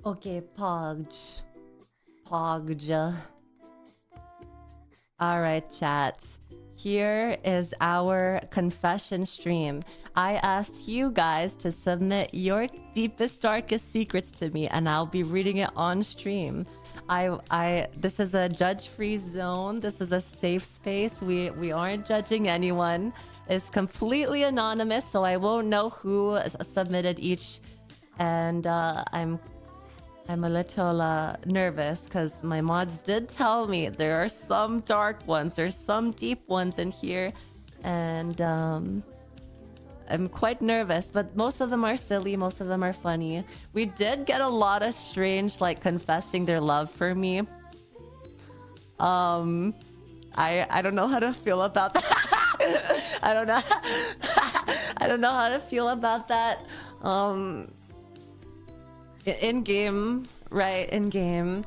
Okay, Pogj. Pogja. Alright, chat. Here is our confession stream. I asked you guys to submit your deepest, darkest secrets to me, and I'll be reading it on stream. This is a judge-free zone. This is a safe space. We aren't judging anyone. It's completely anonymous, so I won't know who submitted each. And I'm a little nervous because my mods did tell me there are some dark ones, there's some deep ones in here, and I'm quite nervous, but most of them are silly, most of them are funny. We did get a lot of strange, like, confessing their love for me. I don't know how to feel about that. I don't know. I don't know how to feel about that. In game, right? In game.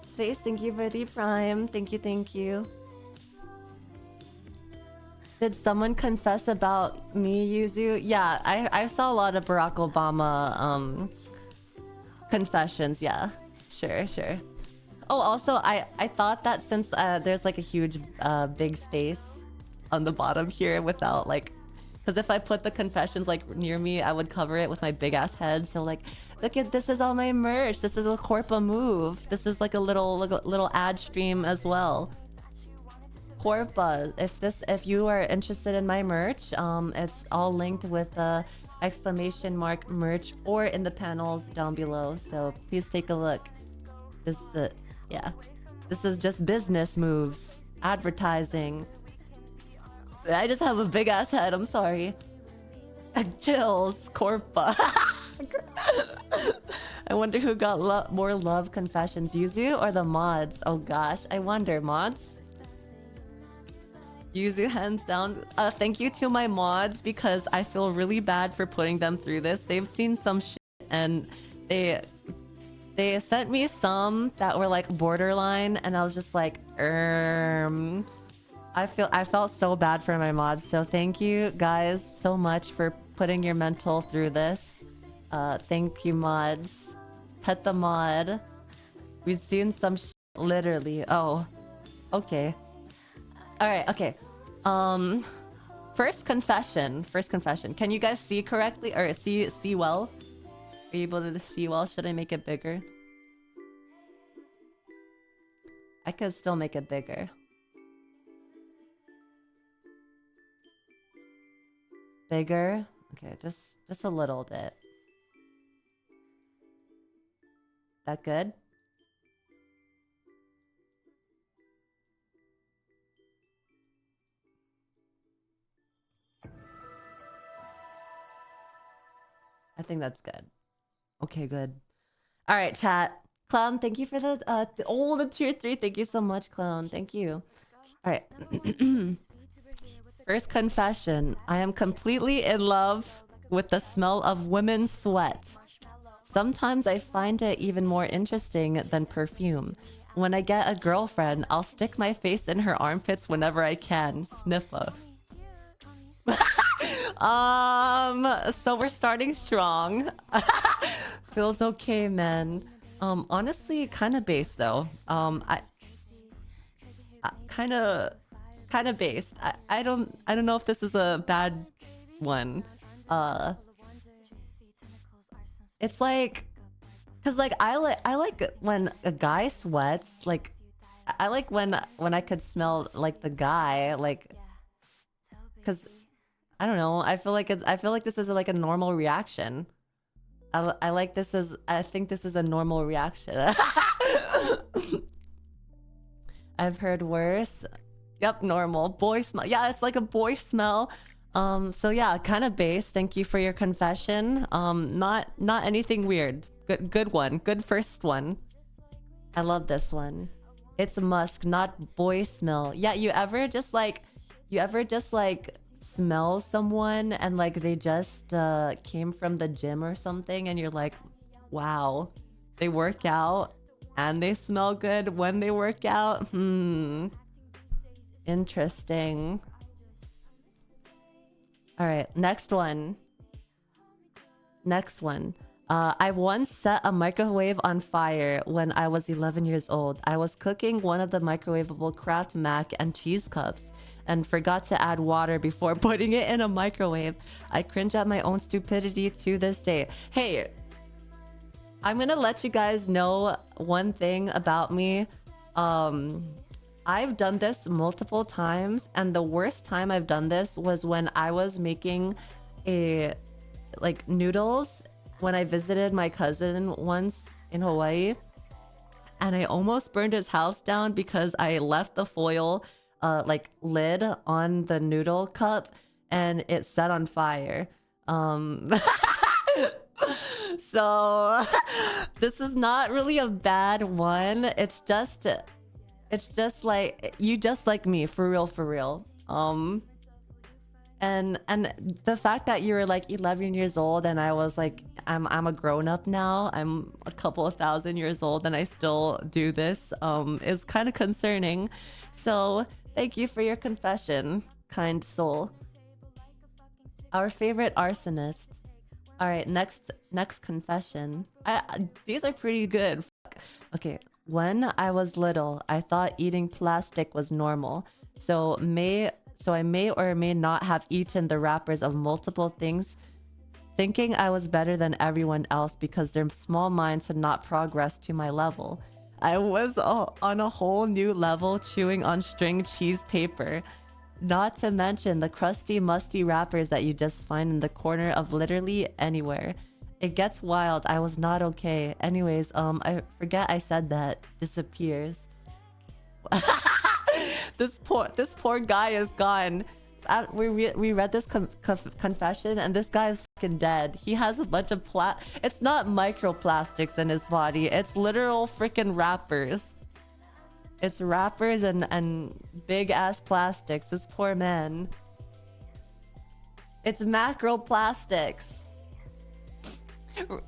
Space, thank you for the prime. Thank you, thank you. Did someone confess about me, Yuzu? Yeah, I saw a lot of Barack Obama confessions. Yeah, sure, sure. Oh, also, I thought that since there's like a huge big space on the bottom here without like, because if I put the confessions like near me, I would cover it with my big ass head. So like, look at this is all my merch. This is a Corpa move. This is like a little ad stream as well. Corpa, if you are interested in my merch, it's all linked with exclamation mark merch or in the panels down below. So please take a look. This is just business moves, advertising. I just have a big ass head. I'm sorry. Chills, Corpa. I wonder who got more love confessions, Yuzu or the mods? Oh gosh, I wonder, mods. Yuzu, hands down. Thank you to my mods because I feel really bad for putting them through this. They've seen some shit and they sent me some that were like borderline, and I was just like, I felt so bad for my mods. So thank you guys so much for putting your mental through this. Thank you, mods. Pet the mod. We've seen some literally. Oh, okay. All right, okay. First confession. Can you guys see correctly or see well? Are you able to see well? Should I make it bigger? I could still make it bigger. Bigger? Okay, just a little bit. That good? I think that's good. Okay, good. All right, chat. Clown, thank you for the tier 3. Thank you so much, Clown. Thank you. All right. First confession. I am completely in love with the smell of women's sweat. Sometimes I find it even more interesting than perfume. When I get a girlfriend, I'll stick my face in her armpits whenever I can. Sniffa. So we're starting strong. Feels okay, man. Honestly, kind of based though. I kind of based. I don't know if this is a bad one. It's like, cause like I like when a guy sweats. Like, I like when I could smell like the guy. Like, cause I don't know. I feel like this is like a normal reaction. I think this is a normal reaction. I've heard worse. Yep, normal. Boy smell. Yeah, it's like a boy smell. So yeah, kind of base. Thank you for your confession. Not anything weird. Good one. Good first one. I love this one. It's musk, not boy smell. Yeah, you ever just like smell someone and like they just came from the gym or something and you're like, wow, they work out and they smell good when they work out. Interesting. All right, next one. I once set a microwave on fire when I was 11 years old. I was cooking one of the microwavable Kraft mac and cheese cups and forgot to add water before putting it in a microwave. I cringe at my own stupidity to this day. Hey, I'm gonna let you guys know one thing about me. I've done this multiple times, and the worst time I've done this was when I was making noodles when I visited my cousin once in Hawaii, and I almost burned his house down because I left the foil lid on the noodle cup and it set on fire. So this is not really a bad one. It's just like you, just like me, for real. And the fact that you were like 11 years old and I was like, I'm a grown up now. I'm a couple of thousand years old and I still do this is kind of concerning. So thank you for your confession, kind soul. Our favorite arsonist. All right, next confession. These are pretty good. Okay, when I was little, I thought eating plastic was normal. So I may or may not have eaten the wrappers of multiple things, thinking I was better than everyone else because their small minds had not progressed to my level. I was on a whole new level chewing on string cheese paper. Not to mention the crusty, musty wrappers that you just find in the corner of literally anywhere. It gets wild. I was not okay. Anyways, I forget I said that. Disappears. This poor guy is gone. We read this confession and this guy is fucking dead. He has a bunch of it's not microplastics in his body. It's literal freaking wrappers. It's wrappers and big ass plastics. This poor man. It's macroplastics.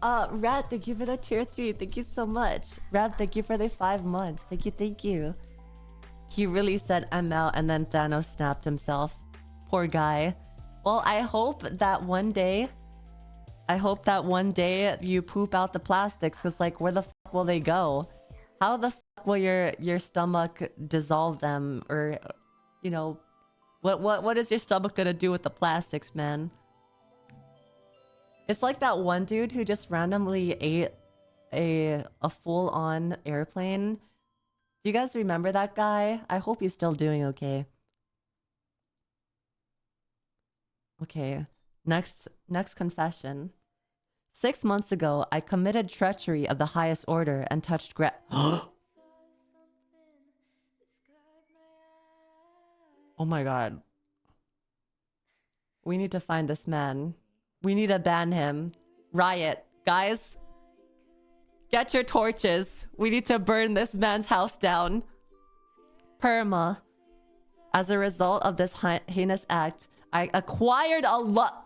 Rat, thank you for the tier 3. Thank you so much. Rat, thank you for the 5 months. Thank you. He really said I'm out and then Thanos snapped himself. Poor guy. Well, I hope that one day you poop out the plastics, because like where the fuck will they go? How the fuck will your stomach dissolve them? Or you know, what is your stomach gonna do with the plastics, man? It's like that one dude who just randomly ate a full-on airplane. Do you guys remember that guy? I hope he's still doing okay. Okay, next confession. 6 months ago, I committed treachery of the highest order and touched Oh my god. We need to find this man. We need to ban him. Riot. Guys, get your torches. We need to burn this man's house down. Perma. As a result of this heinous act, I acquired a lot.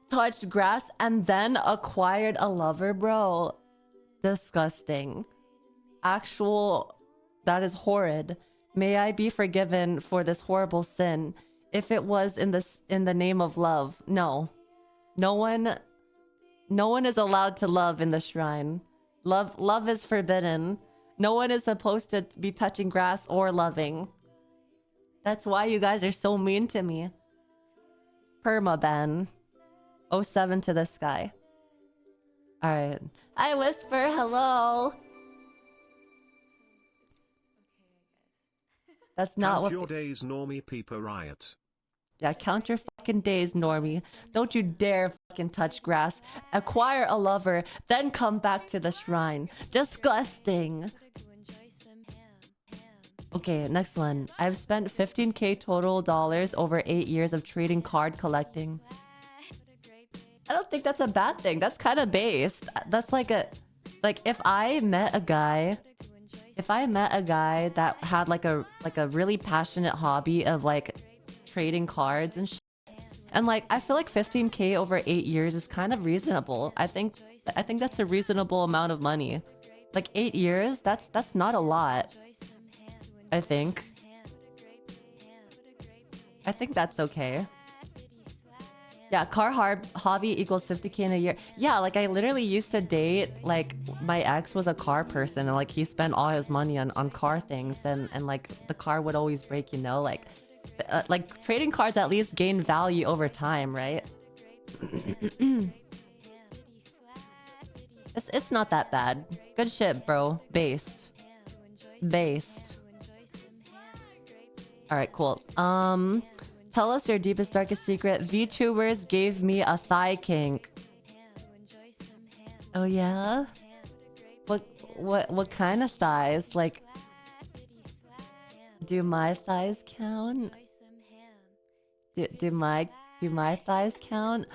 Touched grass and then acquired a lover, bro. Disgusting. That is horrid. May I be forgiven for this horrible sin. If it was in the name of love. No one is allowed to love in the shrine. Love is forbidden. No one is supposed to be touching grass or loving. That's why you guys are so mean to me. Permaban. 07 to the sky. Alright. I whisper hello. That's not count what... your days, normie peeper riot. Yeah, count your fucking days, normie. Don't you dare fucking touch grass. Acquire a lover, then come back to the shrine. Disgusting. Okay, next one. I've spent 15k total dollars over 8 years of trading card collecting. I don't think that's a bad thing. That's kind of based. That's like if I met a guy that had like a really passionate hobby of like trading cards and shit, and like I feel like 15k over 8 years is kind of reasonable. I think that's a reasonable amount of money. Like 8 years, that's not a lot. I think. I think that's okay. Yeah, hobby equals 50K in a year. Yeah, like I literally used to date, like my ex was a car person and like he spent all his money on car things and like the car would always break, you know, like trading cards at least gain value over time, right? It's not that bad. Good shit, bro. Based. All right, cool. Tell us your deepest, darkest secret. VTubers gave me a thigh kink. Oh yeah? What kind of thighs? Like, do my thighs count? Do my thighs count?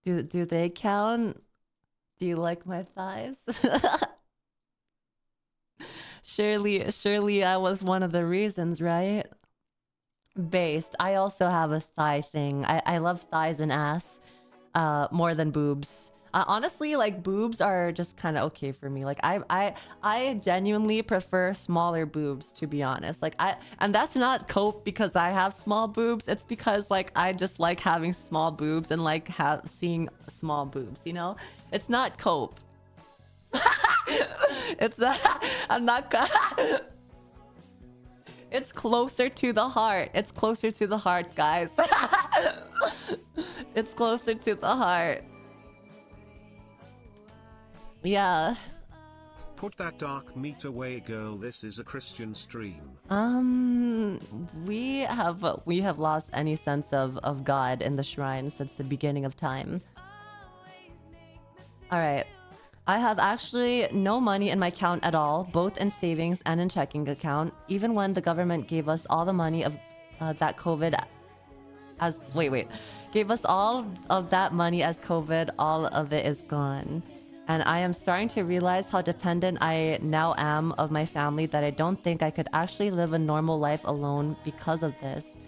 Do they count? Do you like my thighs? Surely I was one of the reasons, right? Based. I also have a thigh thing. I love thighs and ass more than boobs. Honestly, like boobs are just kind of okay for me. Like I genuinely prefer smaller boobs, to be honest. Like and that's not cope because I have small boobs. It's because like I just like having small boobs and like seeing small boobs, you know? It's not cope. It's I'm not it's closer to the heart. It's closer to the heart, guys. It's closer to the heart. Yeah. Put that dark meat away, girl. This is a Christian stream. We have lost any sense of God in the shrine since the beginning of time. All right. I have actually no money in my account at all, both in savings and in checking account. Even when the government gave us all the money of that COVID gave us all of that money as COVID, all of it is gone. And I am starting to realize how dependent I now am of my family that I don't think I could actually live a normal life alone because of this.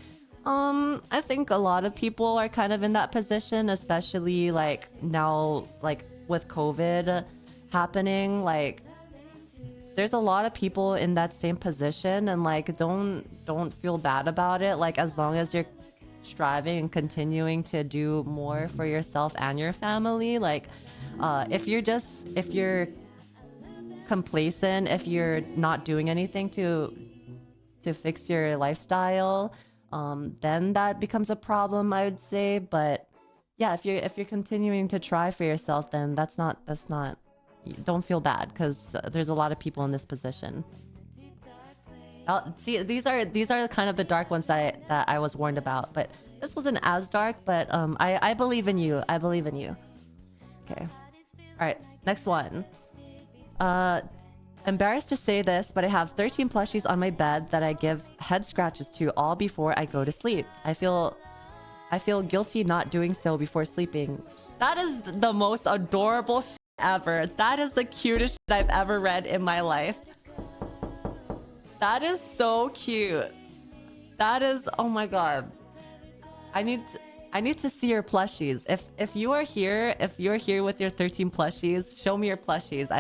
I think a lot of people are kind of in that position, especially like now, like with COVID happening. Like there's a lot of people in that same position, and like don't feel bad about it. Like as long as you're striving and continuing to do more for yourself and your family, like if you're complacent, if you're not doing anything to fix your lifestyle, then that becomes a problem, I would say. But yeah, if you're continuing to try for yourself, then that's not don't feel bad, because there's a lot of people in this position. See, these are kind of the dark ones that I was warned about, but this wasn't as dark. But I believe in you. I believe in you. Okay. All right, next one. Embarrassed to say this, but I have 13 plushies on my bed that I give head scratches to all before I go to sleep. I feel guilty not doing so before sleeping. That is the most adorable shit ever. That is the cutest shit I've ever read in my life. That is so cute. That is, oh my god. I need to see your plushies. If you're here with your 13 plushies, show me your plushies.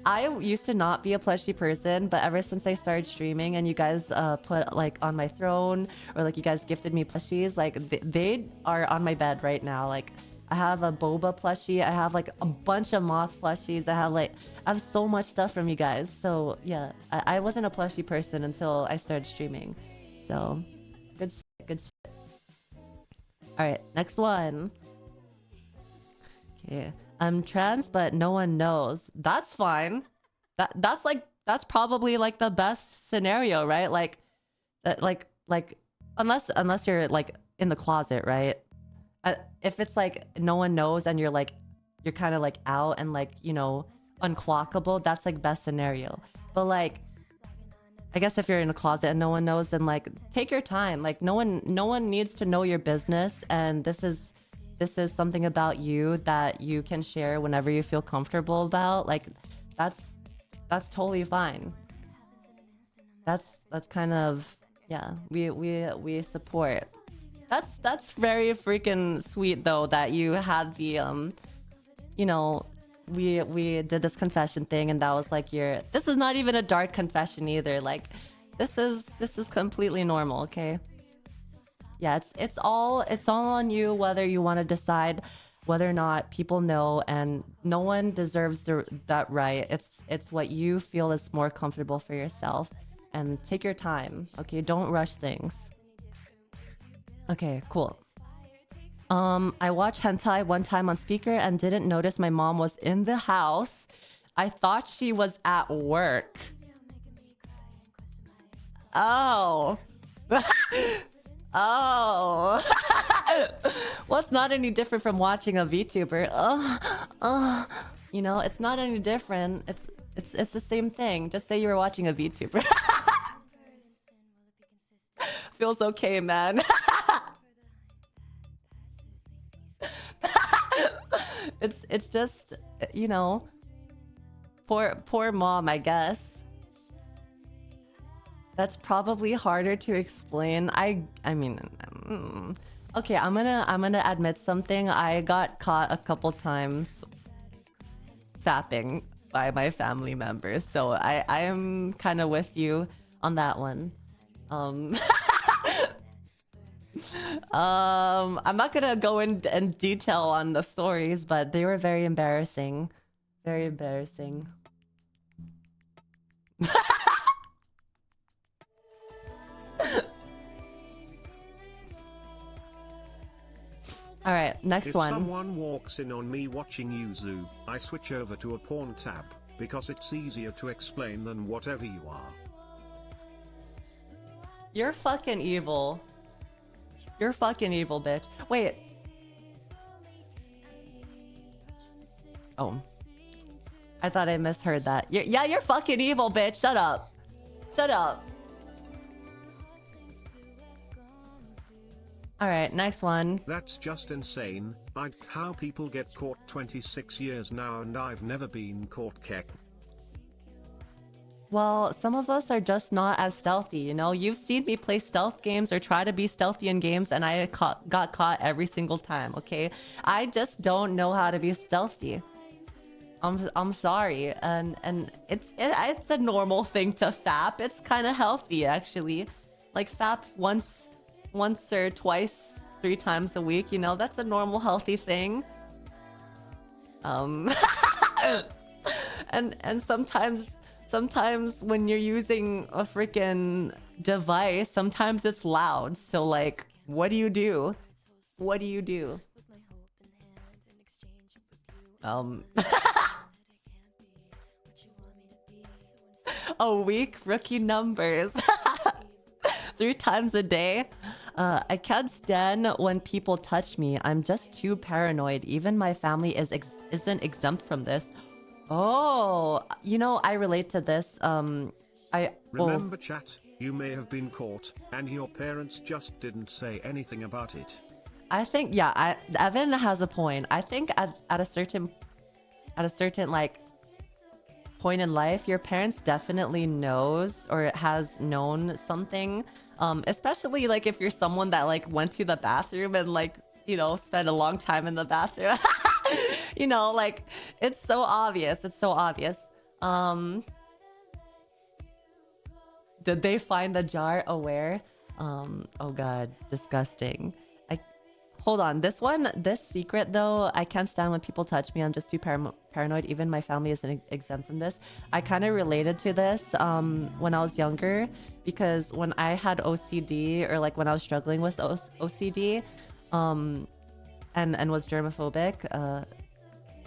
I used to not be a plushie person, but ever since I started streaming and you guys put like on my throne, or like you guys gifted me plushies, like they are on my bed right now. Like I have a boba plushie, I have like a bunch of moth plushies, I have so much stuff from you guys. So yeah, I wasn't a plushie person until I started streaming. So good shit. All right, next one. Okay. I'm trans, but no one knows. That's fine. That's probably like the best scenario, right? Like unless you're like in the closet, right? If it's like no one knows and you're kind of like out and like, you know, unclockable, that's like best scenario. But like, I guess if you're in a closet and no one knows, then like take your time. Like no one needs to know your business, and this is something about you that you can share whenever you feel comfortable about. Like that's totally fine. That's kind of, yeah, we support. That's very freaking sweet though, that you had the you know, we did this confession thing, and that was like your. This is not even a dark confession either. Like, this is completely normal. Okay. Yeah, it's all on you whether you want to decide whether or not people know, and no one deserves that right. It's what you feel is more comfortable for yourself, and take your time. Okay, don't rush things. Okay, cool. I watched hentai one time on speaker and didn't notice my mom was in the house. I thought she was at work. Oh. Oh. Well, it's not any different from watching a VTuber. You know, it's not any different. It's the same thing. Just say you were watching a VTuber. Feels okay, man. It's just, you know, poor mom, I guess. That's probably harder to explain. I mean, okay, I'm gonna admit something. I got caught a couple times fapping by my family members, so I am kind of with you on that one. I'm not gonna go in detail on the stories, but they were very embarrassing. Very embarrassing. All right, next one. If someone walks in on me watching Yuzu, I switch over to a porn tab, because it's easier to explain than whatever you are. You're fucking evil. You're fucking evil, bitch. Wait. Oh. I thought I misheard that. You're fucking evil, bitch. Shut up. Shut up. Alright, next one. That's just insane. How people get caught 26 years now and I've never been caught, Keck. Well, some of us are just not as stealthy, you know? You've seen me play stealth games or try to be stealthy in games, and I got caught every single time, okay? I just don't know how to be stealthy. I'm sorry, and it's a normal thing to fap. It's kind of healthy, actually. Like, fap once or twice, 3 times a week, you know? That's a normal, healthy thing. And sometimes when you're using a freaking device, sometimes it's loud. So like, what do you do? What do you do? A week, rookie numbers. 3 times a day. I can't stand when people touch me. I'm just too paranoid. Even my family isn't exempt from this. Oh, you know, I relate to this. Remember, chat, you may have been caught, and your parents just didn't say anything about it. I think, yeah, Evan has a point. I think at a certain like point in life, your parents definitely knows or has known something. Especially like if you're someone that like went to the bathroom and like, you know, spent a long time in the bathroom. You know, like, it's so obvious. It's so obvious. Did they find the jar aware? Oh god, disgusting. Hold on. This secret though, I can't stand when people touch me. I'm just too paranoid. Even my family isn't exempt from this. I kind of related to this when I was younger, because when I had OCD, or like when I was struggling with OCD, and was germophobic,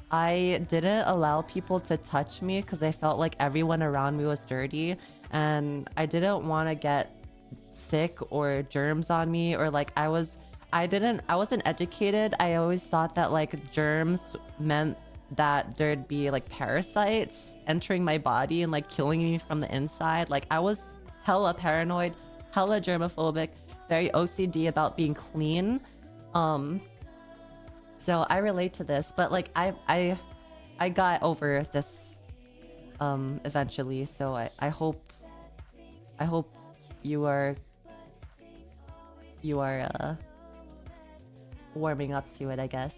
I didn't allow people to touch me because I felt like everyone around me was dirty, and I didn't want to get sick or germs on me, or like I wasn't educated. I always thought that like germs meant that there'd be like parasites entering my body and like killing me from the inside. Like I was hella paranoid, hella germophobic, very OCD about being clean. So I relate to this, but like I got over this eventually. So I hope you are warming up to it, I guess.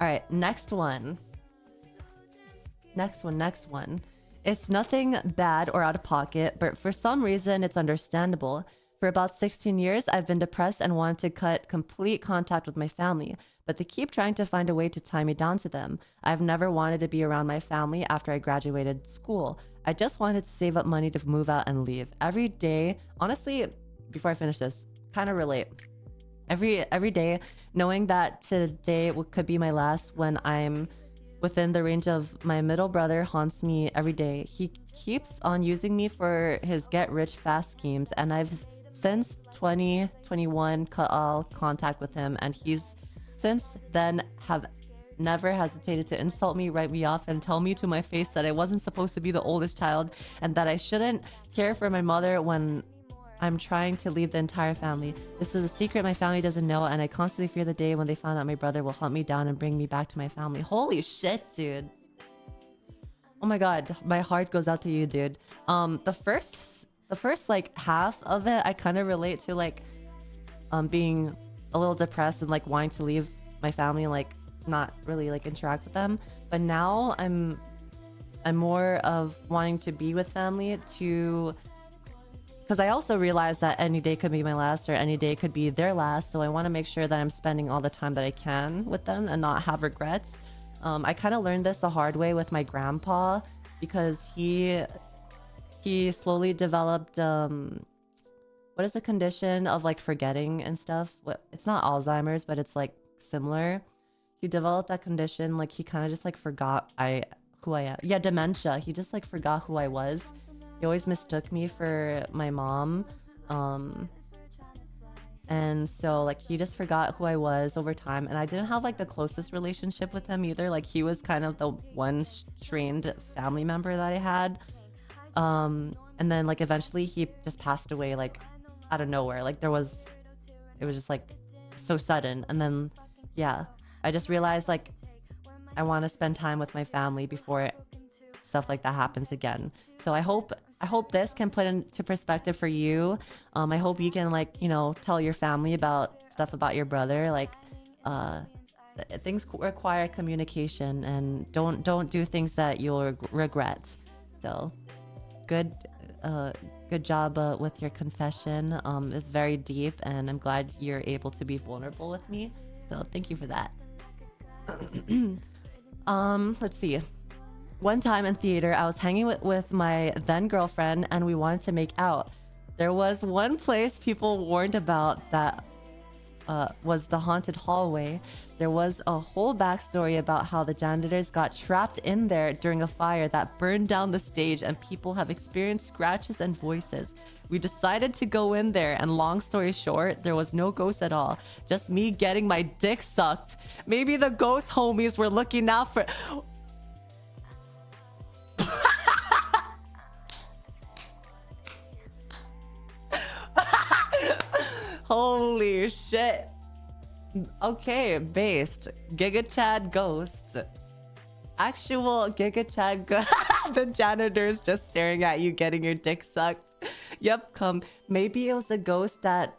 All right, next one. Next one. It's nothing bad or out of pocket, but for some reason it's understandable. For about 16 years, I've been depressed and wanted to cut complete contact with my family, but they keep trying to find a way to tie me down to them. I've never wanted to be around my family after I graduated school. I just wanted to save up money to move out and leave. Every day, honestly, before I finish this, kind of relate. Every day, knowing that today could be my last when I'm within the range of my middle brother haunts me every day. He keeps on using me for his get-rich-fast schemes, and I've since 2021 cut all contact with him, and he's since then have never hesitated to insult me, write me off, and tell me to my face that I wasn't supposed to be the oldest child and that I shouldn't care for my mother when I'm trying to leave the entire family. This is a secret my family doesn't know, and I constantly fear the day when they find out my brother will hunt me down and bring me back to my family. Holy shit, dude. Oh my god, my heart goes out to you, dude. The first like half of it, I kind of relate to like being a little depressed and like wanting to leave my family and like not really like interact with them. But now I'm more of wanting to be with family to, because I also realize that any day could be my last or any day could be their last. So I want to make sure that I'm spending all the time that I can with them and not have regrets. I kind of learned this the hard way with my grandpa because he slowly developed what is the condition of like forgetting and stuff? It's not Alzheimer's, but it's like similar. He developed that condition, like he kind of just like forgot who I am. Yeah, dementia. He just like forgot who I was. He always mistook me for my mom. And so like he just forgot who I was over time, and I didn't have like the closest relationship with him either. Like he was kind of the one strained family member that I had. And then like eventually he just passed away like out of nowhere. Like it was just like so sudden. And then yeah, I just realized like I want to spend time with my family before stuff like that happens again. So I hope this can put into perspective for you. I hope you can like, you know, tell your family about stuff about your brother. Like things require communication, and don't do things that you'll regret. So good job with your confession. It's very deep, and I'm glad you're able to be vulnerable with me. So thank you for that. Let's see. One time in theater, I was hanging with my then girlfriend, and we wanted to make out. There was one place people warned about that was the haunted hallway. There was a whole backstory about how the janitors got trapped in there during a fire that burned down the stage, and people have experienced scratches and voices. We decided to go in there, and long story short, there was no ghost at all. Just me getting my dick sucked. Maybe the ghost homies were looking out for... Holy shit. Okay, based. Giga Chad ghosts. Actual Giga Chad the janitor's just staring at you getting your dick sucked. Yep, maybe it was a ghost that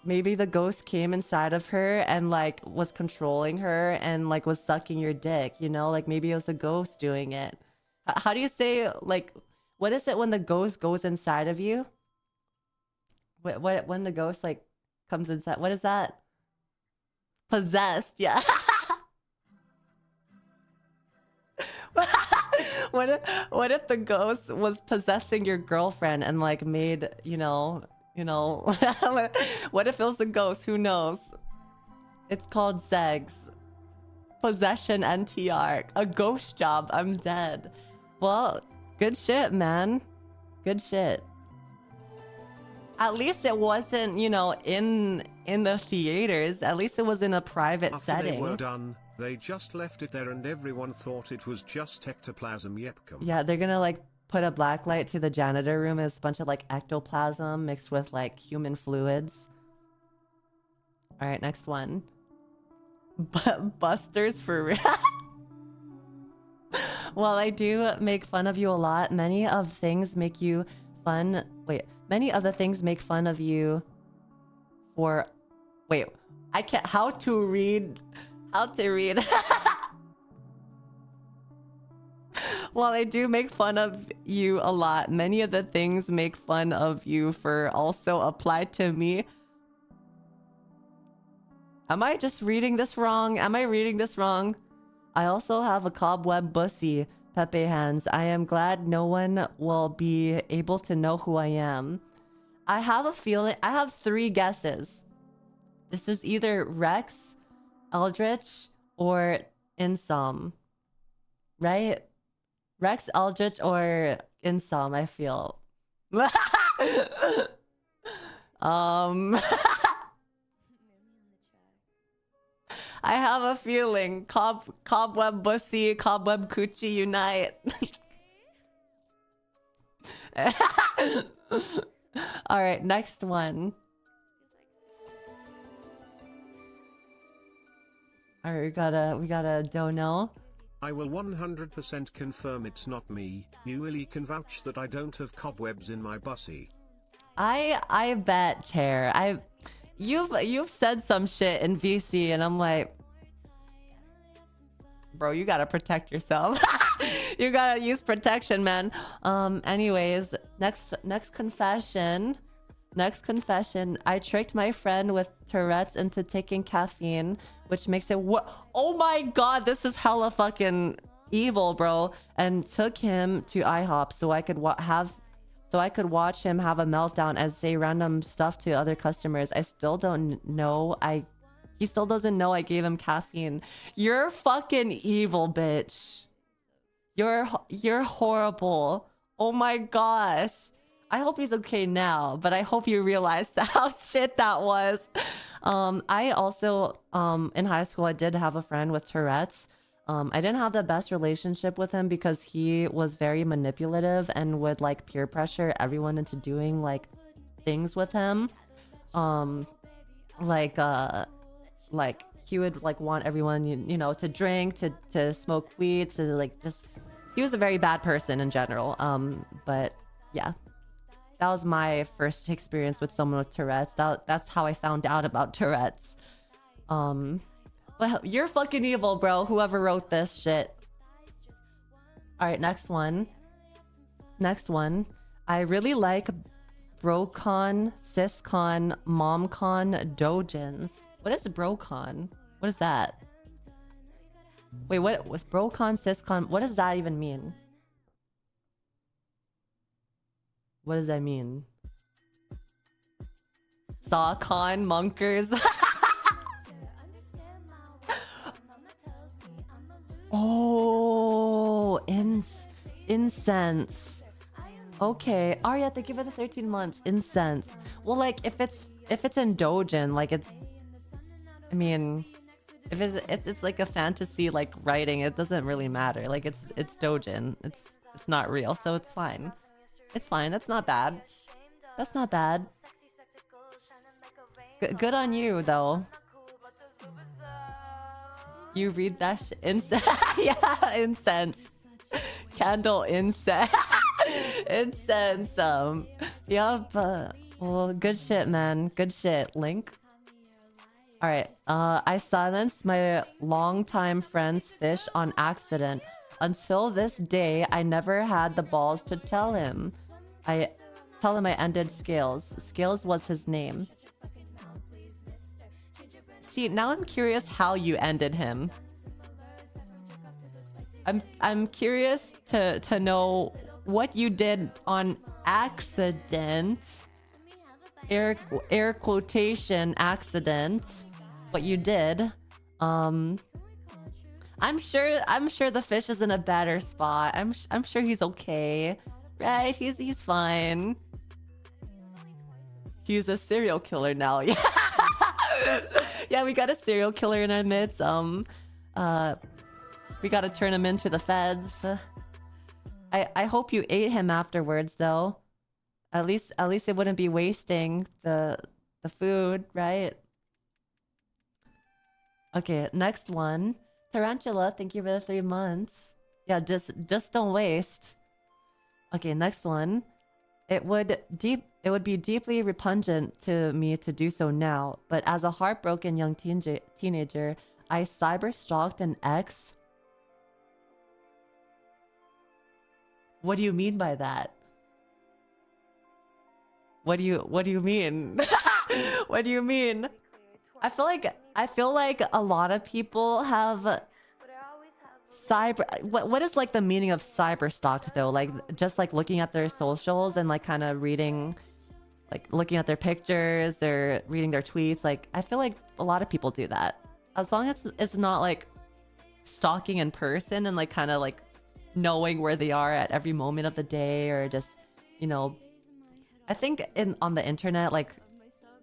maybe the ghost came inside of her and like was controlling her and like was sucking your dick, you know? Like maybe it was a ghost doing it. How do you say, like, what is it when the ghost goes inside of you? What when the ghost like comes inside? What is that? Possessed, yeah. What if the ghost was possessing your girlfriend and like made, you know, what if it was the ghost? Who knows? It's called Zegs. Possession NTR. A ghost job. I'm dead. Well, good shit, man. Good shit. At least it wasn't, you know, in the theaters. At least it was in a private setting. After they were done, they just left it there and everyone thought it was just ectoplasm. Yepcom. Yeah, they're gonna like put a black light to the janitor room. It's a bunch of like ectoplasm mixed with like human fluids. All right, next one. Busters for real. While I do make fun of you a lot, many of the things make fun of you for... Wait, I can't... How to read How to read. While I do make fun of you a lot, many of the things make fun of you for also apply to me. Am I just reading this wrong? Am I reading this wrong? I also have a cobweb bussy, Pepe hands. I am glad no one will be able to know who I am. I have a feeling... I have 3 guesses. This is either Rex, Eldritch, or Insom. Right? Rex, Eldritch, or Insom, I feel. I have a feeling. Cobweb bussy, cobweb coochie unite. Alright, next one. Alright, we got a dono. I will 100% confirm it's not me. You really can vouch that I don't have cobwebs in my bussy. I bet, Chair. You've said some shit in VC and I'm like, bro, you gotta protect yourself. You gotta use protection, man. Anyways, next confession. Next confession. I tricked my friend with Tourette's into taking caffeine, which makes it oh my god, this is hella fucking evil, bro. And took him to IHOP so I could watch him have a meltdown and say random stuff to other customers. I still don't know. He still doesn't know I gave him caffeine. You're fucking evil, bitch. You're horrible. Oh my gosh. I hope he's okay now, but I hope you realized how shit that was. I also, in high school, I did have a friend with Tourette's. I didn't have the best relationship with him because he was very manipulative and would like peer pressure everyone into doing like things with him. Like he would like want everyone, you know, to drink, to smoke weed, to like just... He was a very bad person in general. But yeah. That was my first experience with someone with Tourette's. That's how I found out about Tourette's. But you're fucking evil, bro. Whoever wrote this shit. Alright, next one. Next one. I really like Brocon, Syscon, Momcon, Dojins. What is Brocon? What is that? Wait, what was Brocon, Syscon? What does that even mean? What does that mean? Sawcon, Monkers. Oh, incense. Okay. Arya, thank you for the 13 months. Incense. Well, like if it's in Dojin, like it's... I mean, if it's like a fantasy like writing, it doesn't really matter. Like it's Dojin. It's not real, so it's fine. It's fine. That's not bad. That's not bad. Good on you, though. You read that incense? Yeah, incense. Candle incense. Incense. Yup. Well, good shit, man. Good shit. Link. All right. I silenced my longtime friend's fish on accident. Until this day, I never had the balls to tell him. I ended Scales. Scales was his name. See, now I'm curious how you ended him. I'm curious to know what you did on accident. Air quotation accident. What you did. I'm sure the fish is in a better spot. I'm sure he's okay. Right? He's fine. He's a serial killer now. Yeah. Yeah, we got a serial killer in our midst. We gotta turn him into the feds. I hope you ate him afterwards though. At least it wouldn't be wasting the food, right? Okay, next one. Tarantula, thank you for the 3 months. Yeah, just don't waste. Okay, next one. It would be deeply repugnant to me to do so now, but as a heartbroken young teenager, I cyber stalked an ex. What do you mean by that? What do you mean? What do you mean? I feel like a lot of people have cyber. What is like the meaning of cyber stalked though? Like just like looking at their socials and like kind of reading, like looking at their pictures, they're reading their tweets. Like I feel like a lot of people do that. As long as it's not like stalking in person and like kind of like knowing where they are at every moment of the day, or just, you know, I think on the internet, like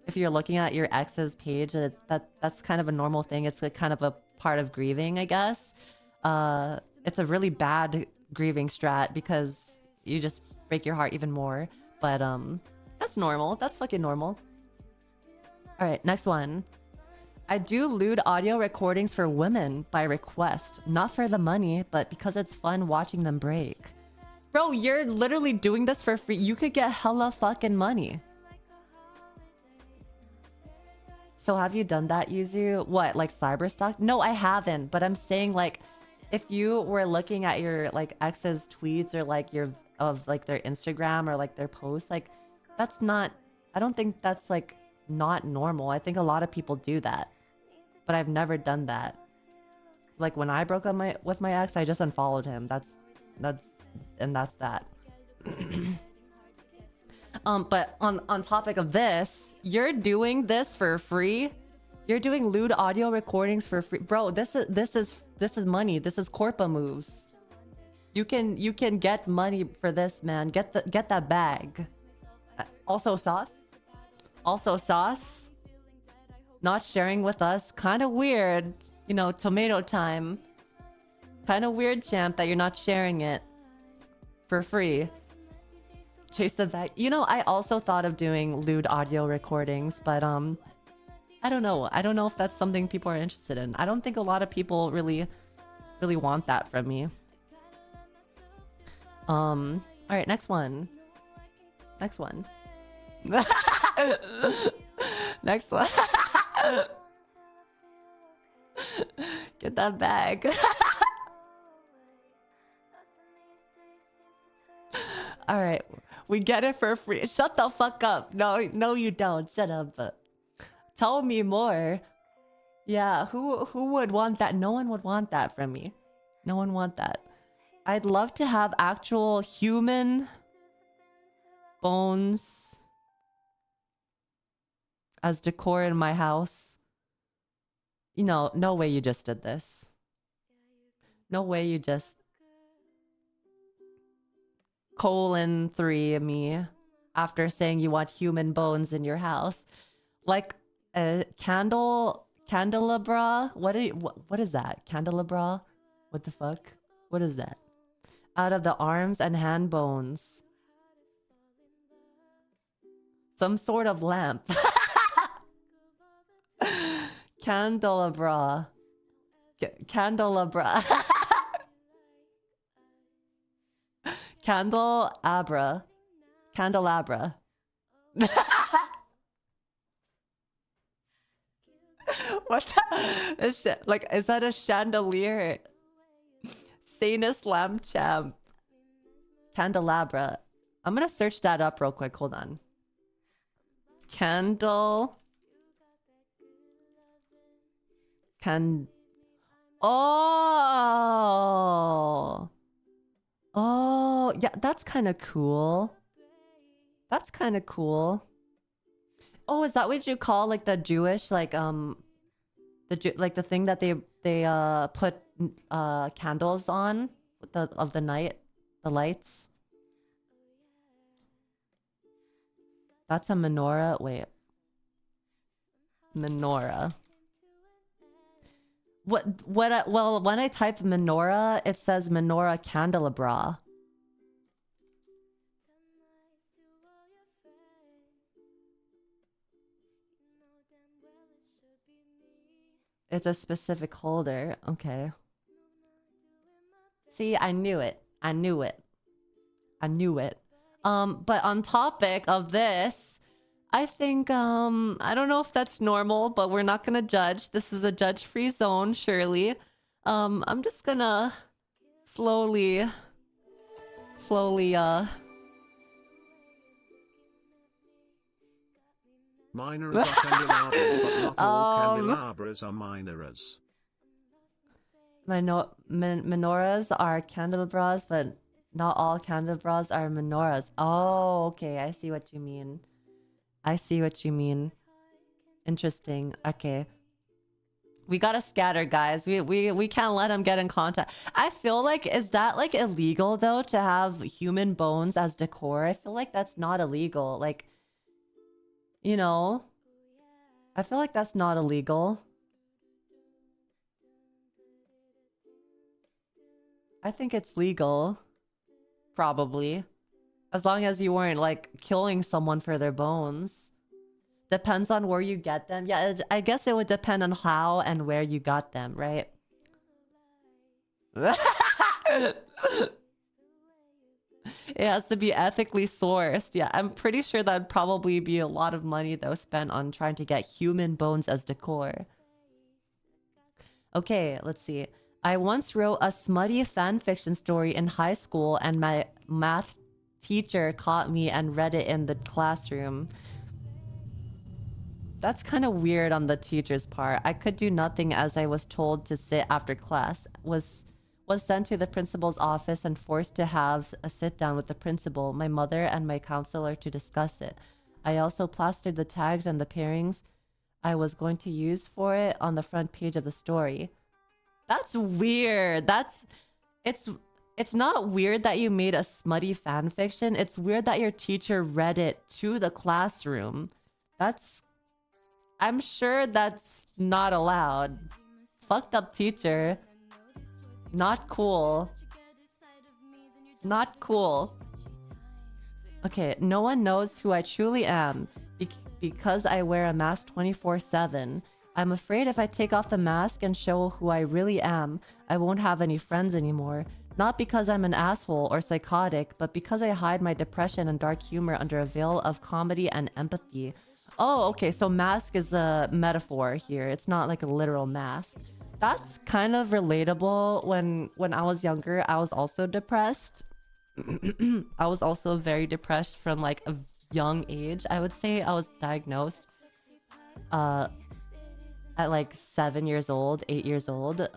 if you're looking at your ex's page, that's kind of a normal thing. It's like kind of a part of grieving, I guess. It's a really bad grieving strat because you just break your heart even more. But that's normal. That's fucking normal. All right, next one. I do lewd audio recordings for women by request, not for the money, but because it's fun watching them break. Bro, you're literally doing this for free. You could get hella fucking money. So have you done that, Yuzu? What, like cyberstalk? No, I haven't. But I'm saying, like, if you were looking at your like ex's tweets or like your like their Instagram or like their posts, like that's not. I don't think that's like not normal. I think a lot of people do that, but I've never done that. Like when I broke up with my ex, I just unfollowed him. That's that. But on topic of this, you're doing this for free. You're doing lewd audio recordings for free, bro. This is money. This is corpa moves. You can get money for this, man. Get that bag. Also sauce. Not sharing with us. Kind of weird. You know, tomato time. Kind of weird, champ, that you're not sharing it for free. Chase the bag. You know, I also thought of doing lewd audio recordings, but I don't know. I don't know if that's something people are interested in. I don't think a lot of people really want that from me. All right, next one. Next one. Get that bag. All right, we get it for free. Shut the fuck up. No, you don't. Shut up. Tell me more. Yeah, who would want that? No one would want that from me. No one want that. I'd love to have actual human bones as decor in my house. You know, no way you just did this. No way you just :3 me after saying you want human bones in your house. Like a candelabra? What is that? Candelabra? What the fuck? What is that? Out of the arms and hand bones. Some sort of lamp. Candelabra. Candelabra. Candelabra. Candelabra. What the shit? Like, is that a chandelier? Sanus lamp champ. Candelabra. I'm gonna search that up real quick. Hold on. Oh. Oh, yeah, that's kind of cool. That's kind of cool. Oh, is that what you call like the Jewish like like the thing that they put candles on of the night, the lights? That's a menorah. Wait. Menorah. Well, when I type menorah, it says menorah candelabra. It's a specific holder. Okay. See, I knew it. I knew it. But on topic of this, I think I don't know if that's normal, but we're not gonna judge. This is a judge-free zone, surely. I'm just gonna slowly slowly Minors are candelabras, but not all um candelabras are minoras. menorahs are candelabras, but not all candelabras are menorahs. Oh, okay, I see what you mean. I see what you mean. Interesting. Okay. We gotta scatter, guys. We can't let him get in contact. I feel like, is that like illegal though, to have human bones as decor? I feel like that's not illegal. Like, you know, I feel like that's not illegal. I think it's legal. Probably. As long as you weren't like killing someone for their bones. Depends on where you get them. Yeah, I guess it would depend on how and where you got them, right? It has to be ethically sourced. Yeah, I'm pretty sure that'd probably be a lot of money though spent on trying to get human bones as decor. Okay, let's see. I once wrote a smutty fanfiction story in high school and my math teacher caught me and read it in the classroom. That's kind of weird on the teacher's part. I could do nothing as I was told to sit after class. Was sent to the principal's office and forced to have a sit down with the principal, my mother, and my counselor to discuss it. I also plastered the tags and the pairings I was going to use for it on the front page of the story. That's weird. It's not weird that you made a smutty fan fiction. It's weird that your teacher read it to the classroom. I'm sure that's not allowed. Fucked up teacher. Not cool. Not cool. Okay, no one knows who I truly am because I wear a mask 24/7. I'm afraid if I take off the mask and show who I really am, I won't have any friends anymore. Not because I'm an asshole or psychotic, but because I hide my depression and dark humor under a veil of comedy and empathy. Oh, okay, so mask is a metaphor here. It's not like a literal mask. That's kind of relatable. When I was younger, I was also depressed. I was also very depressed from like a young age. I would say I was diagnosed at like 7 years old, 8 years old.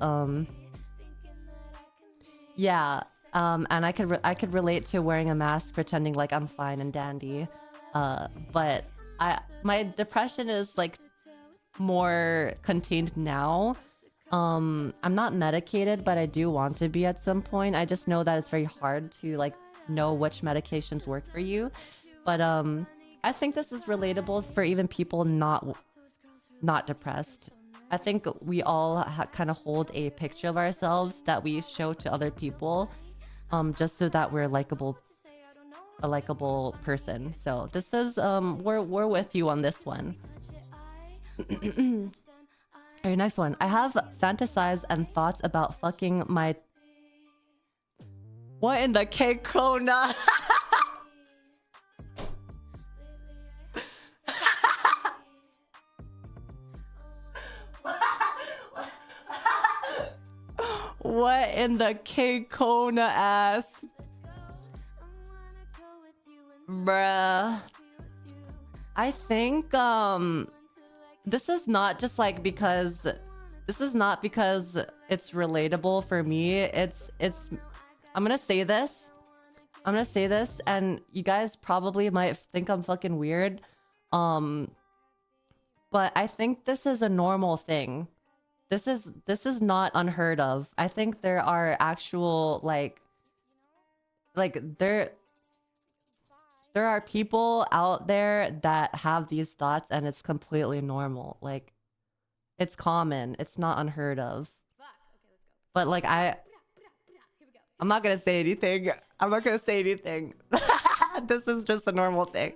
Yeah. And I could relate to wearing a mask, pretending like I'm fine and dandy. But my depression is like more contained now. I'm not medicated, but I do want to be at some point. I just know that it's very hard to like know which medications work for you. But I think this is relatable for even people not depressed. I think we all kind of hold a picture of ourselves that we show to other people, just so that we're a likable person. So this is we're with you on this one. Alright, next one. I have fantasized and thoughts about fucking my... What in the K-Kona? What in the K-Kona ass? Bruh. I think this is not just like because this is not because it's relatable for me. It's I'm gonna say this. And you guys probably might think I'm fucking weird. But I think this is a normal thing. This is not unheard of. I think there are actual like there are people out there that have these thoughts and it's completely normal. Like it's common. It's not unheard of. But like I'm not gonna say anything. I'm not gonna say anything. This is just a normal thing.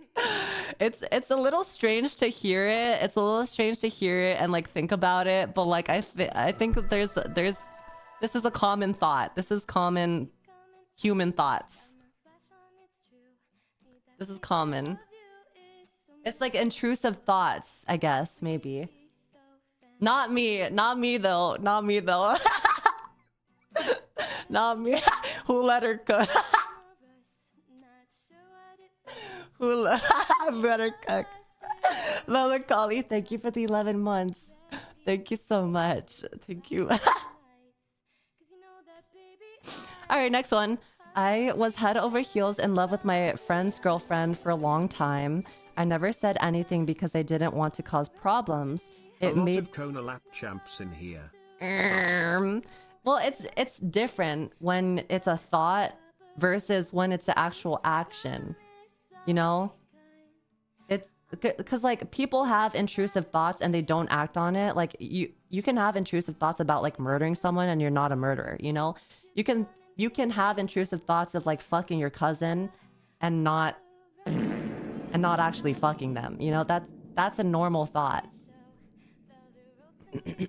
It's a little strange to hear it. It's a little strange to hear it and like think about it. But like I think that there's this is a common thought. This is common human thoughts. This is common. It's like intrusive thoughts, I guess, maybe. Not me. Not me, though. Not me, though. Not me. Who let her cook? Who let her cook? Lola Kali, thank you for the 11 months. Thank you so much. Thank you. All right, next one. I was head over heels in love with my friend's girlfriend for a long time. I never said anything because I didn't want to cause problems. It made of Kona lap champs in here. Well, it's different when it's a thought versus when it's an actual action. You know? It's because like people have intrusive thoughts and they don't act on it. Like you can have intrusive thoughts about like murdering someone and you're not a murderer, you know? You can have intrusive thoughts of like fucking your cousin and not actually fucking them. You know, that's a normal thought.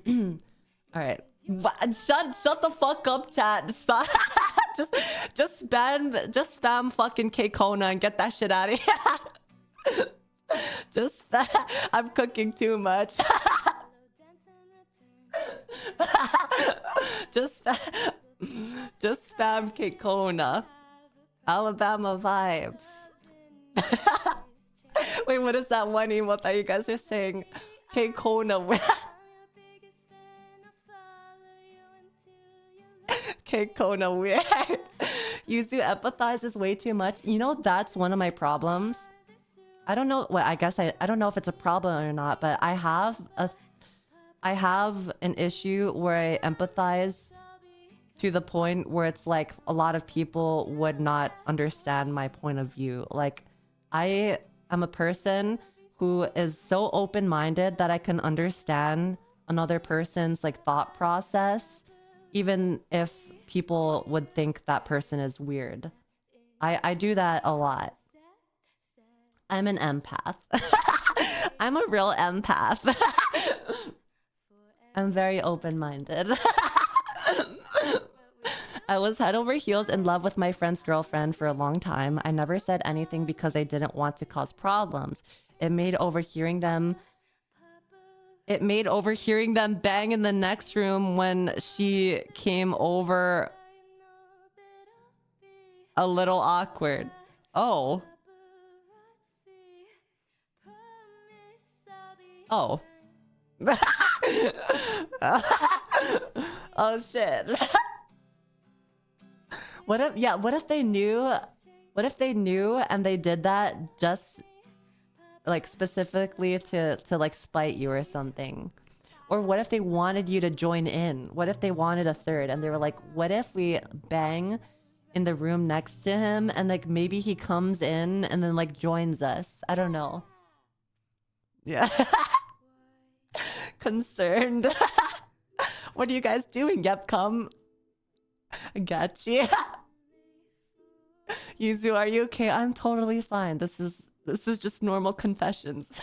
All right. Shut the fuck up, chat. Stop. just spam fucking K-Kona and get that shit out of here. Just spam. I'm cooking too much. Just spam K-Kona. Alabama vibes. Wait, what is that one emote that you guys are saying? K-Kona. K-Kona weird. Yuzu empathizes way too much. You know, that's one of my problems. I don't know. Well, I guess I don't know if it's a problem or not, but I have an issue where I empathize to the point where it's like a lot of people would not understand my point of view. Like, I am a person who is so open-minded that I can understand another person's like thought process, even if people would think that person is weird. I do that a lot. I'm an empath. I'm a real empath. I'm very open-minded. I was head over heels in love with my friend's girlfriend for a long time. I never said anything because I didn't want to cause problems. It made overhearing them bang in the next room when she came over a little awkward. Oh. Oh. Oh shit. What if they knew and they did that just like specifically to like spite you or something? Or what if they wanted you to join in? What if they wanted a third and they were like, what if we bang in the room next to him and like maybe he comes in and then like joins us? I don't know. Yeah. Concerned. What are you guys doing? Yep, come. I got you. Yuzu, are you okay? I'm totally fine. This is just normal confessions.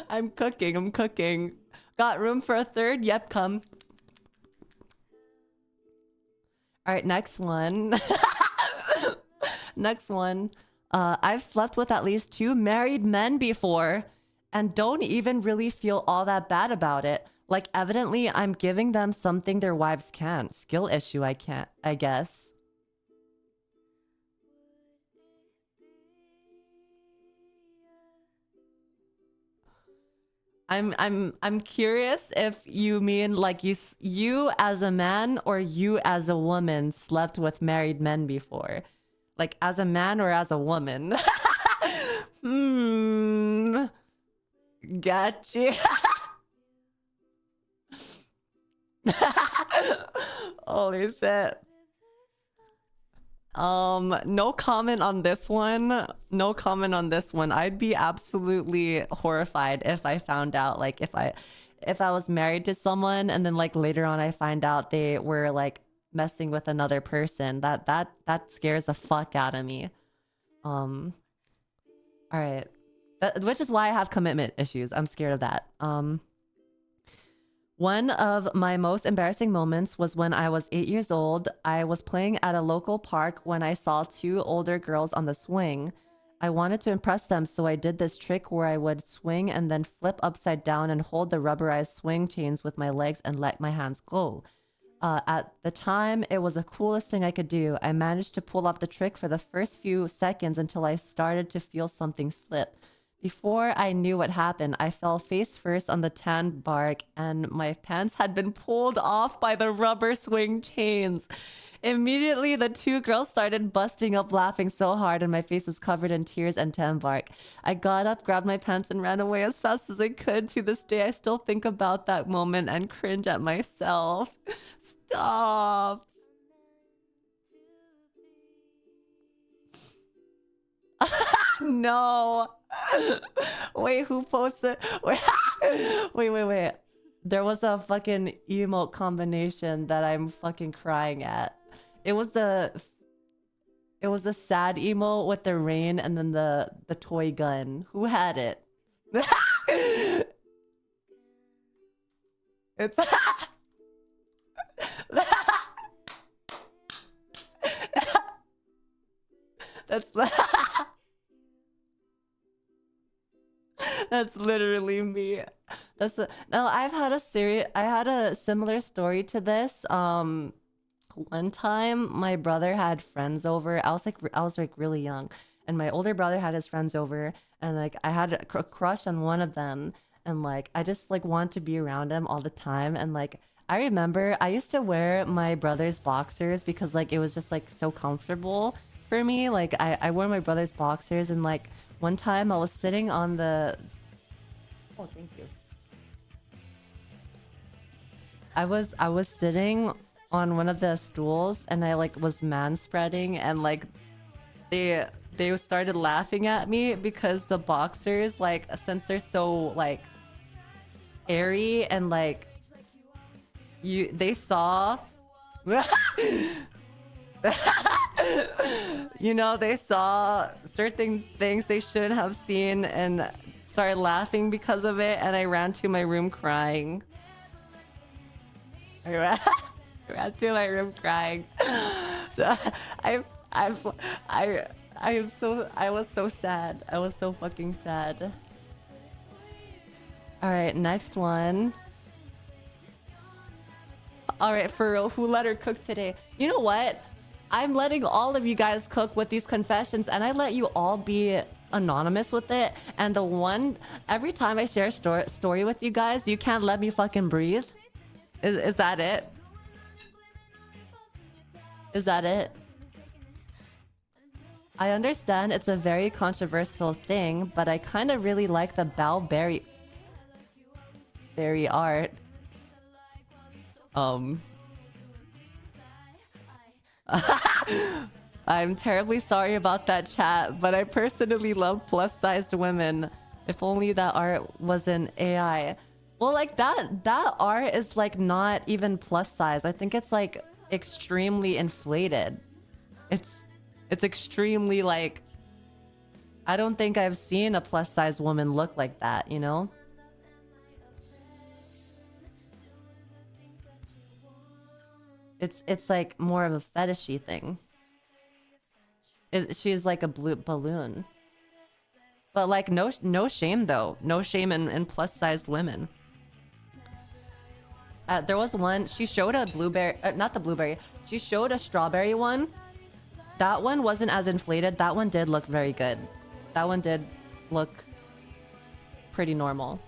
I'm cooking. Got room for a third? Yep, come. All right, next one. Next one. I've slept with at least 2 married men before and don't even really feel all that bad about it. Like, evidently, I'm giving them something their wives can't. Skill issue, I guess. I'm curious if you mean like you as a man or you as a woman slept with married men before. Like as a man or as a woman. Gotcha. Holy shit. No comment on this one. No comment on this one. I'd be absolutely horrified if I found out, like, if I was married to someone and then like later on I find out they were like messing with another person. That scares the fuck out of me. All right. Which is why I have commitment issues. I'm scared of that. One of my most embarrassing moments was when I was 8 years old. I was playing at a local park when I saw 2 older girls on the swing. I wanted to impress them, so I did this trick where I would swing and then flip upside down and hold the rubberized swing chains with my legs and let my hands go. At the time, it was the coolest thing I could do. I managed to pull off the trick for the first few seconds until I started to feel something slip. Before I knew what happened, I fell face first on the tan bark and my pants had been pulled off by the rubber swing chains. Immediately, the two girls started busting up laughing so hard and my face was covered in tears and tan bark. I got up, grabbed my pants, and ran away as fast as I could. To this day, I still think about that moment and cringe at myself. Stop. No. Wait, who posted? Wait. There was a fucking emote combination that I'm fucking crying at. It was the sad emote with the rain and then the toy gun. Who had it? It's that's that's literally me. No, I had a similar story to this. One time my brother had friends over. I was like really young, and my older brother had his friends over, and like I had a crush on one of them, and like I just like want to be around him all the time. And like I remember I used to wear my brother's boxers because like it was just like so comfortable for me. Like I wore my brother's boxers, and like one time I was sitting on the oh, thank you. I was sitting on one of the stools and I like was manspreading, and like they started laughing at me because the boxers, like since they're so like airy and like they saw you know, they saw certain things they shouldn't have seen and started laughing because of it, and I ran to my room crying. I ran to my room crying. So I was so sad. I was so fucking sad. All right, next one. All right, for real, who let her cook today? You know what? I'm letting all of you guys cook with these confessions, and I let you all be anonymous with it. And the one, every time I share a story with you guys, you can't let me fucking breathe. Is that it? Is that it? I understand it's a very controversial thing, but I kind of really like the berry art. I'm terribly sorry about that, chat, but I personally love plus-sized women. If only that art wasn't AI. Well, like that art is like not even plus size. I think it's like extremely inflated. It's extremely like, I don't think I've seen a plus size woman look like that, you know? It's like more of a fetishy thing. She's like a blue balloon. But like no shame though. No shame in plus sized women. There was one, she showed a blueberry, not the blueberry, she showed a strawberry one. That one wasn't as inflated. That one did look very good. That one did look pretty normal.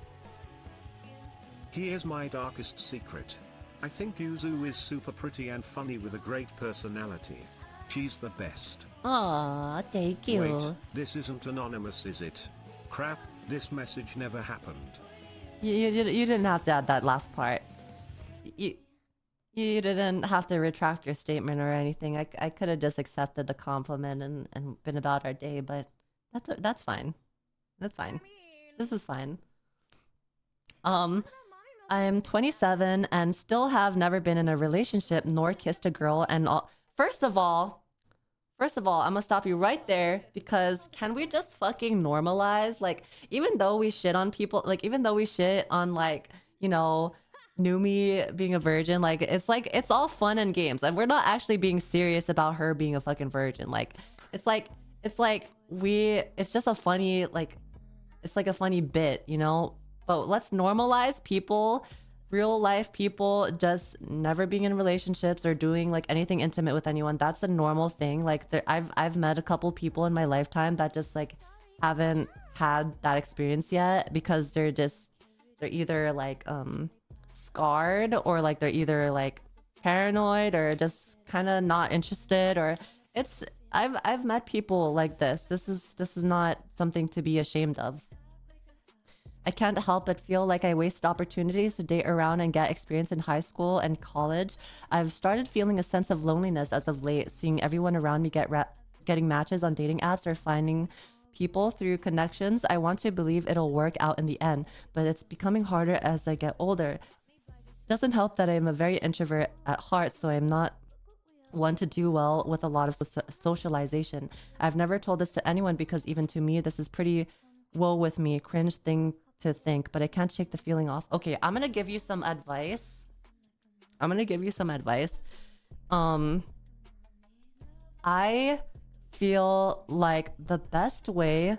Here's my darkest secret. I think Yuzu is super pretty and funny with a great personality. She's the best. Aw, thank you. Wait, this isn't anonymous, is it? Crap, this message never happened. You didn't have to add that last part. You didn't have to retract your statement or anything. I could have just accepted the compliment and been about our day, but that's fine. That's fine. This is fine. I'm 27 and still have never been in a relationship nor kissed a girl. And first of all, I'm gonna stop you right there, because can we just fucking normalize, like, even though we shit on people, like, even though we shit on, like, you know, Numi being a virgin, like it's all fun and games, and we're not actually being serious about her being a fucking virgin. Like, it's like it's like it's just a funny, like, it's like a funny bit, you know? But let's normalize people, real life people, just never being in relationships or doing like anything intimate with anyone. That's a normal thing. Like, I've met a couple people in my lifetime that just like haven't had that experience yet because they're either like scarred, or like they're either like paranoid, or just kind of not interested, or it's I've met people like this. This is not something to be ashamed of. I can't help but feel like I wasted opportunities to date around and get experience in high school and college. I've started feeling a sense of loneliness as of late, seeing everyone around me getting matches on dating apps or finding people through connections. I want to believe it'll work out in the end, but it's becoming harder as I get older. Doesn't help that I'm a very introvert at heart, so I'm not one to do well with a lot of socialization. I've never told this to anyone because even to me, this is pretty woe with me, cringe thing to think, but I can't shake the feeling off. Okay, I'm gonna give you some advice. I feel like the best way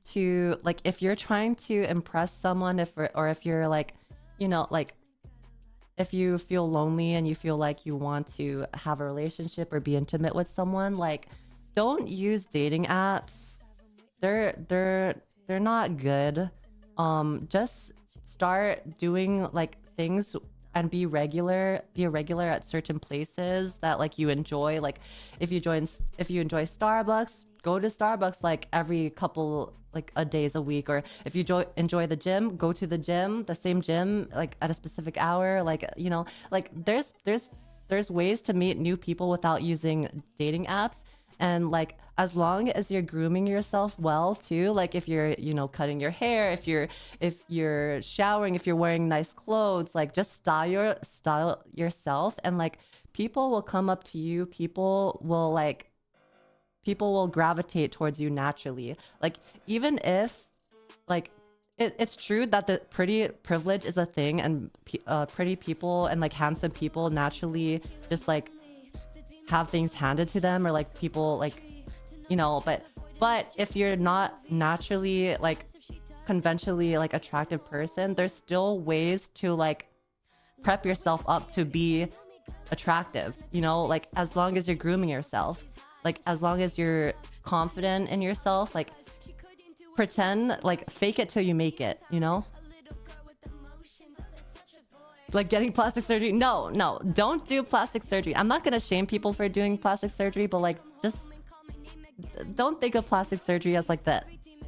to, like, if you're trying to impress someone, if you're like, you know, like, if you feel lonely and you feel like you want to have a relationship or be intimate with someone, like, don't use dating apps. They're not good. Just start doing like things and be regular at certain places that like you enjoy. Like, if you enjoy Starbucks, go to Starbucks like every couple like a days a week. Or if you enjoy the gym, go to the same gym like at a specific hour. Like, you know, like there's ways to meet new people without using dating apps. And like, as long as you're grooming yourself well too, like if you're, you know, cutting your hair, if you're showering, if you're wearing nice clothes, like just style yourself, and like people will come up to you. People will gravitate towards you naturally. Like, even if like it's true that the pretty privilege is a thing, and pretty people and like handsome people naturally just like have things handed to them, or like people like, you know, but if you're not naturally like conventionally like attractive person, there's still ways to like prep yourself up to be attractive, you know, like as long as you're grooming yourself, like as long as you're confident in yourself, like pretend, like fake it till you make it, you know? Like getting plastic surgery. No, don't do plastic surgery. I'm not gonna shame people for doing plastic surgery, but like, just don't think of plastic surgery as like the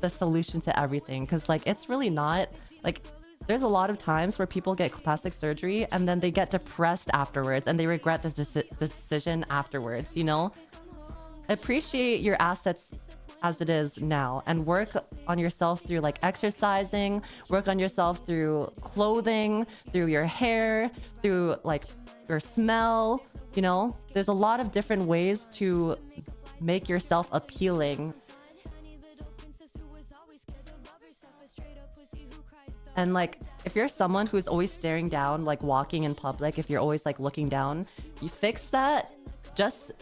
solution to everything, because like it's really not. Like, there's a lot of times where people get plastic surgery and then they get depressed afterwards and they regret this decision afterwards, you know? Appreciate your assets as it is now, and work on yourself through like exercising, work on yourself through clothing, through your hair, through like your smell, you know? There's a lot of different ways to make yourself appealing. And like, if you're someone who's always staring down, like walking in public, if you're always like looking down, you fix that. Just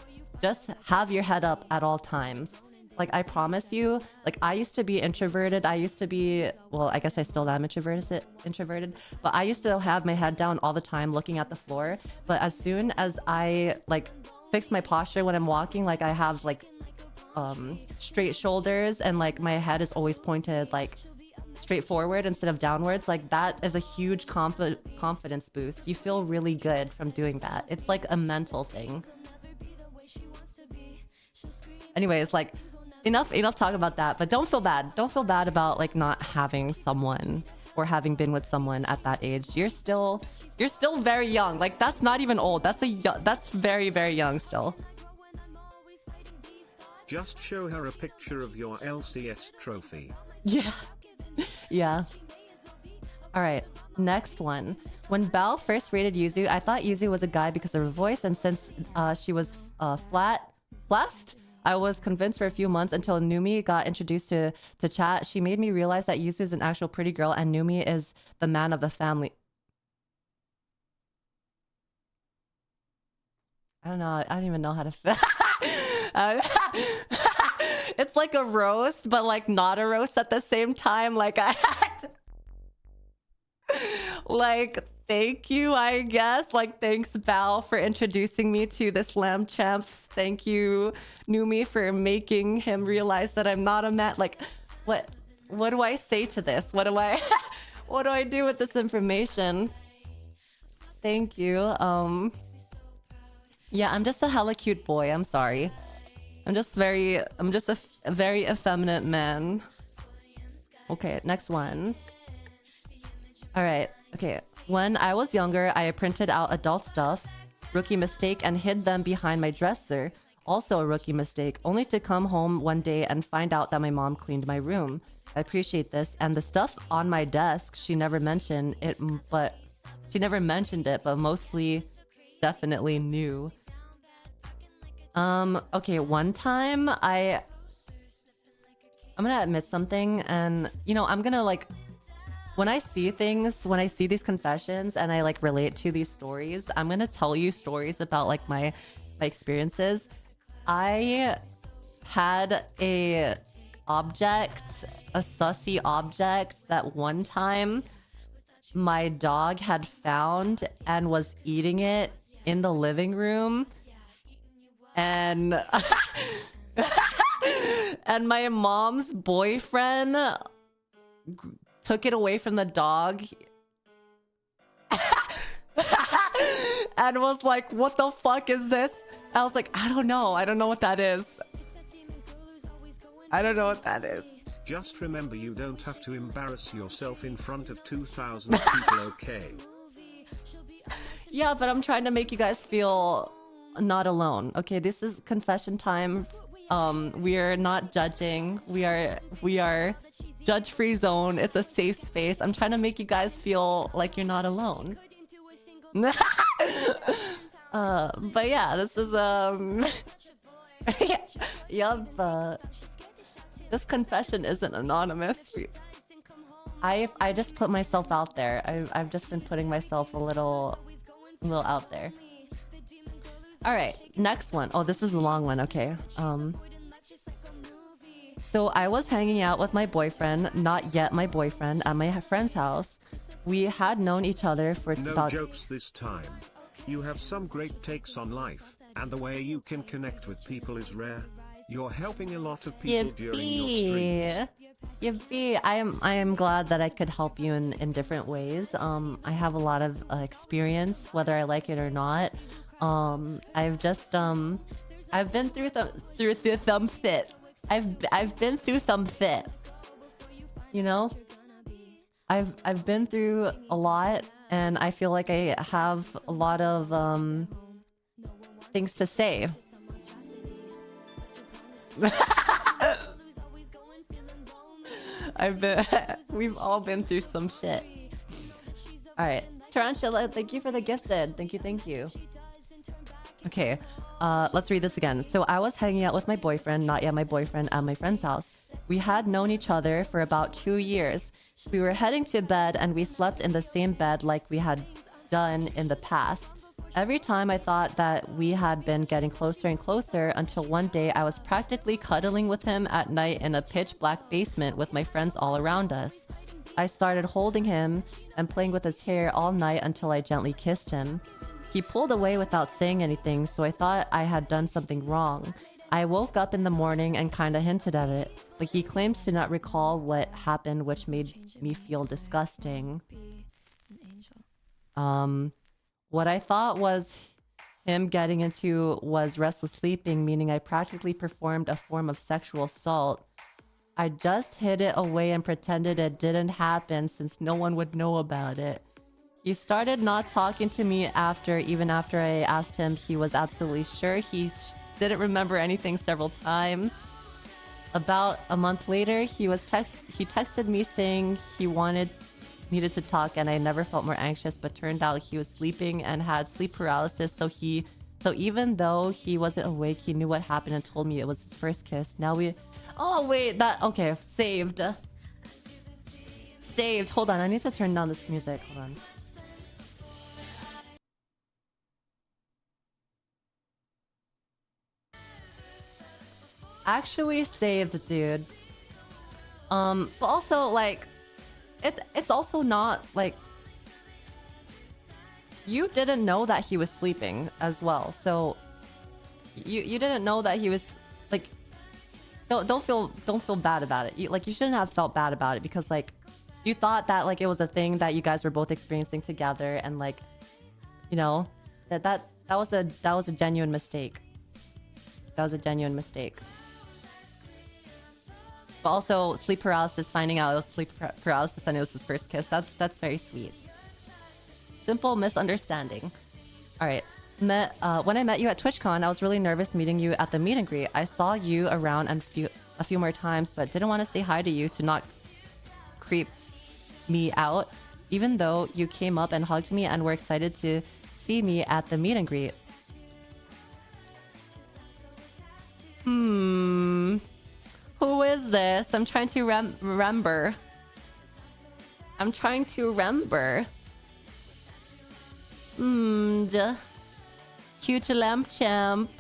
have your head up at all times. Like, I promise you, like, I used to be introverted. I used to be, well, I guess I still am introverted, but I used to have my head down all the time looking at the floor. But as soon as I like fix my posture when I'm walking, like I have like straight shoulders, and like my head is always pointed like straight forward instead of downwards, like that is a huge confidence boost. You feel really good from doing that. It's like a mental thing. Anyways, like, enough talk about that, but don't feel bad about like not having someone or having been with someone at that age. You're still very young. Like, that's not even old. That's very, very young still. Just show her a picture of your LCS trophy. Yeah. Yeah. All right, next one. When Belle first rated Yuzu, I thought Yuzu was a guy because of her voice, and since she was flashed, I was convinced for a few months until Numi got introduced to chat. She made me realize that Yuzu is an actual pretty girl and Numi is the man of the family. I don't know. I don't even know how to... It's like a roast, but like not a roast at the same time. Like I had like thank you, I guess. Like thanks Val for introducing me to this lamb champs. Thank you Numi for making him realize that I'm not a man. Like what do I say to this? What do I what do I do with this information? Thank you. Yeah, I'm just a hella cute boy. I'm sorry. I'm just a very effeminate man. Okay, next one. All right. Okay. When I was younger, I printed out adult stuff, rookie mistake, and hid them behind my dresser. Also a rookie mistake, only to come home one day and find out that my mom cleaned my room. I appreciate this. And the stuff on my desk, she never mentioned it, but mostly definitely knew. Okay, one time I'm gonna admit something, and you know, I'm gonna like when I see these confessions and I like relate to these stories, I'm gonna tell you stories about like my experiences. I had a sussy object that one time my dog had found and was eating it in the living room, and and my mom's boyfriend took it away from the dog and was like, what the fuck is this? I was like, I don't know what that is. I don't know what that is. Just remember, you don't have to embarrass yourself in front of 2,000 people, okay? Yeah, but I'm trying to make you guys feel not alone. Okay, this is confession time. We're not judging. We are judge-free zone. It's a safe space. I'm trying to make you guys feel like you're not alone. But yeah, this is yup. This confession isn't anonymous. I just put myself out there. I've just been putting myself a little out there. All right, next one. Oh, this is a long one. Okay. So I was hanging out with my boyfriend, not yet my boyfriend, at my friend's house. We had known each other for no about... jokes this time. You have some great takes on life, and the way you can connect with people is rare. You're helping a lot of people during your streams. Yippee. I am glad that I could help you in different ways. I have a lot of experience, whether I like it or not. I've been through some fit. I've been through some fit. You know? I've been through a lot, and I feel like I have a lot of things to say. We've all been through some shit. All right, Tarantula, thank you for the gifted. Thank you. Okay, let's read this again. So I was hanging out with my boyfriend, not yet my boyfriend, at my friend's house. We had known each other for about 2 years. We were heading to bed, and we slept in the same bed like we had done in the past. Every time I thought that we had been getting closer and closer, until one day I was practically cuddling with him at night in a pitch black basement with my friends all around us. I started holding him and playing with his hair all night until I gently kissed him. He pulled away without saying anything, so I thought I had done something wrong. I woke up in the morning and kinda hinted at it, but he claims to not recall what happened, which made me feel disgusting. What I thought was him getting into was restless sleeping, meaning I practically performed a form of sexual assault. I just hid it away and pretended it didn't happen since no one would know about it. He started not talking to me even after I asked him. He was absolutely sure he didn't remember anything several times. About a month later, he texted me saying he needed to talk, and I never felt more anxious, but turned out he was sleeping and had sleep paralysis, so even though he wasn't awake, he knew what happened and told me it was his first kiss. Now okay, saved. Hold on, I need to turn down this music. Hold on. actually saved, dude. But also like, it's also not like you didn't know that he was sleeping as well, so you didn't know that he was like. Don't feel bad about it. You shouldn't have felt bad about it because like you thought that like it was a thing that you guys were both experiencing together, and like, you know, that was a genuine mistake. That was a genuine mistake. But also sleep paralysis, finding out it was sleep paralysis and it was his first kiss. That's very sweet. Simple misunderstanding. All right. When I met you at TwitchCon, I was really nervous meeting you at the meet and greet. I saw you around and a few more times, but didn't want to say hi to you to not creep me out, even though you came up and hugged me and were excited to see me at the meet and greet. Who is this? I'm trying to remember. I'm trying to remember. Cute lamp champ.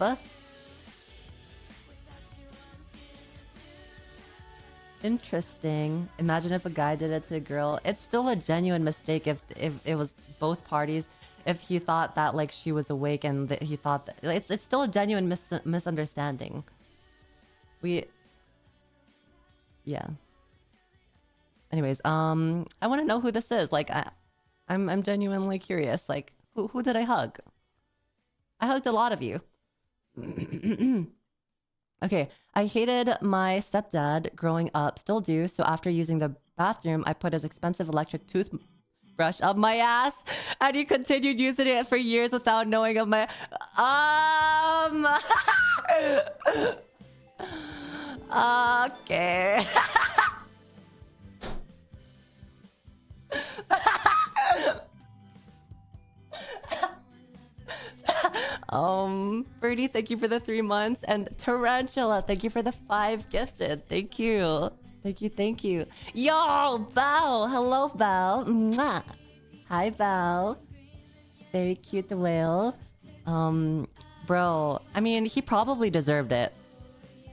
Interesting. Imagine if a guy did it to a girl. It's still a genuine mistake if it was both parties. If he thought that like she was awake and that he thought that it's still a genuine misunderstanding. Yeah. Anyways, I want to know who this is. Like, I'm genuinely curious. Like, who did I hug? I hugged a lot of you. Okay, I hated my stepdad growing up, still do. So after using the bathroom, I put his expensive electric toothbrush up my ass, and he continued using it for years without knowing of my. Okay. Birdie, thank you for the 3 months, and Tarantula, thank you for the 5 gifted. Thank you. Thank you. Yo, Val. Hello, Val. Mwah. Hi, Val. Very cute, the whale. Bro, I mean, he probably deserved it.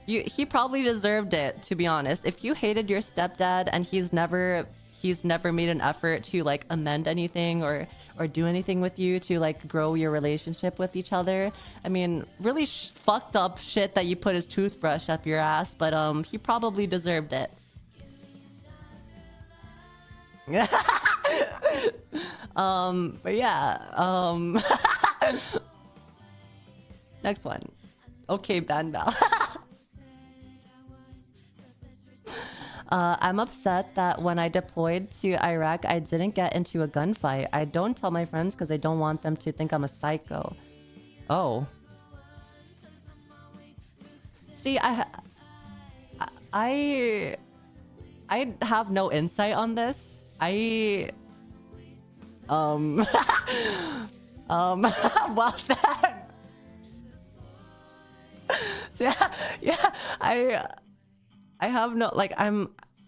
He probably deserved it, to be honest. If you hated your stepdad and he's never made an effort to like amend anything or do anything with you to like grow your relationship with each other. I mean, really fucked up shit that you put his toothbrush up your ass, but he probably deserved it. But yeah, next one. Okay, Banbal. I'm upset that when I deployed to Iraq, I didn't get into a gunfight. I don't tell my friends because I don't want them to think I'm a psycho. Oh. See, I have no insight on this. Well then. So, yeah, I have no, like,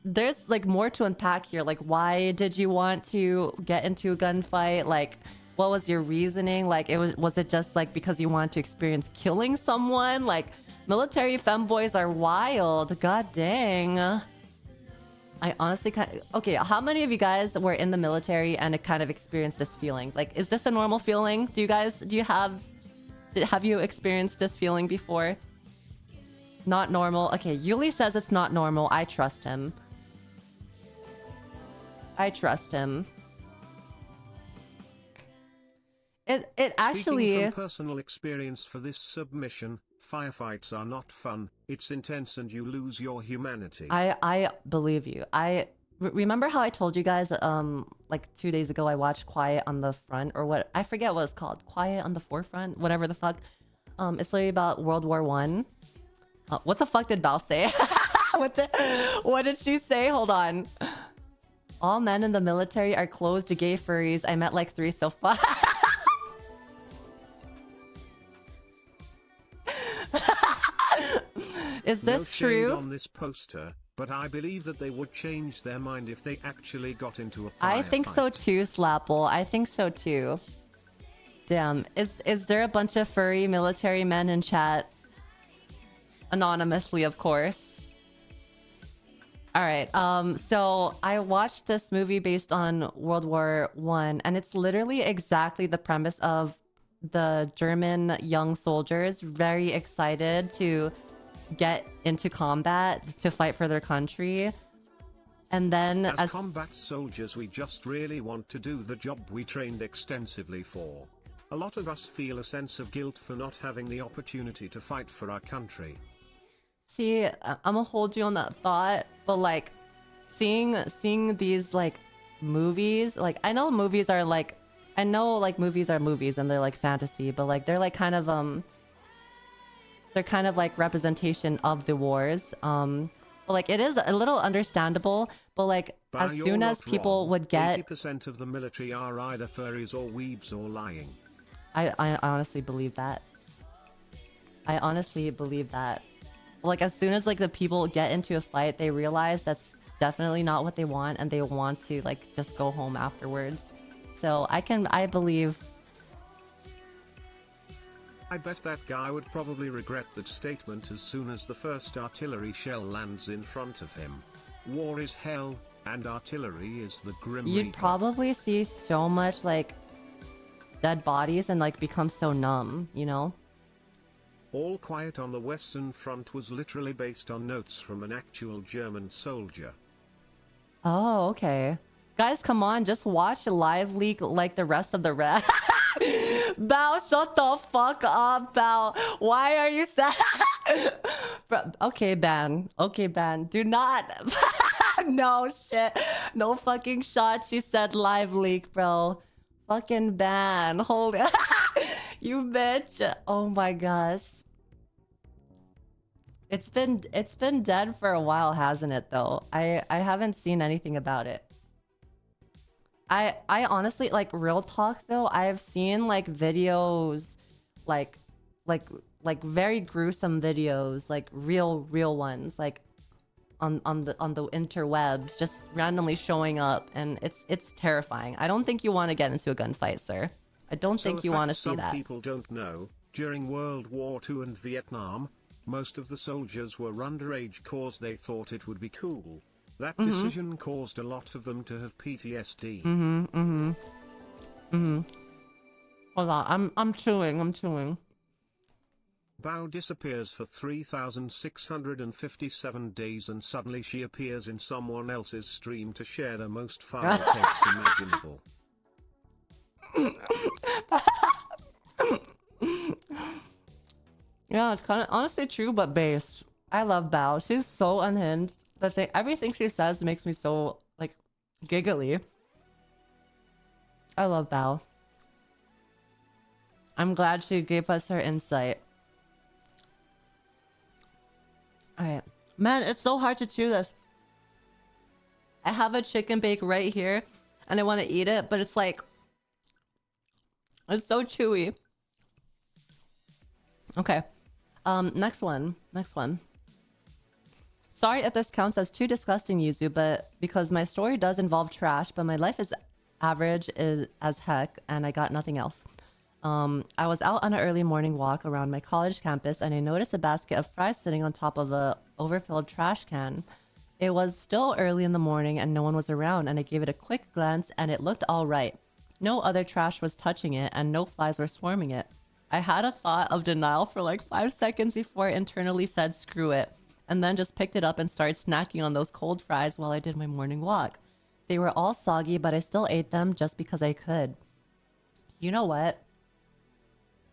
there's like more to unpack here. Like, why did you want to get into a gunfight? Like, what was your reasoning? Like, was it just like because you wanted to experience killing someone? Like, military femboys are wild. God dang. I honestly okay, how many of you guys were in the military and it kind of experienced this feeling? Like, is this a normal feeling? Have you experienced this feeling before? Not normal. Okay, Yuli says it's not normal. I trust him. It actually. Speaking from personal experience for this submission, firefights are not fun. It's intense and you lose your humanity. I believe you. Remember how I told you guys like 2 days ago I watched Quiet on the Front, or what, I forget what it's called. Quiet on the Forefront, whatever the fuck. It's literally about World War One. What the fuck did Val say? What did she say? Hold on. All men in the military are closed to gay furries. I met like 3 so far. Is this true? On this poster, but I believe that they would change their mind if they actually got into a firefight. I think so too, Slapple. I think so too. Damn. Is there a bunch of furry military men in chat? Anonymously, of course. All right. So I watched this movie based on World War One, and it's literally exactly the premise of the German young soldiers very excited to get into combat to fight for their country. And then as combat soldiers, we just really want to do the job we trained extensively for. A lot of us feel a sense of guilt for not having the opportunity to fight for our country. See, I'm gonna hold you on that thought, but like seeing these like movies, like I know movies are like movies are movies and they're like fantasy, but like they're like kind of they're kind of like representation of the wars. But like it is a little understandable, but like as soon as people would get 80% of the military are either furries or weebs or lying. I honestly believe that. I honestly believe that. Like as soon as like the people get into a fight, they realize that's definitely not what they want, and they want to like just go home afterwards. So I believe. I bet that guy would probably regret that statement as soon as the first artillery shell lands in front of him. War is hell, and artillery is the grim You'd reaper. probably see so much like dead bodies and like become so numb, you know? All Quiet on the Western Front was literally based on notes from an actual German soldier. Oh, okay. Guys, come on, just watch Live Leak like the rest of the rest. Bao, shut the fuck up, Bao. Why are you sad? Okay, ban. Okay, ban. Do not. No shit. No fucking shot. She said Live Leak, bro. Fucking ban. Hold it. You bitch. Oh my gosh. It's been dead for a while, hasn't it though? I haven't seen anything about it. I honestly, like, real talk though, I've seen like videos like very gruesome videos, like real ones, like on the interwebs, just randomly showing up, and it's terrifying. I don't think you want to get into a gunfight, sir. I don't think you want to see that. Some people don't know, during World War II and Vietnam, most of the soldiers were underage cause they thought it would be cool. That decision caused a lot of them to have PTSD. Hold on, I'm chewing. Bao disappears for 3,657 days and suddenly she appears in someone else's stream to share the most foul takes imaginable. Yeah, it's kind of honestly true, but based. I love Bao. She's so unhinged. Everything she says makes me so like giggly. I love Bao. I'm glad she gave us her insight. Alright. Man, it's so hard to chew this. I have a chicken bake right here and I want to eat it, but it's like it's so chewy. Okay. Next one. Sorry if this counts as too disgusting, Yuzu, but because my story does involve trash, but my life is average as heck, and I got nothing else. I was out on an early morning walk around my college campus, and I noticed a basket of fries sitting on top of a overfilled trash can. It was still early in the morning, and no one was around, and I gave it a quick glance, and it looked all right. No other trash was touching it, and no flies were swarming it. I had a thought of denial for like 5 seconds before I internally said screw it, and then just picked it up and started snacking on those cold fries while I did my morning walk. They were all soggy, but I still ate them just because I could. You know what?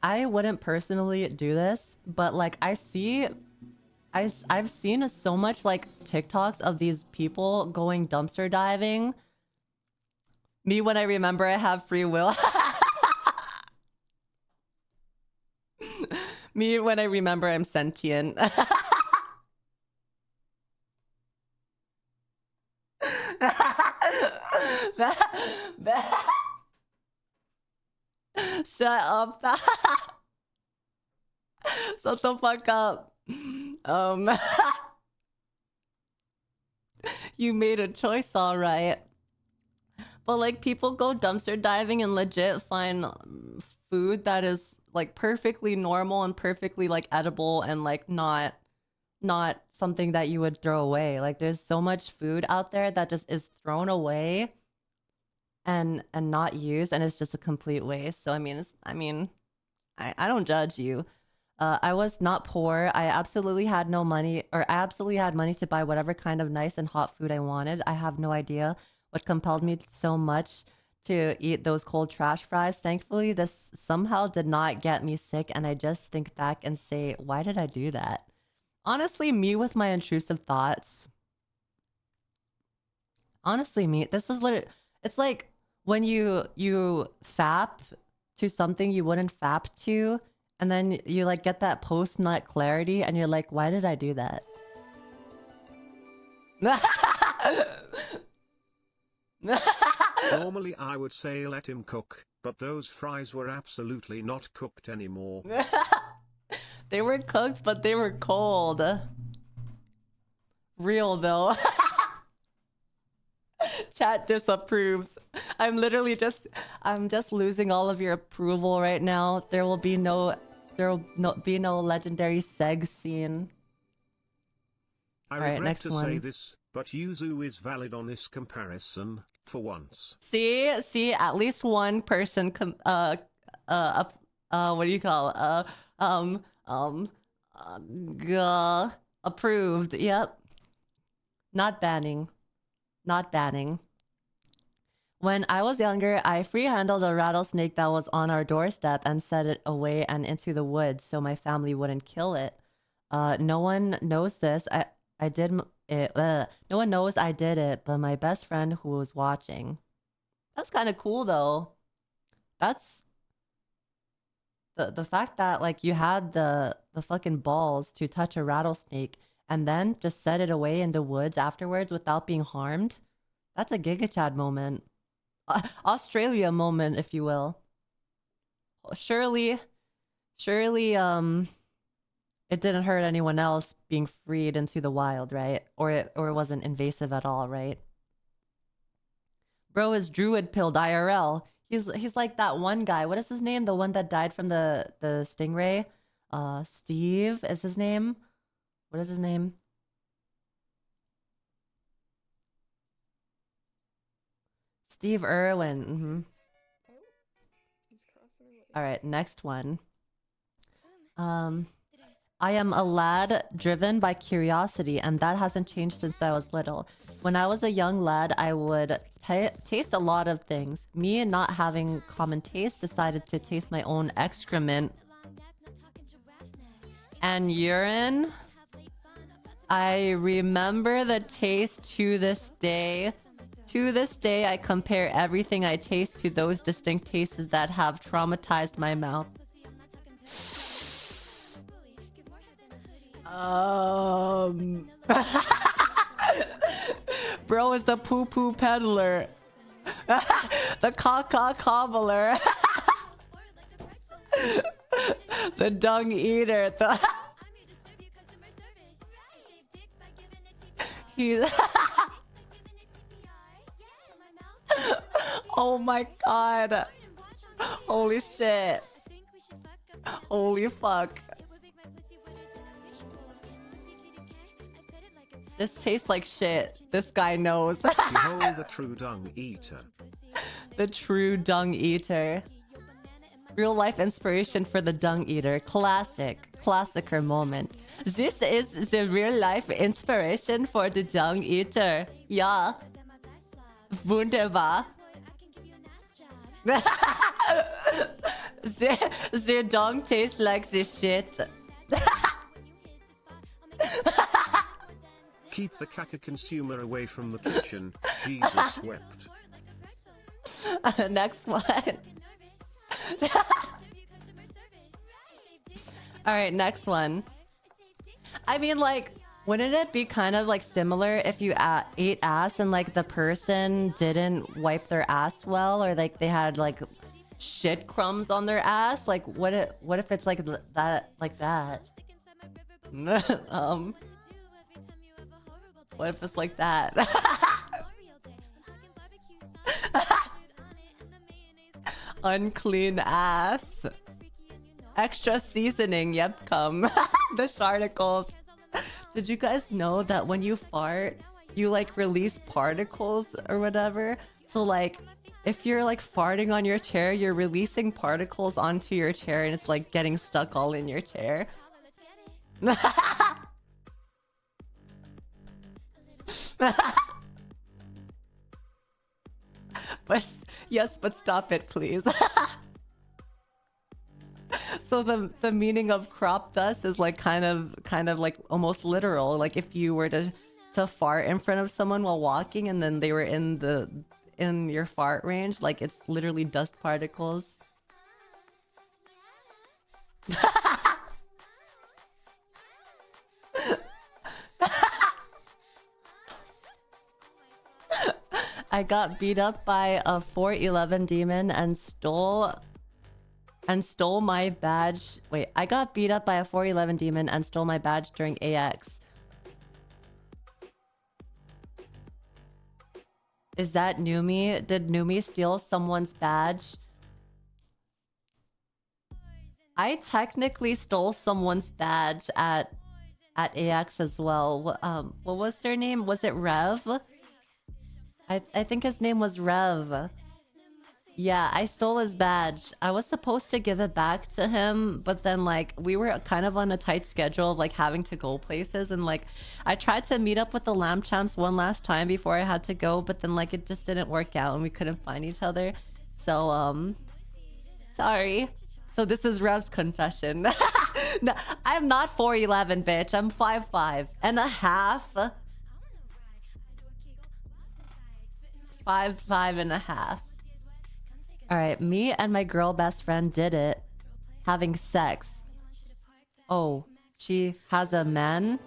I wouldn't personally do this, but like I've seen so much like TikToks of these people going dumpster diving. Me when I remember I have free will. Me when I remember I'm sentient. Shut up. Shut the fuck up. You made a choice, all right. But like people go dumpster diving and legit find food that is like perfectly normal and perfectly like edible and like not not something that you would throw away. Like there's so much food out there that just is thrown away and not used, and it's just a complete waste. So I don't judge you. I was not poor. I absolutely had no money, or I absolutely had money to buy whatever kind of nice and hot food I wanted. I have no idea what compelled me so much to eat those cold trash fries. Thankfully, this somehow did not get me sick, and I just think back and say, why did I do that? Honestly, me with my intrusive thoughts. Honestly, me, this is literally, it's like when you fap to something you wouldn't fap to, and then you like get that post nut clarity, and you're like, why did I do that? Normally I would say let him cook, but those fries were absolutely not cooked anymore. They were cooked, but they were cold. Real though. Chat disapproves. I'm just losing all of your approval right now. There will be no legendary seg scene. I regret to say this, but Yuzu is valid on this comparison, for once. See, at least one person what do you call approved. Yep. Not banning. Not banning. When I was younger, I free-handled a rattlesnake that was on our doorstep and set it away and into the woods so my family wouldn't kill it. No one knows this. I did it. No one knows I did it, but my best friend who was watching. That's kind of cool though. That's the fact that like you had the fucking balls to touch a rattlesnake and then just set it away in the woods afterwards without being harmed. That's a Giga Chad moment. Australia moment, if you will. Surely, it didn't hurt anyone else being freed into the wild, right? Or it wasn't invasive at all, right? Bro is druid pilled IRL. He's like that one guy. What is his name? The one that died from the stingray? Steve is his name. What is his name? Steve Irwin. All right, next one. I am a lad driven by curiosity, and that hasn't changed since I was little. When I was a young lad, I would taste a lot of things. Me, not having common taste, decided to taste my own excrement and urine. I remember the taste to this day. To this day, I compare everything I taste to those distinct tastes that have traumatized my mouth. Bro is the poo-poo peddler. The caca cobbler. The dung eater. He's... Oh my god. Holy shit. Holy fuck. This tastes like shit. This guy knows. Behold the true dung eater. The true dung eater. Real life inspiration for the dung eater. Classicer moment. This is the real life inspiration for the dung eater. Ja. Wunderbar. The dung tastes like this shit. Keep the caca consumer away from the kitchen. Jesus wept. Next one. Alright, next one. I mean, like, wouldn't it be kind of like similar if you ate ass and like the person didn't wipe their ass well, or like they had like shit crumbs on their ass? Like, what if it's like that, like that? What if it's like that? Unclean ass. Extra seasoning, yep, come. The sharticles. Did you guys know that when you fart, you like release particles or whatever? So like, if you're like farting on your chair, you're releasing particles onto your chair and it's like getting stuck all in your chair. But yes, but stop it, please. So the meaning of crop dust is like kind of like almost literal. Like if you were to fart in front of someone while walking and then they were in your fart range, like it's literally dust particles. I got beat up by a 411 demon and stole my badge. Wait, I got beat up by a 411 demon and stole my badge during AX. Is that Numi? Did Numi steal someone's badge? I technically stole someone's badge at AX as well. What was their name? Was it Rev? I think his name was Rev. Yeah, I stole his badge. I was supposed to give it back to him, but then like we were kind of on a tight schedule of like having to go places, and like I tried to meet up with the Lamb Champs one last time before I had to go, but then like it just didn't work out and we couldn't find each other. So sorry. So this is Rev's confession. No, I'm not 4'11", bitch. I'm 5'5" and a half. 5'5" and a half. Alright, me and my girl best friend did it. Having sex. Oh, she has a man?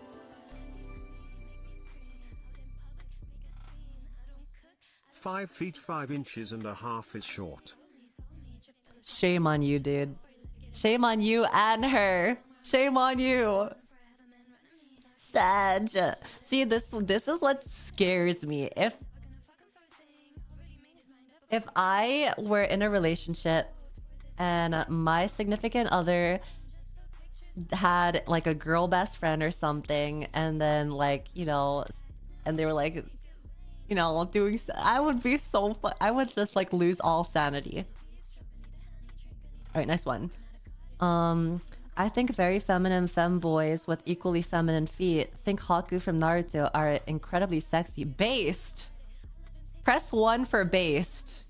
"5 feet 5 inches and a half is short." Shame on you, dude. Shame on you and her. Shame on you. Sag. See, this is what scares me. If I were in a relationship and my significant other had like a girl best friend or something, and then like, you know, and they were like, you know, doing, I would be so I would just like lose all sanity. All right, nice one. I think very feminine femboys with equally feminine feet. Think Haku from Naruto are incredibly sexy. Based. Press 1 for based.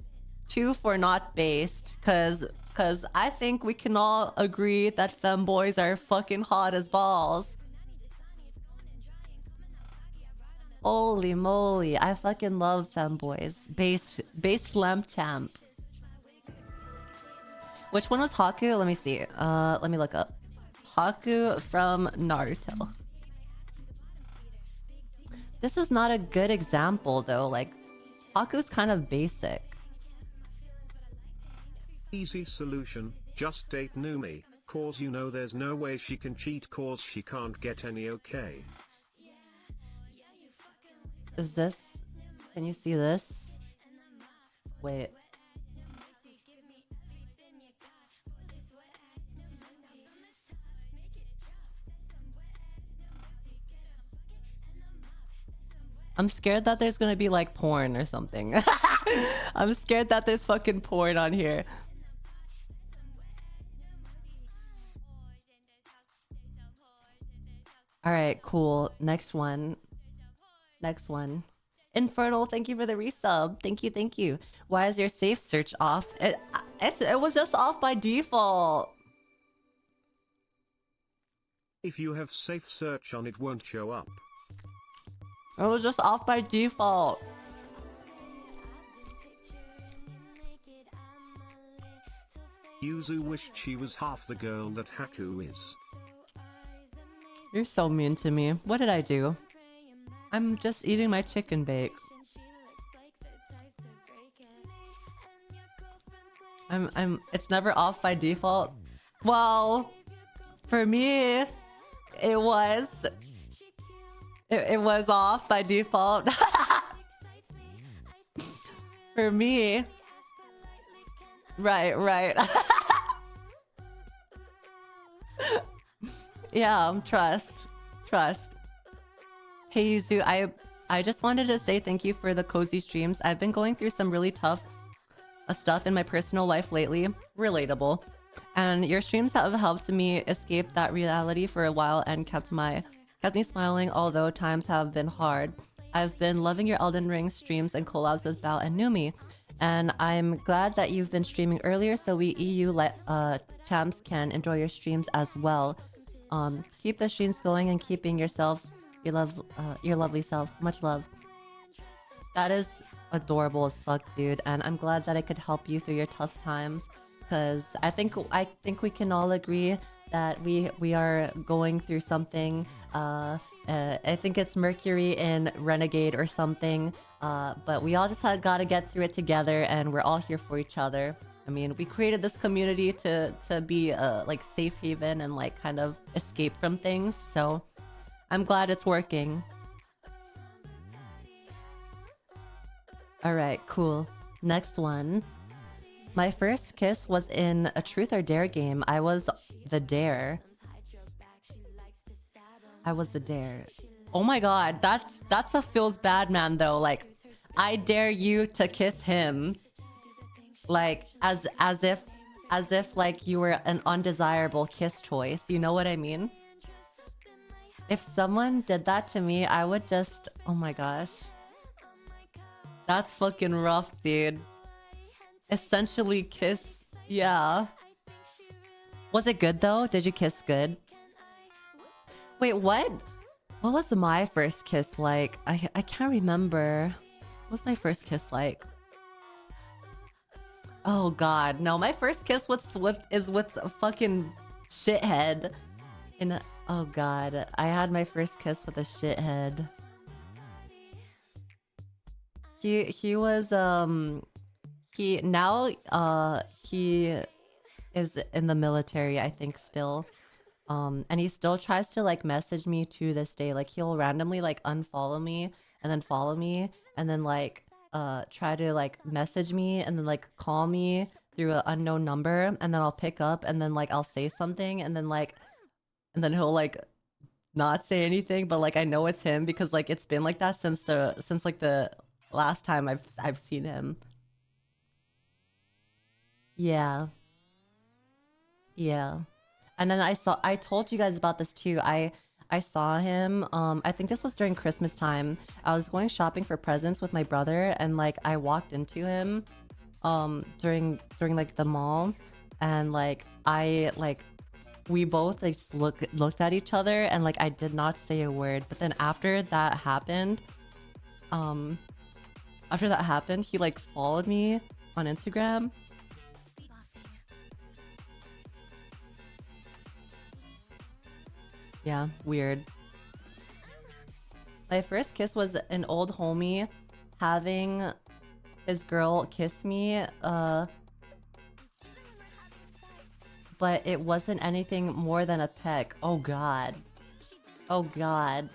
2 for not based. Cause I think we can all agree that femboys are fucking hot as balls. Holy moly, I fucking love femboys. Based lamp champ. Which one was Haku? Let me see. Let me look up. Haku from Naruto. This is not a good example though. Like, Haku's kind of basic. Easy solution, just date Numi, cause you know there's no way she can cheat cause she can't get any okay. Is this? Can you see this? Wait. I'm scared that there's gonna be like porn or something. I'm scared that there's fucking porn on here. Alright, cool. Next one. Next one. Infernal, thank you for the resub. Thank you, thank you. Why is your safe search off? It was just off by default. If you have safe search on, it won't show up. It was just off by default. Yuzu wished she was half the girl that Haku is. You're so mean to me. What did I do? I'm just eating my chicken bake. It's never off by default. Well, for me, it was. It was off by default. For me. Right. Yeah, trust. Hey Yuzu, I just wanted to say thank you for the cozy streams. I've been going through some really tough stuff in my personal life lately. Relatable. And your streams have helped me escape that reality for a while and kept me smiling, although times have been hard. I've been loving your Elden Ring streams and collabs with Val and Numi. And I'm glad that you've been streaming earlier so we EU champs can enjoy your streams as well. Keep the streams going and keeping yourself, your lovely self. Much love. That is adorable as fuck, dude. And I'm glad that I could help you through your tough times. Because I think we can all agree that we are going through something. I think it's Mercury in Renegade or something. But we all just gotta get through it together, and we're all here for each other. I mean, we created this community to be a like safe haven and like kind of escape from things. So I'm glad it's working. All right, cool. Next one. My first kiss was in a Truth or Dare game. I was the dare. I was the dare. Oh my god, that's a feels bad man though. Like, I dare you to kiss him. Like as if like you were an undesirable kiss choice. You know what I mean? If someone did that to me, I would just, oh my gosh. That's fucking rough, dude. Essentially kiss. Yeah. Was it good though? Did you kiss good? Wait, what? What was my first kiss like? I can't remember. What was my first kiss like? Oh god, no. My first kiss is with a fucking shithead. Oh god, I had my first kiss with a shithead. He was he is in the military, I think, still. And he still tries to like message me to this day. Like he'll randomly like unfollow me and then follow me and then like try to like message me and then like call me through an unknown number, and then I'll pick up and then like I'll say something and then he'll like not say anything, but like I know it's him because like it's been like that since like the last time I've seen him. Yeah. Yeah. And then I told you guys about this too. I saw him, I think this was during Christmas time. I was going shopping for presents with my brother, and like I walked into him during like the mall, and like we both like just looked at each other, and like I did not say a word. But then after that happened, he like followed me on Instagram. Yeah, weird. My first kiss was an old homie having his girl kiss me, but it wasn't anything more than a peck. Oh god. Oh god.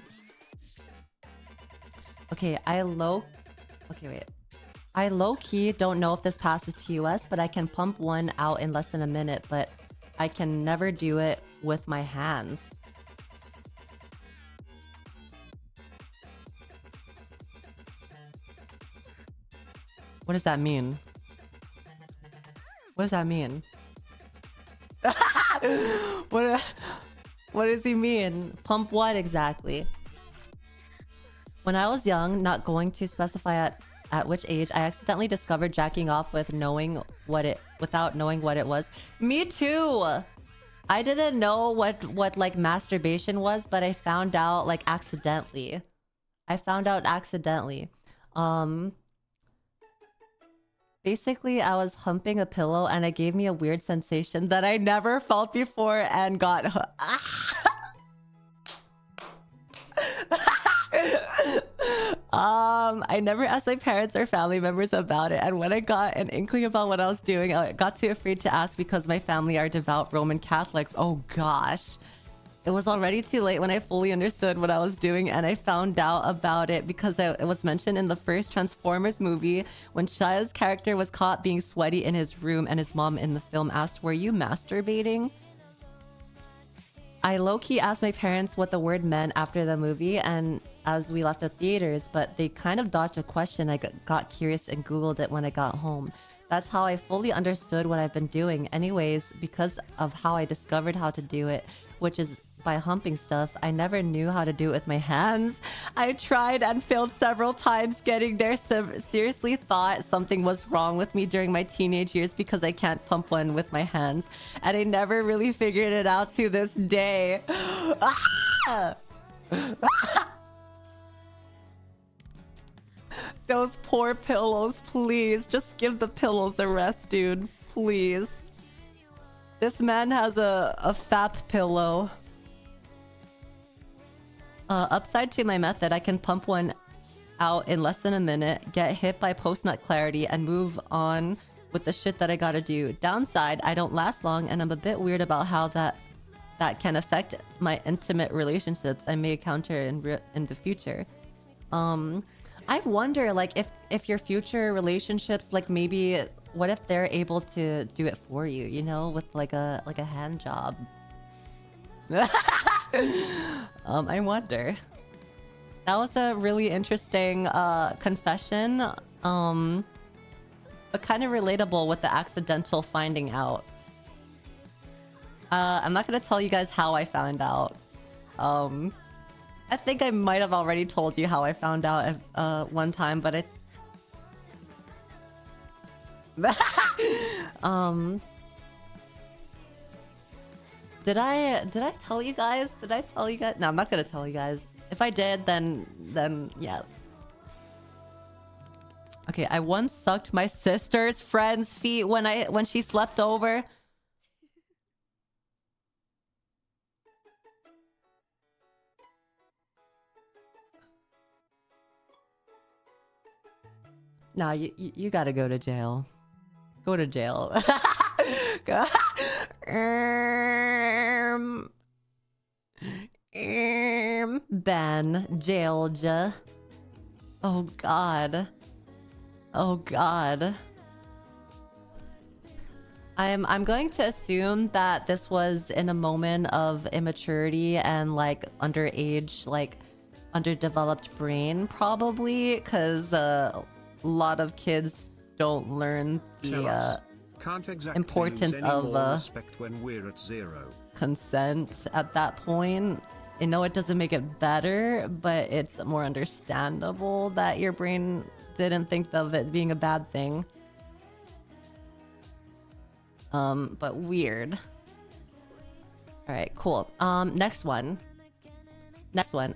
Okay, I low-key don't know if this passes to US, but I can pump one out in less than a minute, but I can never do it with my hands. What does that mean? What does that mean? What does he mean? Pump what exactly? When I was young, not going to specify at which age, I accidentally discovered jacking off without knowing what it was. Me too. I didn't know what like masturbation was, but I found out like accidentally. Basically, I was humping a pillow and it gave me a weird sensation that I never felt before and got... I never asked my parents or family members about it, and when I got an inkling about what I was doing, I got too afraid to ask because my family are devout Roman Catholics. Oh gosh. It was already too late when I fully understood what I was doing, and I found out about it because it was mentioned in the first Transformers movie when Shia's character was caught being sweaty in his room and his mom in the film asked, "Were you masturbating?" I low-key asked my parents what the word meant after the movie, and as we left the theaters, but they kind of dodged a question. I got curious and Googled it when I got home. That's how I fully understood what I've been doing. Anyways, because of how I discovered how to do it, which is by humping stuff, I never knew how to do it with my hands. I tried and failed several times getting there. Seriously thought something was wrong with me during my teenage years because I can't pump one with my hands. And I never really figured it out to this day. Those poor pillows, please. Just give the pillows a rest, dude. Please. This man has a FAP pillow. Upside to my method, I can pump one out in less than a minute, get hit by post-nut clarity, and move on with the shit that I gotta do. Downside, I don't last long, and I'm a bit weird about how that can affect my intimate relationships I may encounter in the future. I wonder, like, if your future relationships, like, maybe what if they're able to do it for you, you know, with like a hand job. I wonder. That was a really interesting confession, but kind of relatable with the accidental finding out. I'm not gonna tell you guys how I found out. I think I might have already told you how I found out one time, but did I tell you guys? Did I tell you guys? No, I'm not gonna tell you guys. If I did, then yeah. Okay, I once sucked my sister's friend's feet when she slept over. Nah, you gotta go to jail. Go to jail. Ben, jailja. Oh god. Oh god. I'm going to assume that this was in a moment of immaturity and like underage, like underdeveloped brain, probably, because a lot of kids don't learn the importance of respect when we're at 0. Consent at that point. I know it doesn't make it better, but it's more understandable that your brain didn't think of it being a bad thing. But weird. All right, cool. Next one.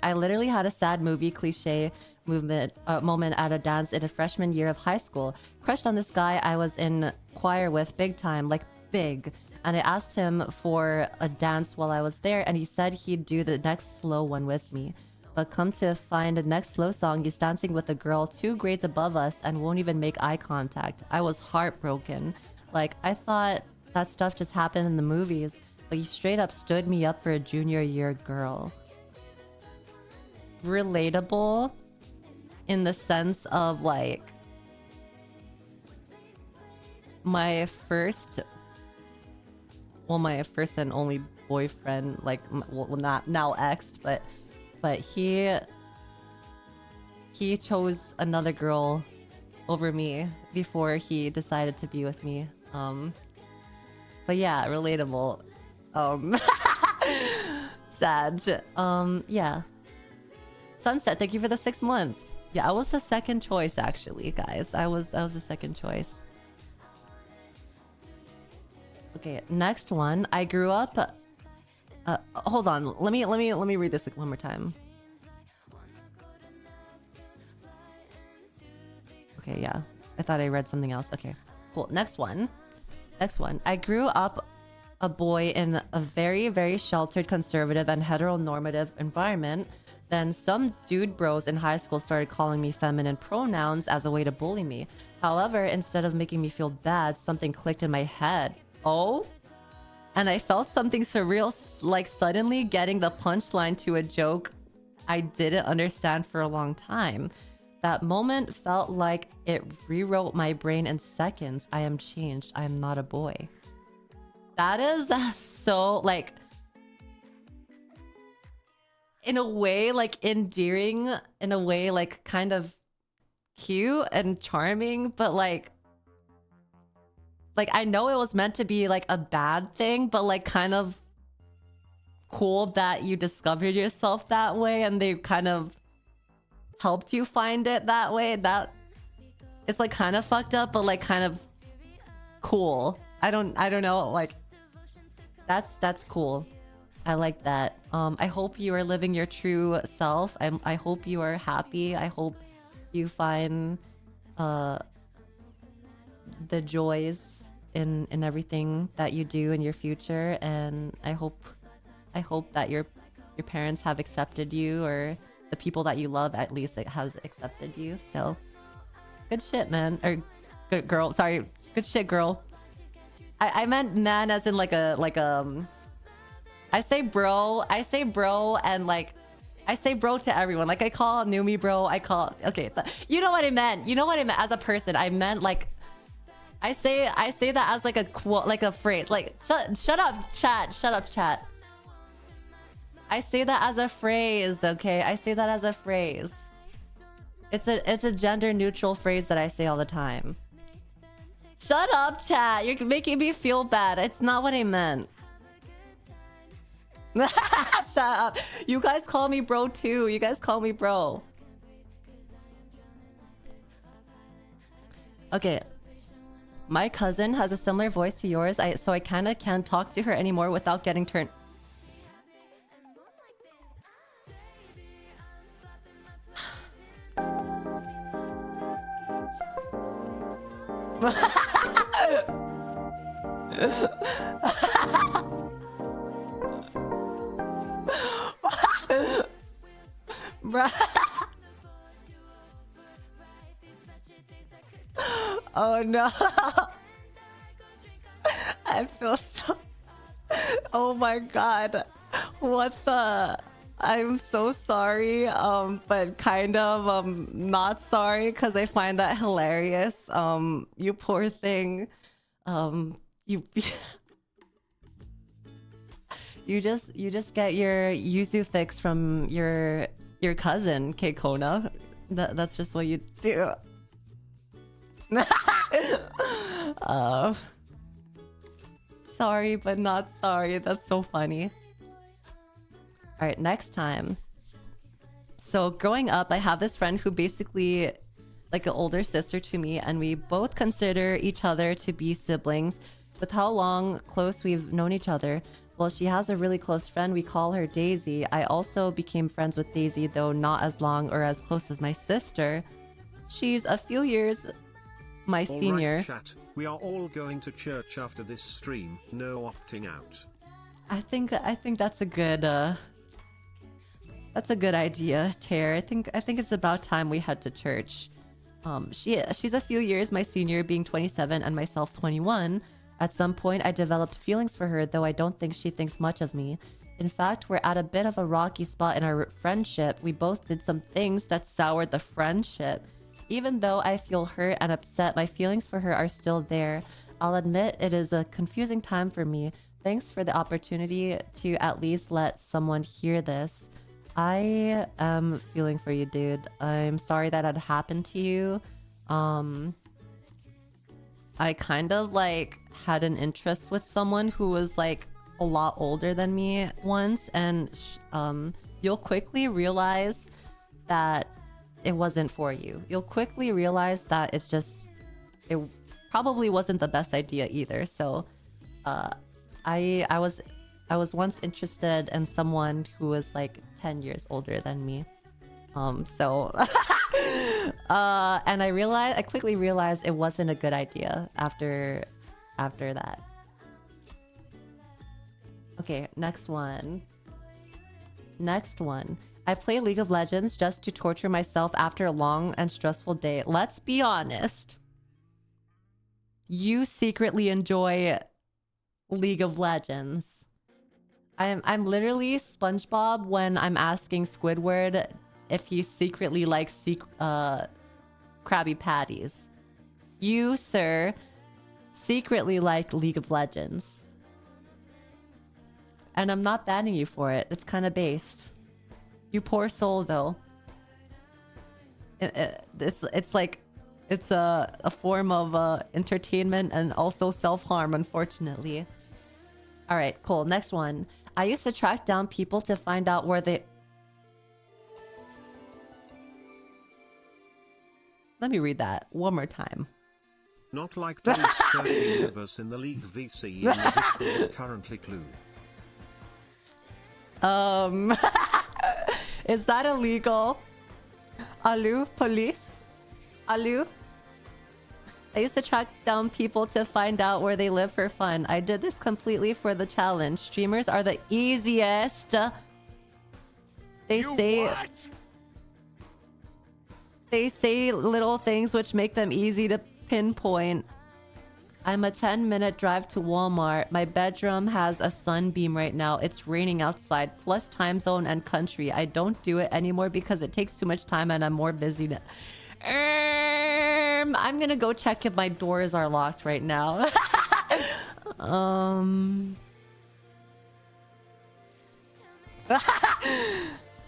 I literally had a sad movie cliche moment at a dance in a freshman year of high school. Crushed on this guy I was in choir with big time, like big. And I asked him for a dance while I was there, and he said he'd do the next slow one with me. But come to find the next slow song, he's dancing with a girl 2 grades above us and won't even make eye contact. I was heartbroken. Like, I thought that stuff just happened in the movies, but he straight up stood me up for a junior year girl. Relatable in the sense of, like, my first and only boyfriend, like, well, not now ex, but he chose another girl over me before he decided to be with me. But yeah, relatable. Sad. Yeah. Sunset, thank you for the 6 months. Yeah, I was the second choice, actually, guys. I was the second choice. Okay, next one. I grew up. Hold on. Let me read this one more time. Okay, yeah. I thought I read something else. Okay, cool. Next one. I grew up a boy in a very, very sheltered, conservative, and heteronormative environment. Then some dude bros in high school started calling me feminine pronouns as a way to bully me. However, instead of making me feel bad, something clicked in my head. Oh? And I felt something surreal, like suddenly getting the punchline to a joke I didn't understand for a long time. That moment felt like it rewrote my brain in seconds. I am changed. I am not a boy. That is so, like... in a way like endearing, in a way like kind of cute and charming, but like I know it was meant to be like a bad thing, but like kind of cool that you discovered yourself that way and they kind of helped you find it that way. That it's like kind of fucked up, but like kind of cool. I don't know, like that's cool. I like that. I hope you are living your true self. I hope you are happy. I hope you find the joys in everything that you do in your future, and I hope that your parents have accepted you, or the people that you love at least it has accepted you. So good shit, man. Or good girl. Sorry, good shit, girl. I meant man as in like I say bro, and like I say bro to everyone. Like I call Numi bro. I call you know what I meant. You know what I meant as a person. I meant like I say that as like a quote, like a phrase. Like shut up, chat. Shut up, chat. I say that as a phrase, okay? I say that as a phrase. It's a gender neutral phrase that I say all the time. Shut up, chat. You're making me feel bad. It's not what I meant. Shut up. You guys call me bro too. You guys call me bro. Okay. My cousin has a similar voice to yours, so I kind of can't talk to her anymore without getting turned. Bruh. Oh no. I feel so... Oh my god. What the... I'm so sorry, but kind of not sorry because I find that hilarious. You poor thing. You you just get your Yuzu fix from your cousin Keikona. That's just what you do. Sorry, but not sorry. That's so funny. All right, next time. So growing up, I have this friend who basically like an older sister to me, and we both consider each other to be siblings. With how long close we've known each other, well, she has a really close friend. We call her Daisy. I also became friends with Daisy, though not as long or as close as my sister. She's a few years my senior. Right, chat. We are all going to church after this stream. No opting out. I think that's a good idea, Chair. I think it's about time we head to church. She's a few years my senior, being 27 and myself 21. At some point, I developed feelings for her, though I don't think she thinks much of me. In fact, we're at a bit of a rocky spot in our friendship. We both did some things that soured the friendship. Even though I feel hurt and upset, my feelings for her are still there. I'll admit it is a confusing time for me. Thanks for the opportunity to at least let someone hear this. I am feeling for you, dude. I'm sorry that had happened to you. I kind of like had an interest with someone who was like a lot older than me once, and you'll quickly realize that it wasn't for you. You'll quickly realize that it probably wasn't the best idea either. So I was once interested in someone who was like 10 years older than me. And I quickly realized it wasn't a good idea after that. Okay, next one. I play League of Legends just to torture myself after a long and stressful day. Let's be honest. You secretly enjoy League of Legends. I'm literally SpongeBob when I'm asking Squidward if he secretly likes Krabby Patties. You, sir, secretly like League of Legends. And I'm not banning you for it. It's kind of based. You poor soul, though. It's like it's a form of entertainment and also self-harm, unfortunately. All right, cool. Next one. I used to track down people to find out where they... Let me read that one more time. Not like those 13 of us in the League VC in the Discord currently clue. Is that illegal? Alu, police? Alu? I used to track down people to find out where they live for fun. I did this completely for the challenge. Streamers are the easiest. They say little things which make them easy to pinpoint. I'm a 10-minute drive to Walmart. My bedroom has a sunbeam right now. It's raining outside, plus time zone and country. I don't do it anymore because it takes too much time and I'm more busy now. I'm gonna go check if my doors are locked right now.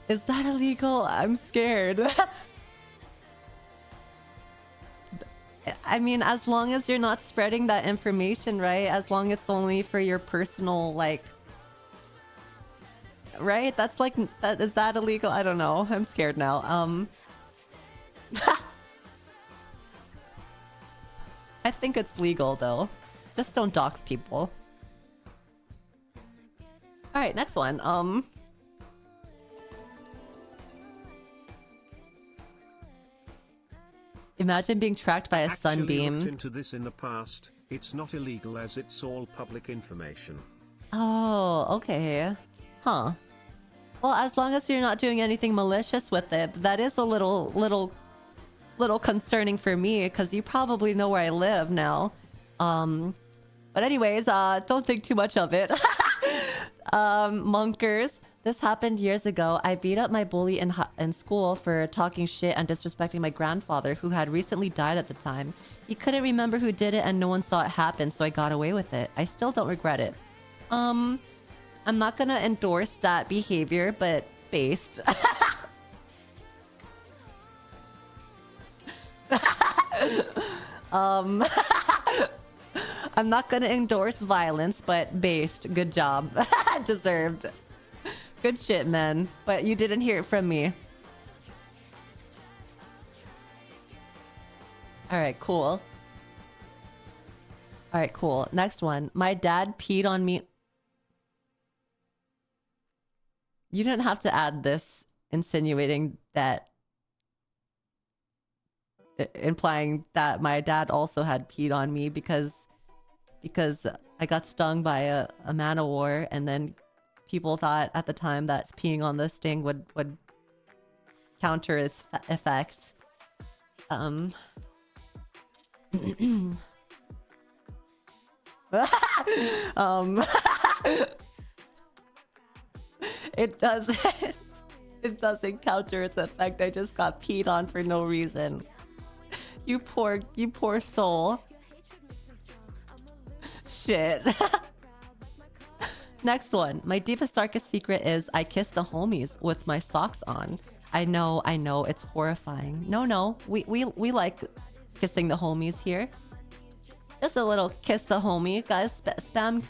Is that illegal? I'm scared. I mean, as long as you're not spreading that information, right? As long as it's only for your personal, like... Right? That's like... Is that illegal? I don't know. I'm scared now. I think it's legal, though. Just don't dox people. Alright, next one. Imagine being tracked by a sunbeam. Looked into this in the past. It's not illegal as it's all public information. Oh, okay. Huh. Well, as long as you're not doing anything malicious with it, that is a little concerning for me because you probably know where I live now. But anyways, don't think too much of it. Monkers. This happened years ago. I beat up my bully in school for talking shit and disrespecting my grandfather, who had recently died at the time. He couldn't remember who did it and no one saw it happen, so I got away with it. I still don't regret it. I'm not gonna endorse that behavior, but based. I'm not gonna endorse violence, but based. Good job. Deserved. Good shit, man. But you didn't hear it from me. Alright, cool. Alright, cool. Next one. My dad peed on me. You didn't have to add this, insinuating that... implying that my dad also had peed on me because I got stung by a man-o-war, and then people thought at the time that peeing on this thing would counter its effect. It doesn't. It doesn't counter its effect. I just got peed on for no reason. You poor soul. Shit. Next one. My deepest, darkest secret is I kiss the homies with my socks on. I know, it's horrifying. No, we like kissing the homies here. Just a little kiss the homie, guys. Spam,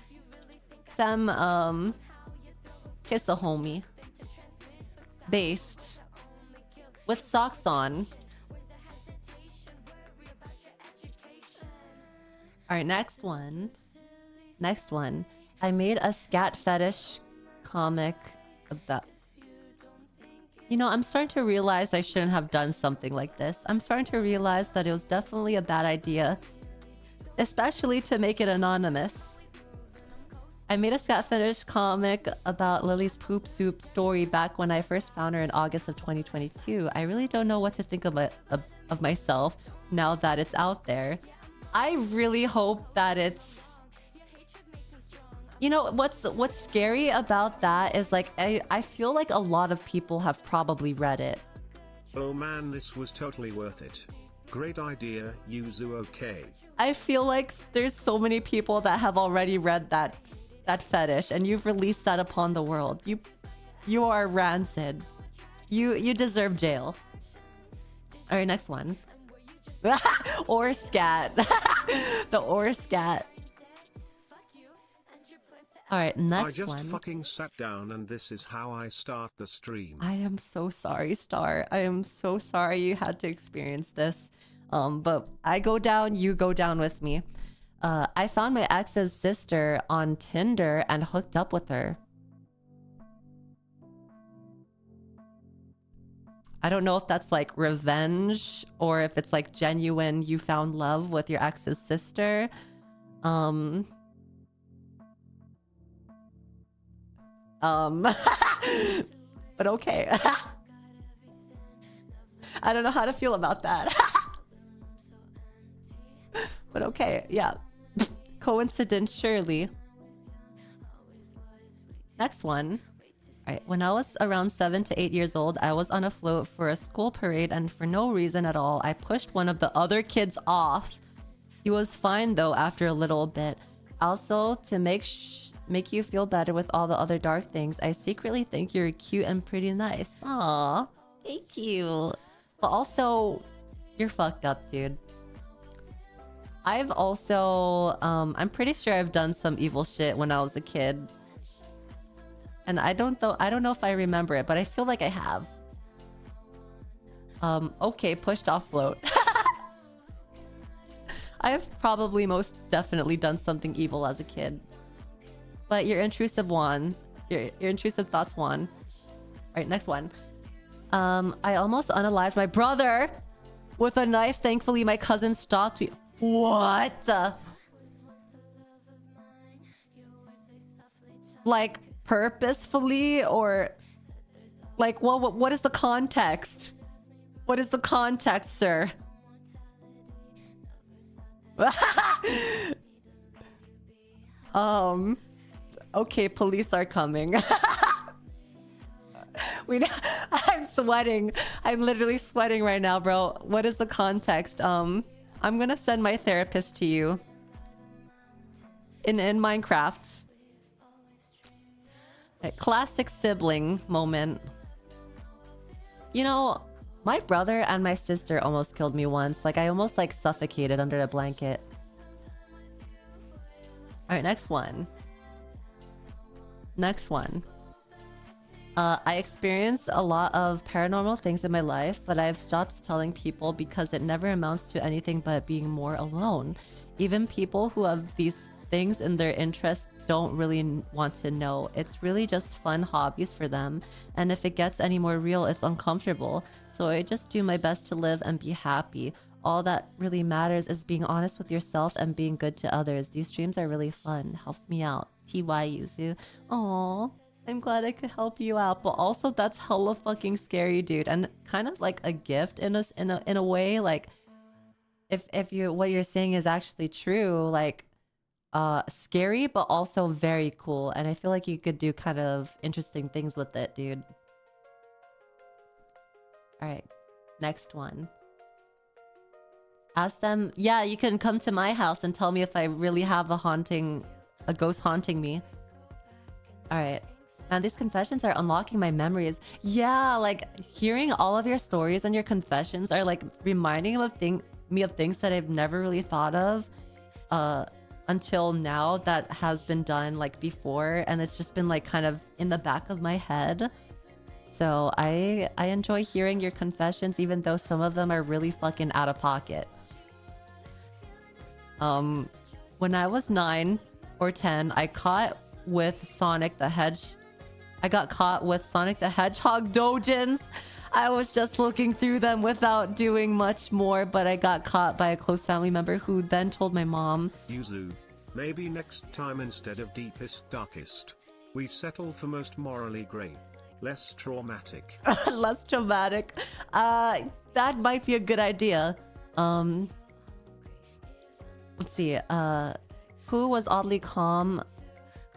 kiss the homie. Based. With socks on. Alright, next one. I made a scat fetish comic about... You know, I'm starting to realize I shouldn't have done something like this. I'm starting to realize that it was definitely a bad idea. Especially to make it anonymous. I made a scat fetish comic about Lily's poop soup story back when I first found her in August of 2022. I really don't know what to think of myself now that it's out there. I really hope that it's... You know, what's scary about that is, like, I feel like a lot of people have probably read it. Oh man, this was totally worth it. Great idea, Yuzu. Okay. I feel like there's so many people that have already read that fetish, and you've released that upon the world. You are rancid. You deserve jail. All right, next one. Or scat. The or scat. All right, next one. I just fucking sat down and this is how I start the stream. I am so sorry, Star. I am so sorry you had to experience this. But I go down, you go down with me. I found my ex's sister on Tinder and hooked up with her. I don't know if that's like revenge or if it's like genuine you found love with your ex's sister. But okay. I don't know how to feel about that. But okay, yeah. Coincidence, surely. Next one. All right. When I was around 7 to 8 years old, I was on a float for a school parade, and for no reason at all, I pushed one of the other kids off. He was fine though after a little bit. Also, to make you feel better with all the other dark things, I secretly think you're cute and pretty nice. Aw, thank you. But also, you're fucked up, dude. I've also, I'm pretty sure I've done some evil shit when I was a kid. And I don't know if I remember it, but I feel like I have. Okay, pushed off float. I have probably most definitely done something evil as a kid. But your intrusive one, your intrusive thoughts one. Alright, next one. I almost unalived my brother with a knife. Thankfully, my cousin stopped me. What? Like purposefully or like what is the context? What is the context, sir? Okay, police are coming. I'm sweating. I'm literally sweating right now, bro. What is the context? I'm gonna send my therapist to you. In Minecraft. A classic sibling moment. You know, my brother and my sister almost killed me once. Like, I almost like suffocated under a blanket. Alright, next one. Next one. I experienced a lot of paranormal things in my life, but I've stopped telling people because it never amounts to anything but being more alone. Even people who have these things in their interests don't really want to know. It's really just fun hobbies for them, and if it gets any more real, it's uncomfortable. So I just do my best to live and be happy. All that really matters is being honest with yourself and being good to others. These streams are really fun. Helps me out. Yuzu. Aww. I'm glad I could help you out, but also that's hella fucking scary, dude, and kind of like a gift in a way. Like, if you what you're saying is actually true, like, scary, but also very cool, and I feel like you could do kind of interesting things with it, dude. All right, next one. Ask them, yeah, you can come to my house and tell me if I really have a ghost haunting me. All right. Man, these confessions are unlocking my memories. Yeah, like hearing all of your stories and your confessions are like reminding me of things that I've never really thought of until now that has been done like before, and it's just been like kind of in the back of my head. So I enjoy hearing your confessions, even though some of them are really fucking out of pocket. When I was 9 or 10, I got caught with Sonic the Hedgehog dojins. I was just looking through them without doing much more, but I got caught by a close family member who then told my mom. Yuzu, maybe next time instead of deepest darkest, we settle for most morally grey. Less traumatic. Less traumatic. That might be a good idea. Let's see. Who was oddly calm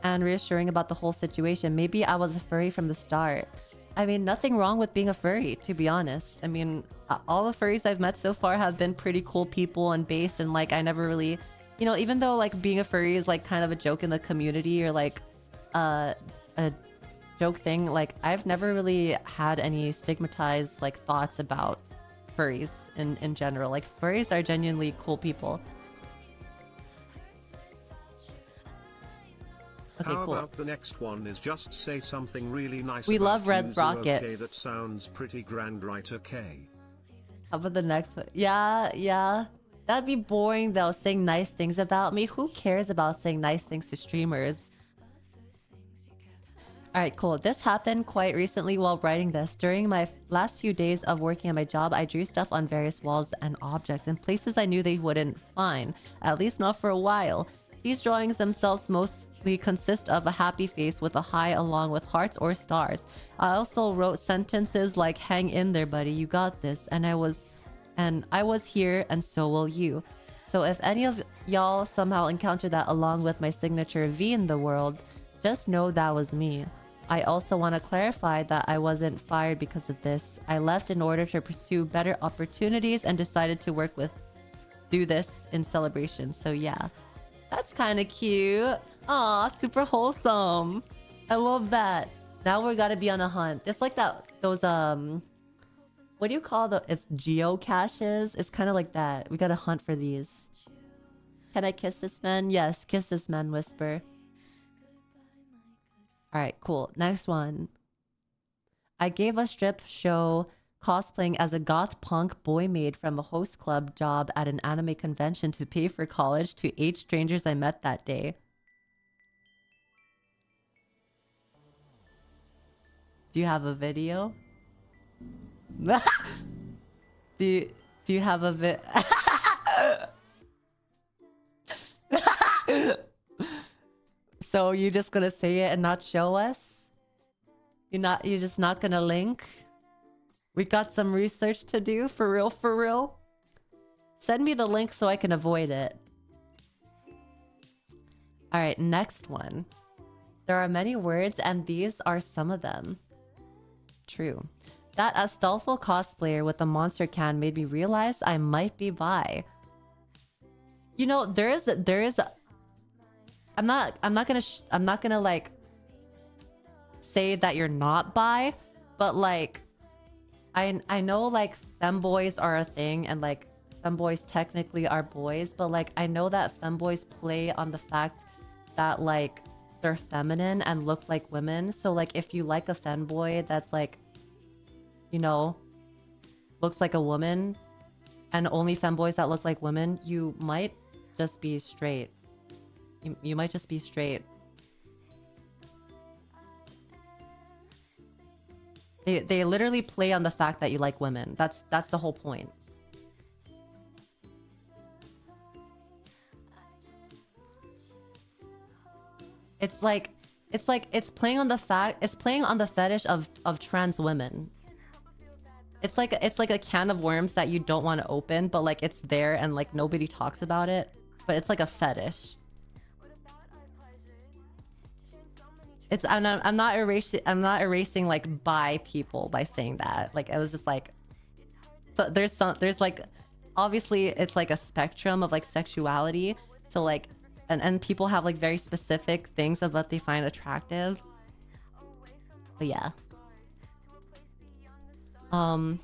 and reassuring about the whole situation? Maybe I was a furry from the start. I mean, nothing wrong with being a furry, to be honest. I mean, all the furries I've met so far have been pretty cool people and based, and like I never really, you know, even though like being a furry is like kind of a joke in the community, or like joke thing, like I've never really had any stigmatized like thoughts about furries in general. Like furries are genuinely cool people. Okay, How cool. about the next one is just say something really nice We about love red Yuzu, rockets. Okay, that sounds pretty grand, right? Okay. How about the next one? Yeah. That'd be boring though, saying nice things about me. Who cares about saying nice things to streamers? Alright, cool. This happened quite recently while writing this. During my last few days of working at my job, I drew stuff on various walls and objects in places I knew they wouldn't find, at least not for a while. These drawings themselves mostly consist of a happy face with a high along with hearts or stars. I also wrote sentences like, hang in there buddy, you got this, and I was here and so will you. So if any of y'all somehow encounter that along with my signature V in the world, just know that was me. I also want to clarify that I wasn't fired because of this. I left in order to pursue better opportunities and decided to do this in celebration. So yeah, that's kind of cute. Aw, super wholesome. I love that. Now we gotta be on a hunt. It's like those what do you call it's geocaches? It's kind of like that. We gotta hunt for these. Can I kiss this man? Yes, kiss this man, Whisper. Alright, cool. Next one. I gave a strip show cosplaying as a goth punk boy maid from a host club job at an anime convention to pay for college to 8 strangers I met that day. Do you have a video? do you have a So you're just gonna say it and not show us? You're just not gonna link? We got some research to do, for real, for real. Send me the link so I can avoid it. Alright, next one. There are many words and these are some of them. True. That Astolfo cosplayer with the monster can made me realize I might be bi. You know, there is I'm not gonna like say that you're not bi, but like I know like femboys are a thing and like femboys technically are boys, but like I know that femboys play on the fact that like they're feminine and look like women. So like if you like a femboy that's like, you know, looks like a woman and only femboys that look like women, you might just be straight. You might just be straight. They literally play on the fact that you like women. That's the whole point. It's playing on the fetish of trans women. It's like a can of worms that you don't want to open, but like it's there and like nobody talks about it. But it's like a fetish. I'm not erasing like bi people by saying that. Like it was just like, so there's like, obviously it's like a spectrum of like sexuality. So like, and people have like very specific things of what they find attractive. But yeah. I'm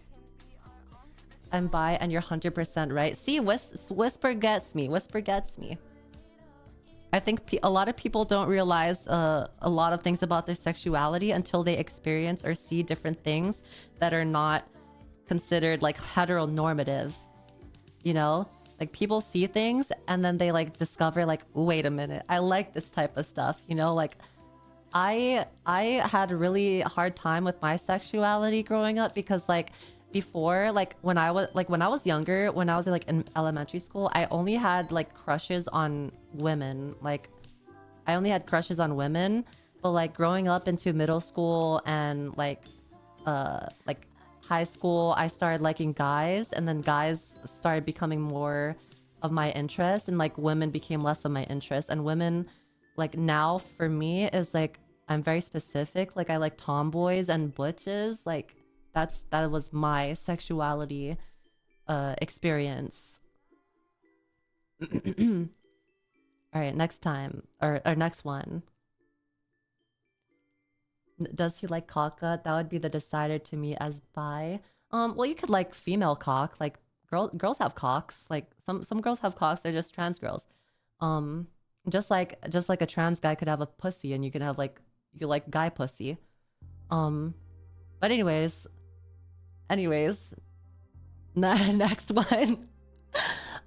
bi and you're 100% right. See, Whisper gets me. Whisper gets me. I think a lot of people don't realize a lot of things about their sexuality until they experience or see different things that are not considered like heteronormative. You know? Like people see things and then they like discover like, wait a minute, I like this type of stuff. You know, like I had a really hard time with my sexuality growing up because like before, like when I was younger, when I was like in elementary school, I only had like crushes on women. Like I only had crushes on women, but like growing up into middle school and like high school, I started liking guys, and then guys started becoming more of my interest, and like women became less of my interest. And women, like now for me, is like I'm very specific. Like I like tomboys and butches. Like that was my sexuality experience. All right, next time or next one. Does he like kaka? That would be the decider to me as bi. Well, you could like female cock. Like girls have cocks. Like some girls have cocks. They're just trans girls. Um, just like a trans guy could have a pussy, and you could have like you could like guy pussy. Um, but anyways, next one.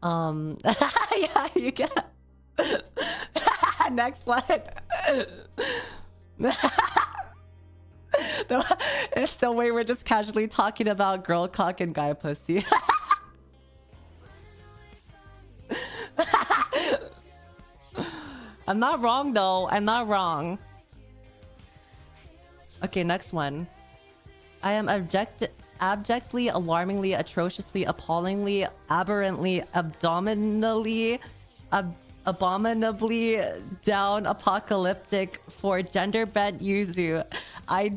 Yeah, you get next one. It's the way we're just casually talking about girl cock and guy pussy. I'm not wrong though. I'm not wrong. Okay, next one. I am abjectly, alarmingly, atrociously, appallingly, aberrantly, abominably down apocalyptic for gender bent Yuzu. I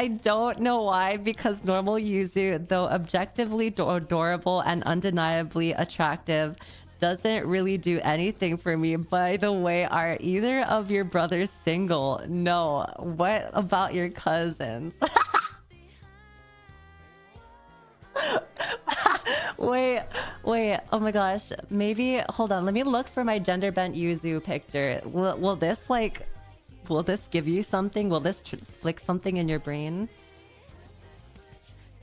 don't know why, because normal Yuzu, though objectively adorable and undeniably attractive, doesn't really do anything for me. By the way, are either of your brothers single? No. What about your cousins? Wait. Oh my gosh. Maybe, hold on. Let me look for my gender bent Yuzu picture. Will this like... Will this give you something? Will this flick something in your brain?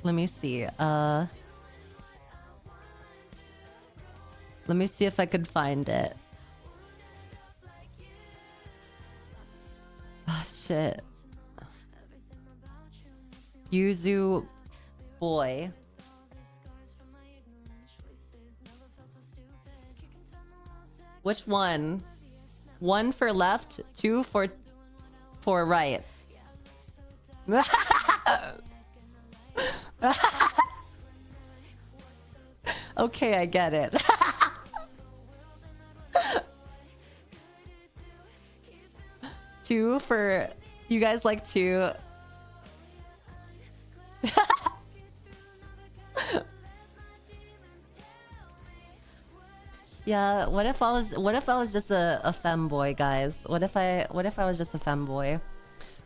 Let me see. Let me see if I could find it. Ah, shit. Yuzu boy. Which one? One for left, two for right. Okay, I get it. Two for... You guys like two? Yeah, what if I was just a femboy, guys? What if I was just a femboy?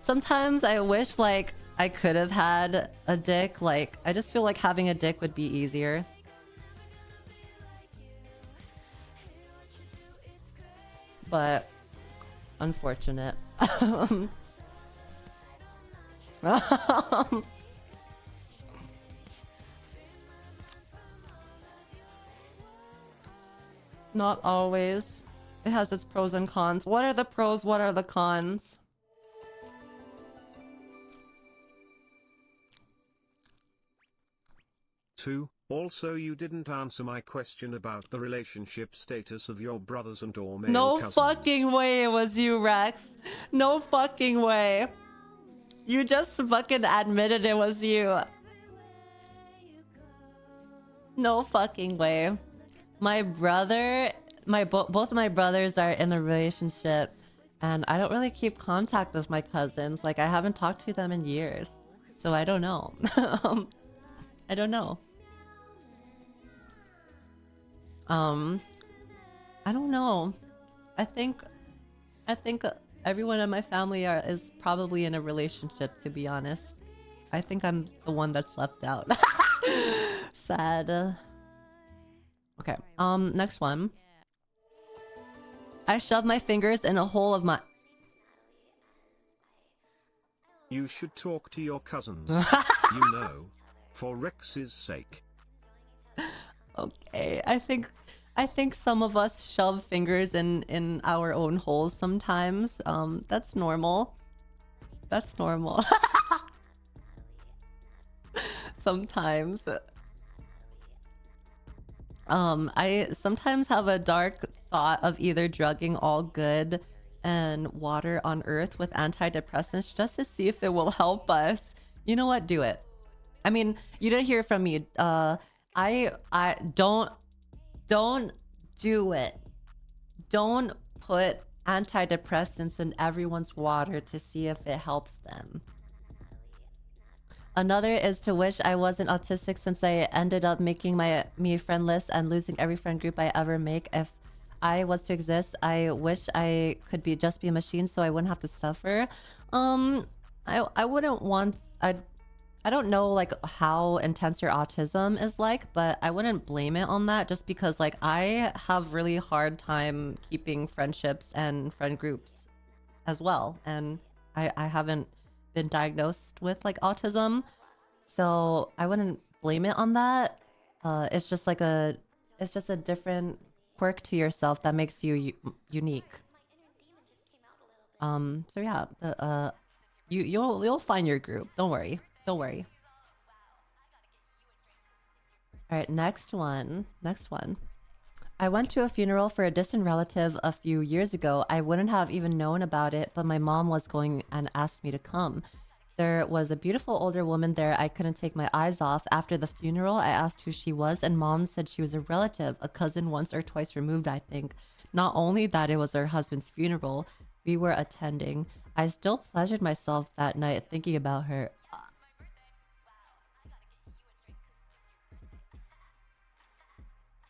Sometimes I wish like I could have had a dick. Like I just feel like having a dick would be easier. But unfortunate. Not always. It has its pros and cons. What are the pros? What are the cons? Two. Also, you didn't answer my question about the relationship status of your brothers and or male No cousins. fucking way it was you, Rex. No fucking way. You just fucking admitted it was you. No fucking way. My brother, both of my brothers are in a relationship, and I don't really keep contact with my cousins. Like I haven't talked to them in years, so I don't know. I don't know. I don't know. I think everyone in my family is probably in a relationship, to be honest. I think I'm the one that's left out. Sad. Okay, next one. I shoved my fingers in a hole of my... You should talk to your cousins. You know, for Rex's sake. Okay, I think some of us shove fingers in our own holes sometimes. That's normal. That's normal. Sometimes. I sometimes have a dark thought of either drugging all good and water on earth with antidepressants just to see if it will help us. You know what? Do it. I mean, you didn't hear from me. I don't do it. Don't put antidepressants in everyone's water to see if it helps them. Another is to wish I wasn't autistic, since I ended up making me friendless and losing every friend group I ever make. If I was to exist, I wish I could just be a machine so I wouldn't have to suffer. I wouldn't want. I don't know like how intense your autism is like, but I wouldn't blame it on that just because like I have really hard time keeping friendships and friend groups as well, and I haven't been diagnosed with like autism, so I wouldn't blame it on that. It's just like it's just a different quirk to yourself that makes you unique. So yeah, you'll find your group. Don't worry. Don't worry. All right, next one. Next one. I went to a funeral for a distant relative a few years ago. I wouldn't have even known about it, but my mom was going and asked me to come. There was a beautiful older woman there I couldn't take my eyes off. After the funeral, I asked who she was, and mom said she was a relative, a cousin once or twice removed, I think. Not only that it was her husband's funeral we were attending, I still pleasured myself that night thinking about her.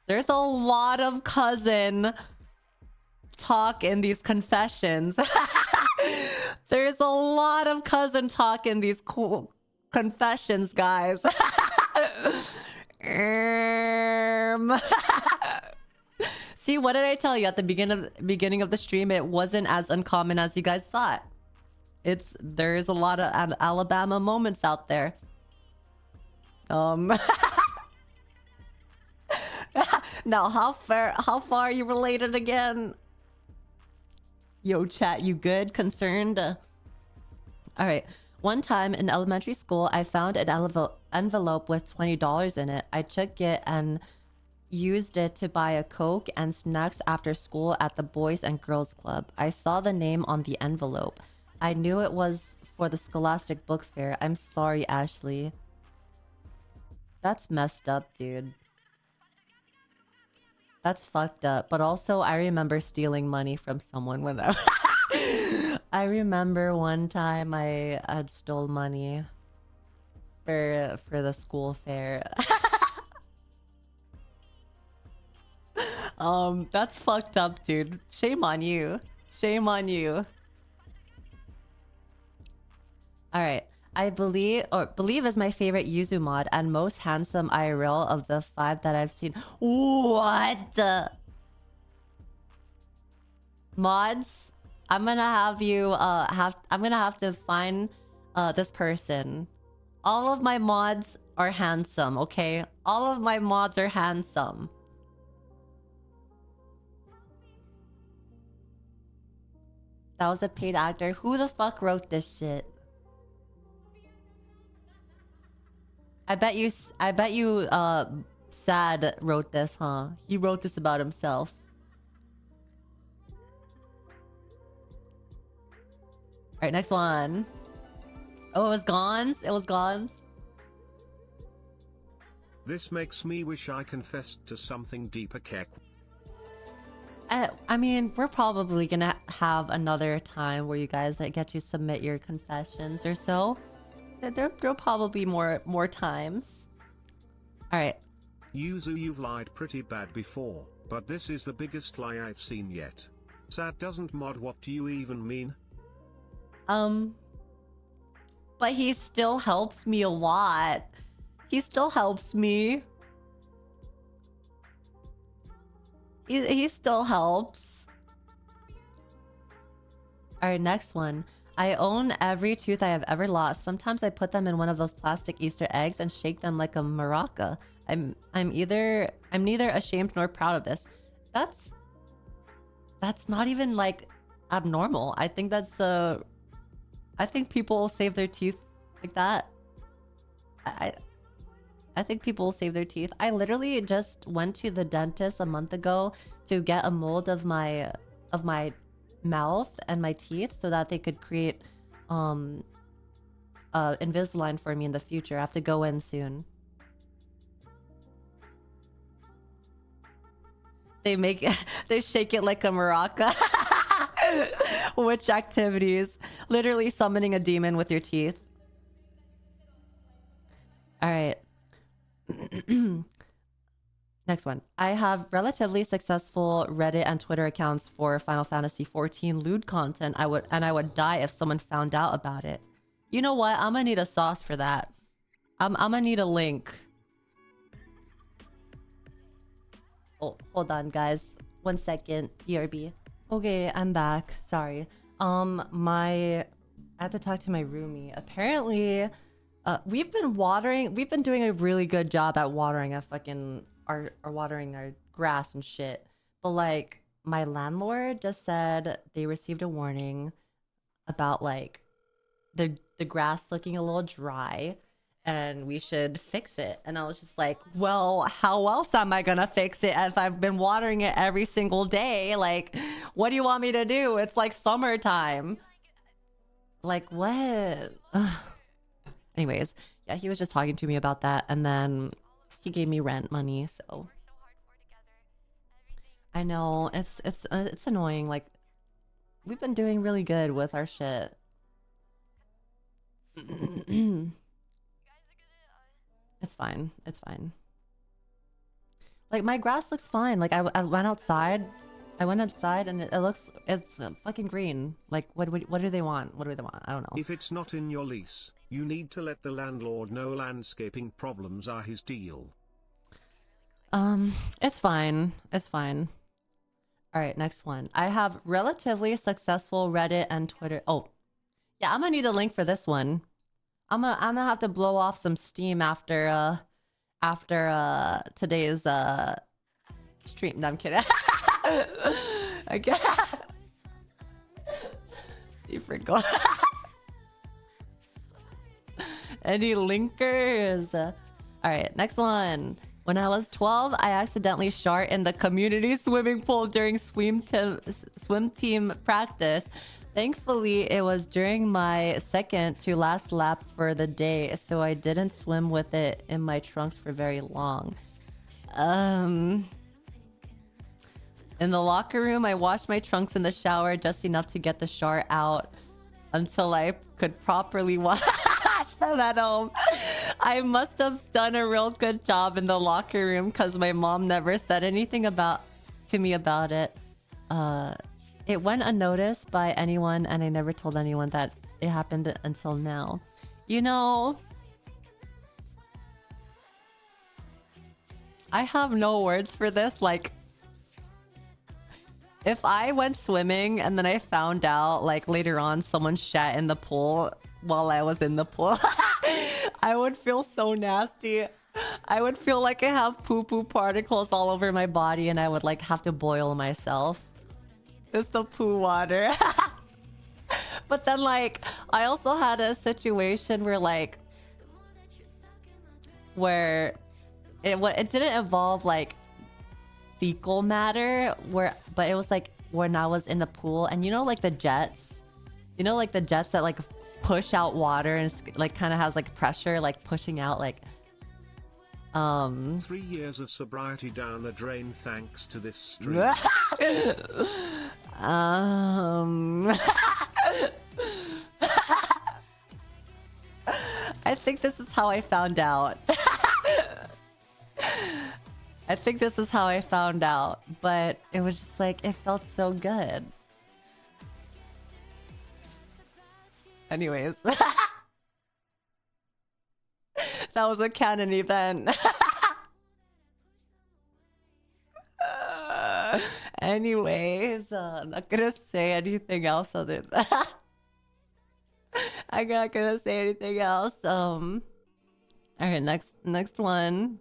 There's a lot of cousin talk in these confessions. There's a lot of cousin talk in these cool confessions, guys. See, what did I tell you at the beginning of the stream? It wasn't as uncommon as you guys thought. There's a lot of Alabama moments out there. Now, how far are you related again? Yo, chat, you good? Concerned? All right. One time in elementary school, I found an envelope with $20 in it. I took it and used it to buy a Coke and snacks after school at the Boys and Girls Club. I saw the name on the envelope. I knew it was for the Scholastic Book Fair. I'm sorry, Ashley. That's messed up, dude. That's fucked up. But also, I remember stealing money from someone when I remember one time I had stole money for the school fair. That's fucked up, dude. Shame on you. Shame on you. All right. I believe is my favorite Yuzu mod and most handsome IRL of the 5 that I've seen. What? Mods? I'm gonna have you I'm gonna have to find this person. All of my mods are handsome, okay? All of my mods are handsome. That was a paid actor. Who the fuck wrote this shit? I bet you Sad wrote this, huh? He wrote this about himself. Alright, next one. Oh, it was Gons? It was Gons? This makes me wish I confessed to something deeper, Kek. I mean, we're probably gonna have another time where you guys get to submit your confessions or so. There'll probably be more times. Alright. Yuzu, you've lied pretty bad before, but this is the biggest lie I've seen yet. Sad doesn't mod, what do you even mean? But he still helps me a lot. He still helps me. He still helps. Alright, next one. I own every tooth I have ever lost. Sometimes I put them in one of those plastic Easter eggs and shake them like a maraca. I'm neither ashamed nor proud of this. That's not even like abnormal. I think I think people save their teeth like that. I think people will save their teeth. I literally just went to the dentist a month ago to get a mold of my mouth and my teeth so that they could create Invisalign for me in the future. I have to go in soon. They shake it like a maraca. Witch activities. Literally summoning a demon with your teeth. All right. Next one. I have relatively successful Reddit and Twitter accounts for Final Fantasy 14 lewd content. I would die if someone found out about it. You know what? I'm gonna need a sauce for that. I'm gonna need a link. Oh, hold on, guys. 1 second. BRB. Okay, I'm back. Sorry. I had to talk to my roomie. Apparently, we've been doing a really good job at watering watering our grass and shit. But like, my landlord just said they received a warning about like the grass looking a little dry and we should fix it. And I was just like, well, how else am I gonna fix it if I've been watering it every single day? Like, what do you want me to do? It's like summertime. Like, what? Ugh. Anyways, yeah, he was just talking to me about that, and then he gave me rent money, so I know it's annoying. Like, we've been doing really good with our shit. It's fine. It's fine. Like, my grass looks fine. Like, I went outside. I went outside and it's fucking green. Like, what do they want? What do they want? I don't know. If it's not in your lease, you need to let the landlord know landscaping problems are his deal. It's fine. It's fine. All right, next one. I have relatively successful Reddit and Twitter. Oh, yeah, I'm gonna need a link for this one. I'm gonna have to blow off some steam after today's stream. No, I'm kidding. I guess you forgot. Any linkers? All right, next one. When I was 12, I accidentally shart in the community swimming pool during swim team practice. Thankfully, it was during my second to last lap for the day, so I didn't swim with it in my trunks for very long. In the locker room, I washed my trunks in the shower just enough to get the shart out until I could properly wash them at home. I must have done a real good job in the locker room because my mom never said anything to me about it. It went unnoticed by anyone, and I never told anyone that it happened until now. You know, I have no words for this. Like, if I went swimming and then I found out, like, later on someone shat in the pool while I was in the pool, I would feel so nasty. I would feel like I have poo-poo particles all over my body and I would, like, have to boil myself. It's the poo water. But then, like, I also had a situation where it didn't involve, like, fecal matter, but it was like when I was in the pool, and you know, like the jets, that like push out water and like kind of has like pressure, like pushing out, like 3 years of sobriety down the drain thanks to this stream. I think this is how I found out. I think this is how I found out, but it was just like, it felt so good. Anyways. That was a canon event. Anyways, I'm not gonna say anything else other than that. I'm not gonna say anything else. Alright, next one.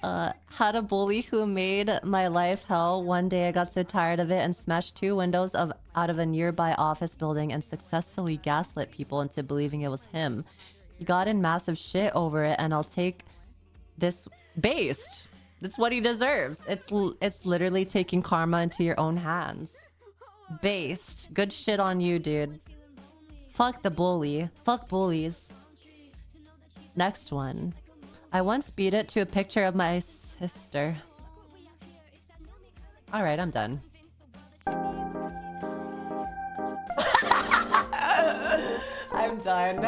Had a bully who made my life hell. One day I got so tired of it and smashed 2 windows out of a nearby office building and successfully gaslit people into believing it was him. He got in massive shit over it, and I'll take this based. That's what he deserves. It's literally taking karma into your own hands. Based. Good shit on you, dude. Fuck the bully. Fuck bullies. Next one. I once beat it to a picture of my sister. Alright, I'm done. I'm done.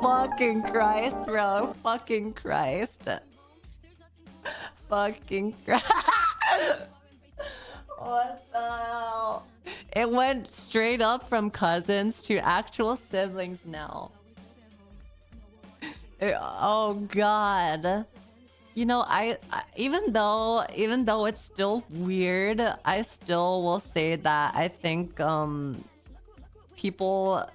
Fucking Christ, bro. Fucking Christ. Fucking Christ. What the hell? It went straight up from cousins to actual siblings now. Oh god. You know, even though it's still weird, I still will say that I think people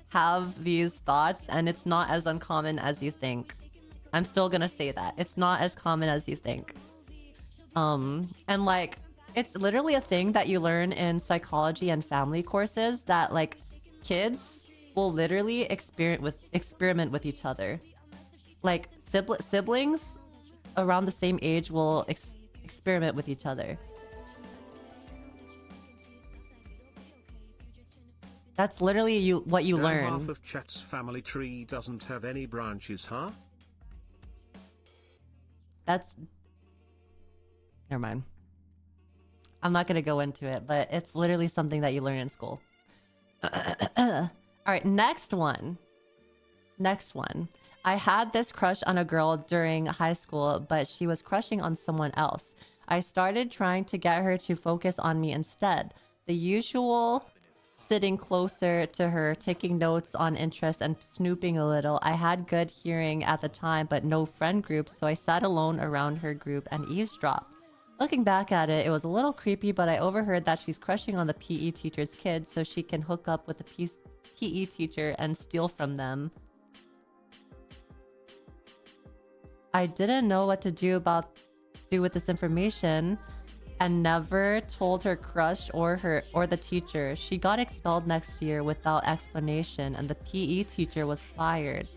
have these thoughts and it's not as uncommon as you think. I'm still gonna say that. It's not as common as you think. And like, it's literally a thing that you learn in psychology and family courses that like kids will literally experiment with each other. Like siblings around the same age will experiment with each other. That's literally what you learn. Half of chat's family tree doesn't have any branches, huh? That's... Never mind. I'm not gonna go into it, but it's literally something that you learn in school. Alright, next one. Next one. I had this crush on a girl during high school, but she was crushing on someone else. I started trying to get her to focus on me instead. The usual sitting closer to her, taking notes on interests and snooping a little. I had good hearing at the time, but no friend group, so I sat alone around her group and eavesdropped. Looking back at it, it was a little creepy, but I overheard that she's crushing on the PE teacher's kids so she can hook up with the PE teacher and steal from them. I didn't know what to do with this information and never told her crush or the teacher. She got expelled next year without explanation and the PE teacher was fired.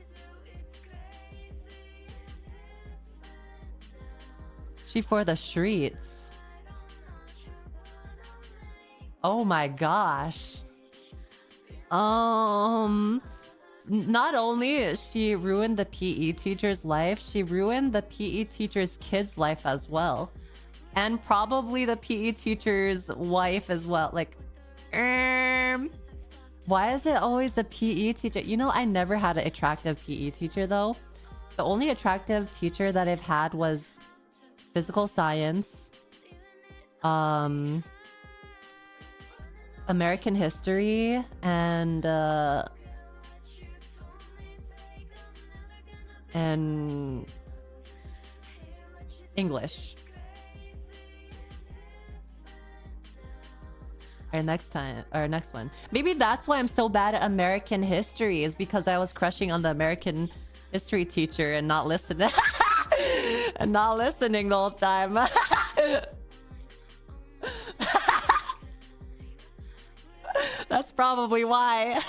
She for the streets. Oh my gosh. Not only she ruined the PE teacher's life, she ruined the PE teacher's kid's life as well. And probably the PE teacher's wife as well. Like, why is it always the PE teacher? You know, I never had an attractive PE teacher though. The only attractive teacher that I've had was physical science, American history, and English. Our next one. Maybe that's why I'm so bad at American history, is because I was crushing on the American history teacher and not listening. And not listening the whole time. That's probably why.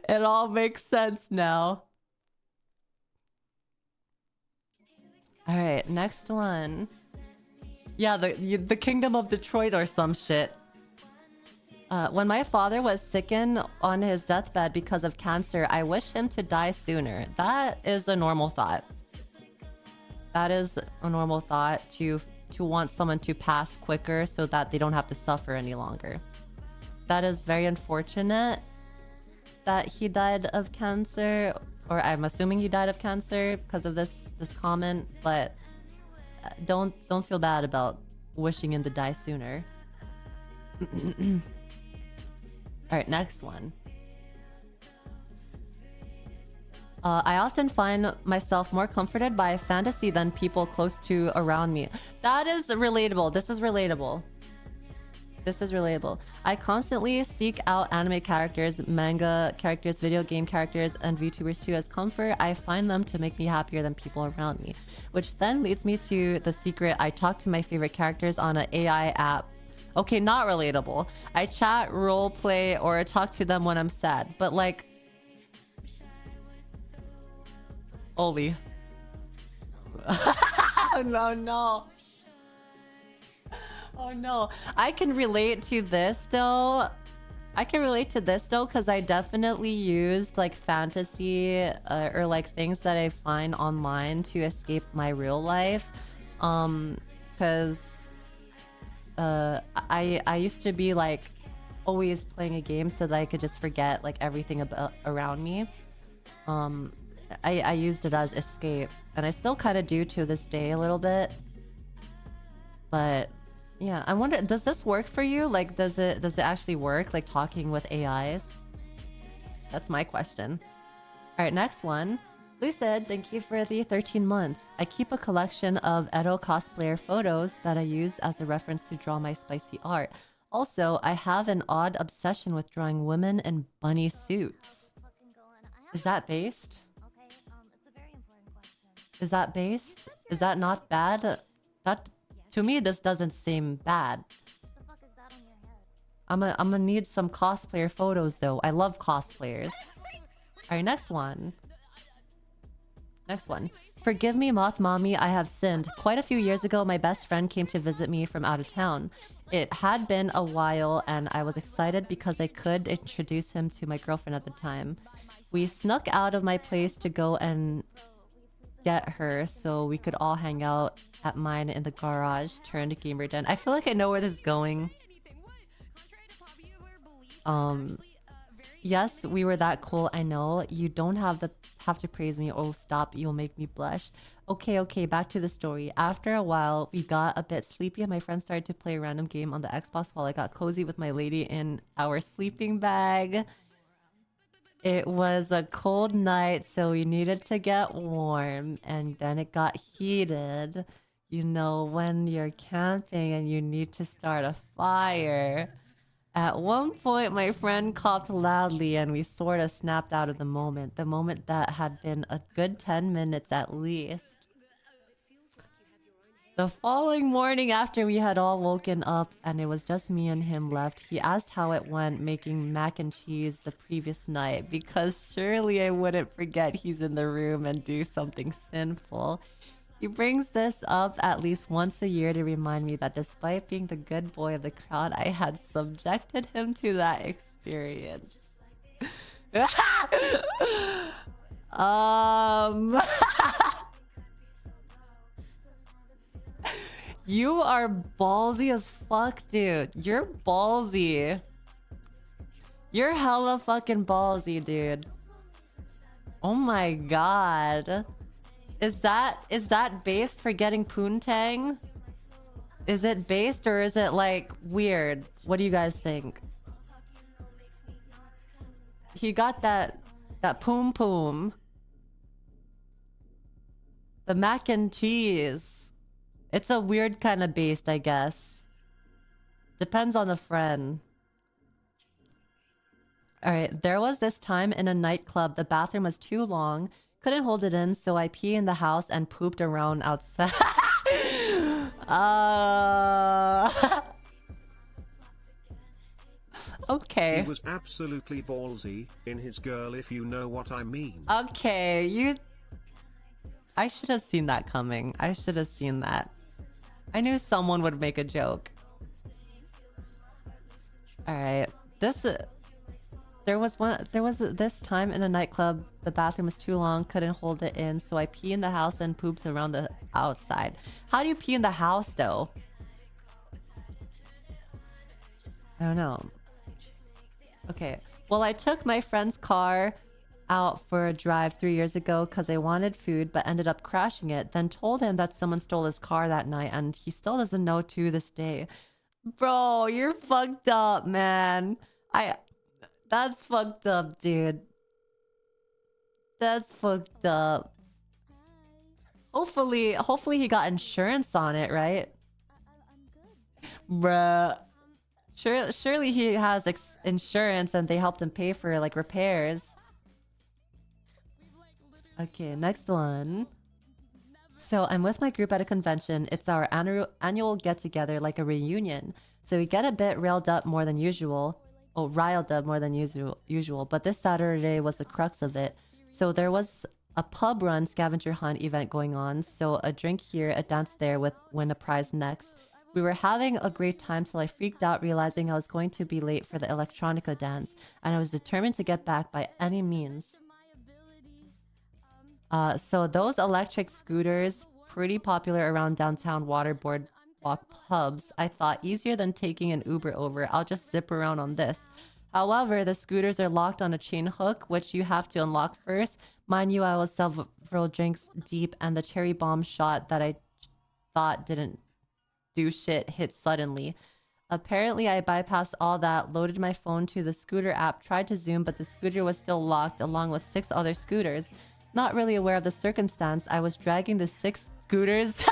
It all makes sense now. All right, next one. Yeah, the Kingdom of Detroit or some shit. When my father was sickened on his deathbed because of cancer, I wish him to die sooner. That is a normal thought. That is a normal thought, to want someone to pass quicker so that they don't have to suffer any longer. That is very unfortunate that he died of cancer, or I'm assuming he died of cancer because of this comment, but don't feel bad about wishing him to die sooner. All right, next one. I often find myself more comforted by fantasy than people close to around me. That is relatable. This is relatable. This is relatable. I constantly seek out anime characters, manga characters, video game characters, and VTubers too as comfort. I find them to make me happier than people around me. Which then leads me to the secret. I talk to my favorite characters on an AI app. Okay, not relatable. I chat, roleplay, or talk to them when I'm sad. But like... Oli. No, no. Oh no. I can relate to this though. Because I definitely used like fantasy or like things that I find online to escape my real life. Because I used to be like always playing a game so that I could just forget like everything about around me. Um, I used it as escape, and I still kind of do to this day a little bit. But yeah, I wonder, does this work for you? Like, does it actually work? Like talking with AIs? That's my question. All right, next one. Lucid, thank you for the 13 months. I keep a collection of Edo cosplayer photos that I use as a reference to draw my spicy art. Also, I have an odd obsession with drawing women in bunny suits. Is that based? Is that based? Is that not bad? That, to me, this doesn't seem bad. I'm gonna need some cosplayer photos though. I love cosplayers. Alright, next one. Next one. Forgive me, Moth Mommy, I have sinned. Quite a few years ago, my best friend came to visit me from out of town. It had been a while, and I was excited because I could introduce him to my girlfriend at the time. We snuck out of my place to go and get her so we could all hang out at mine in the garage turned gamer den. I feel like I know where this is going. Yes, we were that cool. I know. You don't have to praise me. Oh, stop. You'll make me blush. Okay, back to the story. After a while, we got a bit sleepy and my friend started to play a random game on the Xbox while I got cozy with my lady in our sleeping bag. It was a cold night, so we needed to get warm, and then it got heated. You know, when you're camping and you need to start a fire. At one point, my friend coughed loudly and we sort of snapped out of the moment that had been a good 10 minutes at least. The following morning, after we had all woken up and it was just me and him left, he asked how it went making mac and cheese the previous night because surely I wouldn't forget he's in the room and do something sinful. He brings this up at least once a year to remind me that despite being the good boy of the crowd, I had subjected him to that experience. You are ballsy as fuck, dude. You're ballsy. You're hella fucking ballsy, dude. Oh my god. Is that based for getting poontang? Is it based or is it like weird? What do you guys think? He got that poom poom. The mac and cheese. It's a weird kind of based, I guess. Depends on the friend. Alright, there was this time in a nightclub, the bathroom was too long. Couldn't hold it in, so I peed in the house and pooped around outside. Okay. He was absolutely ballsy in his girl, if you know what I mean. Okay, I should have seen that coming. I should have seen that. I knew someone would make a joke. Alright. There was this time in a nightclub, the bathroom was too long, couldn't hold it in, so I pee in the house and pooped around the outside. How do you pee in the house though? I don't know. Okay. Well, I took my friend's car out for a drive 3 years ago because I wanted food but ended up crashing it, then told him that someone stole his car that night and he still doesn't know to this day. Bro, you're fucked up, man. That's fucked up, dude. That's fucked up. Hopefully he got insurance on it, right? Bruh. Surely he has insurance and they helped him pay for like repairs. Okay, next one. So I'm with my group at a convention. It's our annual get-together, like a reunion. So we get a bit riled up more than usual. But this Saturday was the crux of it. So there was a pub run scavenger hunt event going on. So a drink here, a dance there with win a prize next. We were having a great time till I freaked out realizing I was going to be late for the electronica dance. And I was determined to get back by any means. So those electric scooters, pretty popular around downtown Waterboard sidewalk pubs. I thought, easier than taking an Uber over. I'll just zip around on this. However, the scooters are locked on a chain hook, which you have to unlock first. Mind you, I was several drinks deep, and the cherry bomb shot that I thought didn't do shit hit suddenly. Apparently, I bypassed all that, loaded my phone to the scooter app, tried to zoom, but the scooter was still locked along with 6 other scooters. Not really aware of the circumstance, I was dragging the 6 scooters.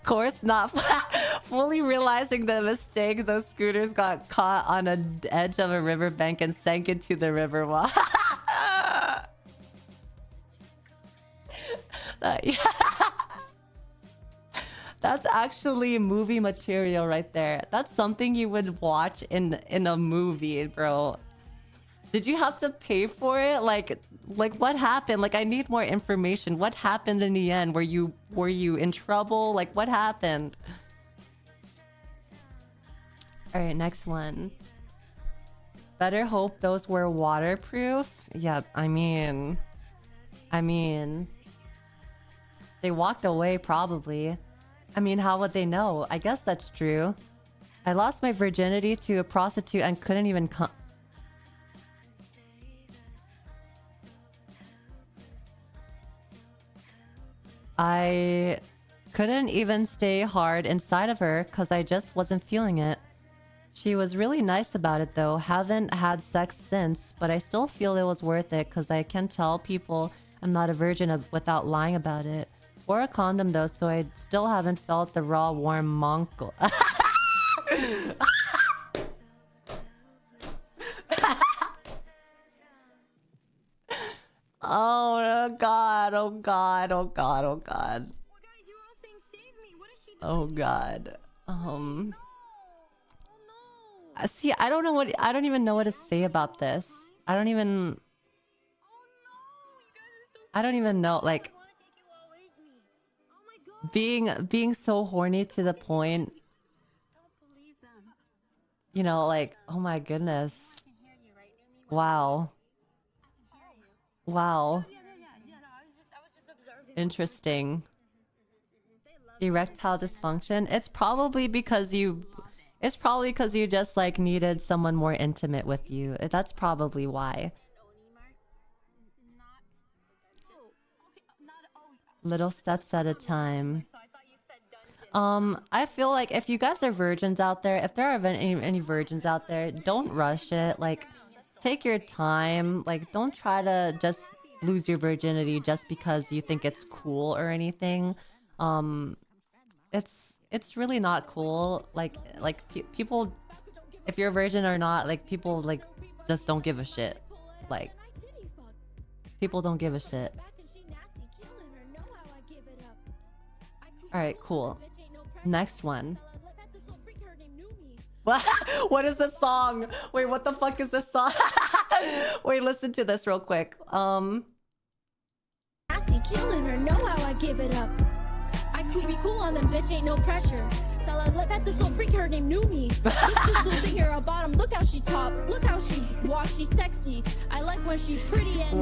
Course not fully realizing the mistake. Those scooters got caught on an edge of a riverbank and sank into the river wall. Yeah. That's actually movie material right there. That's something you would watch in a movie, bro. Did you have to pay for it? Like what happened? Like, I need more information. What happened in the end? Were you in trouble? Like, what happened? All right, next one. Better hope those were waterproof. Yep, I mean, they walked away probably. I mean, how would they know? I guess that's true. I lost my virginity to a prostitute and couldn't even I couldn't even stay hard inside of her because I just wasn't feeling it. She was really nice about it though. Haven't had sex since, but I still feel it was worth it because I can tell people I'm not a virgin without lying about it. Wore a condom though, so I still haven't felt the raw, warm monk. Oh god, oh god, oh god, oh god. Oh god. See, I don't even know what to say about this. I don't even know, like, being so horny to the point, you know, like, oh my goodness. Wow. Wow. Interesting. Erectile dysfunction. It's probably because you just like needed someone more intimate with you. That's probably why. Little steps at a time. I feel like if you guys are virgins out there, if there are any virgins out there, don't rush it. Like, take your time. Like, don't try to just lose your virginity just because you think it's cool or anything. It's really not cool. Like people, if you're a virgin or not, like, people like just don't give a shit. Like, people don't give a shit. All right, cool. Next one. What is the song? Wait, what the fuck is this song? Wait, listen to this real quick. Nasty killing her, know how I give it up. I could be cool on them, bitch, ain't no pressure. Tell her, let that this little freak, her name knew me. This little thing here at bottom, look how she top, look how she walks, she's sexy. I like when she's pretty and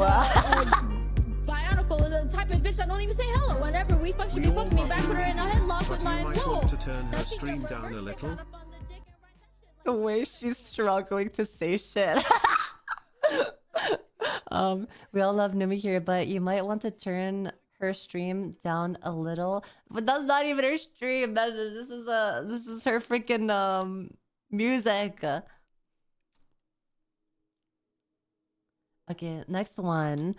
bionical, the type of bitch that don't even say hello. Whenever we fuck, she be fucking me back, put her in a headlock with my blow. To turn her stream down a little. The way she's struggling to say shit. We all love Numi here, but you might want to turn her stream down a little. But that's not even her stream. This is her freaking music. Okay, next one.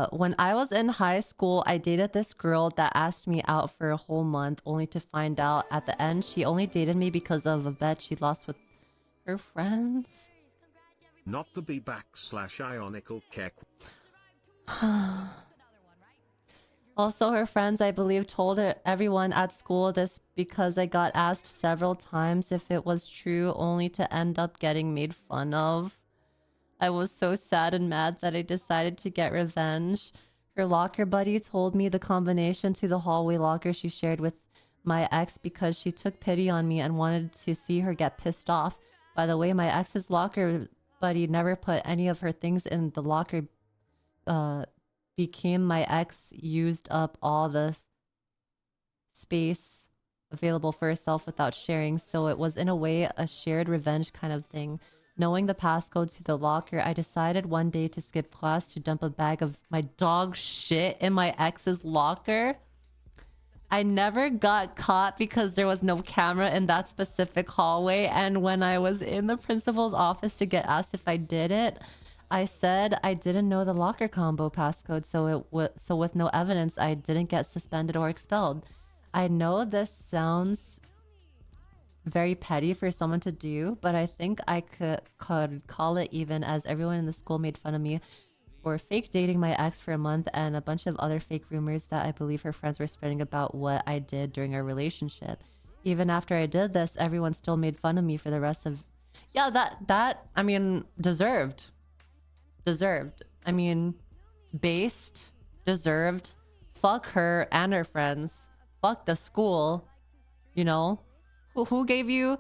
When I was in high school, I dated this girl that asked me out for a whole month, only to find out at the end she only dated me because of a bet she lost with her friends. Not the B/Ionical Keck. Also, her friends, I believe, told everyone at school this because I got asked several times if it was true, only to end up getting made fun of. I was so sad and mad that I decided to get revenge. Her locker buddy told me the combination to the hallway locker she shared with my ex because she took pity on me and wanted to see her get pissed off. By the way, my ex's locker buddy never put any of her things in the locker. Became my ex used up all the space available for herself without sharing, so it was in a way a shared revenge kind of thing. Knowing the passcode to the locker, I decided one day to skip class to dump a bag of my dog shit in my ex's locker. I never got caught because there was no camera in that specific hallway, and when I was in the principal's office to get asked if I did it, I said I didn't know the locker combo passcode, so with no evidence, I didn't get suspended or expelled. I know this sounds very petty for someone to do, but I think I could call it even, as everyone in the school made fun of me for fake dating my ex for a month and a bunch of other fake rumors that I believe her friends were spreading about what I did during our relationship. Even after I did this, everyone still made fun of me for the rest of... Yeah, that I mean, deserved. I mean, based, deserved. Fuck her and her friends. Fuck the school. You know? Who gave you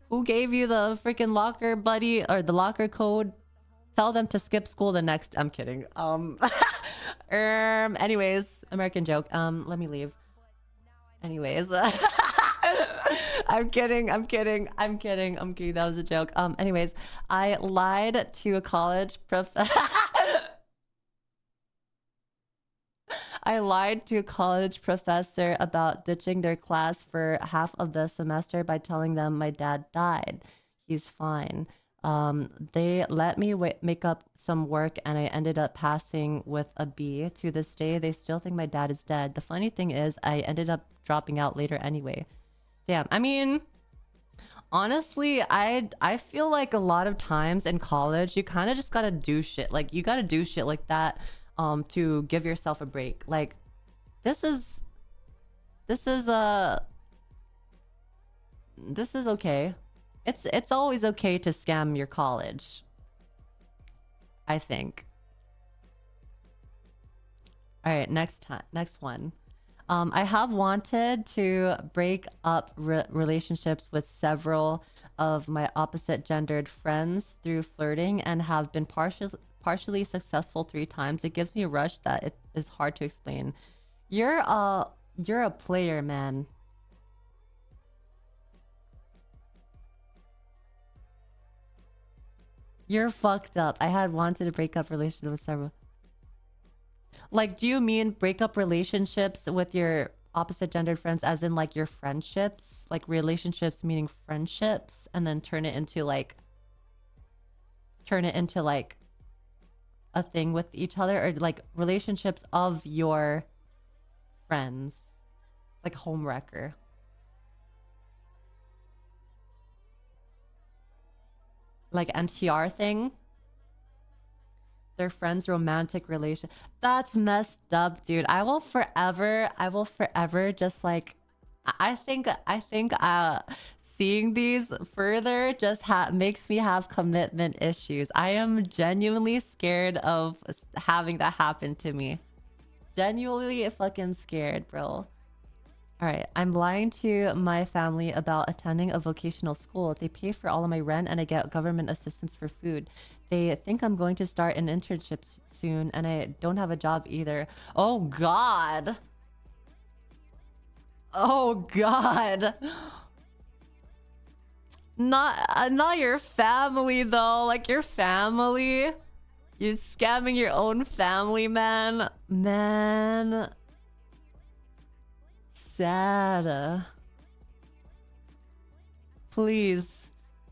the freaking locker buddy or the locker code? Tell them to skip school the next... I'm kidding. Anyways, American joke. Let me leave. Anyways. I'm kidding. That was a joke. Anyways, I lied to a college I lied to a college professor about ditching their class for half of the semester by telling them my dad died. He's fine. They let me make up some work and I ended up passing with a B. To this day, they still think my dad is dead. The funny thing is, I ended up dropping out later anyway. Damn. I mean, honestly, I feel like a lot of times in college, you kind of just gotta do shit. Like, you gotta do shit like that to give yourself a break. Like, this is okay. It's always okay to scam your college, I think. All right, next one. I have wanted to break up relationships with several of my opposite gendered friends through flirting and have been partially successful 3 times. It gives me a rush that it is hard to explain. You're a player, man. You're fucked up. I had wanted to break up relationships with several. Like, do you mean break up relationships with your opposite gendered friends as in like your friendships? Like relationships meaning friendships and then turn it into like a thing with each other, or like relationships of your friends? Like homewrecker. Like NTR thing? Their friends' romantic relation. That's messed up, dude. I will forever just like I think seeing these further just makes me have commitment issues. I am genuinely scared of having that happen to me. Genuinely fucking scared, bro. All right, I'm lying to my family about attending a vocational school. They pay for all of my rent and I get government assistance for food. They think I'm going to start an internship soon and I don't have a job either. Oh God. Oh God. Not your family though. Like your family. You're scamming your own family, man. Man. Sad. Please.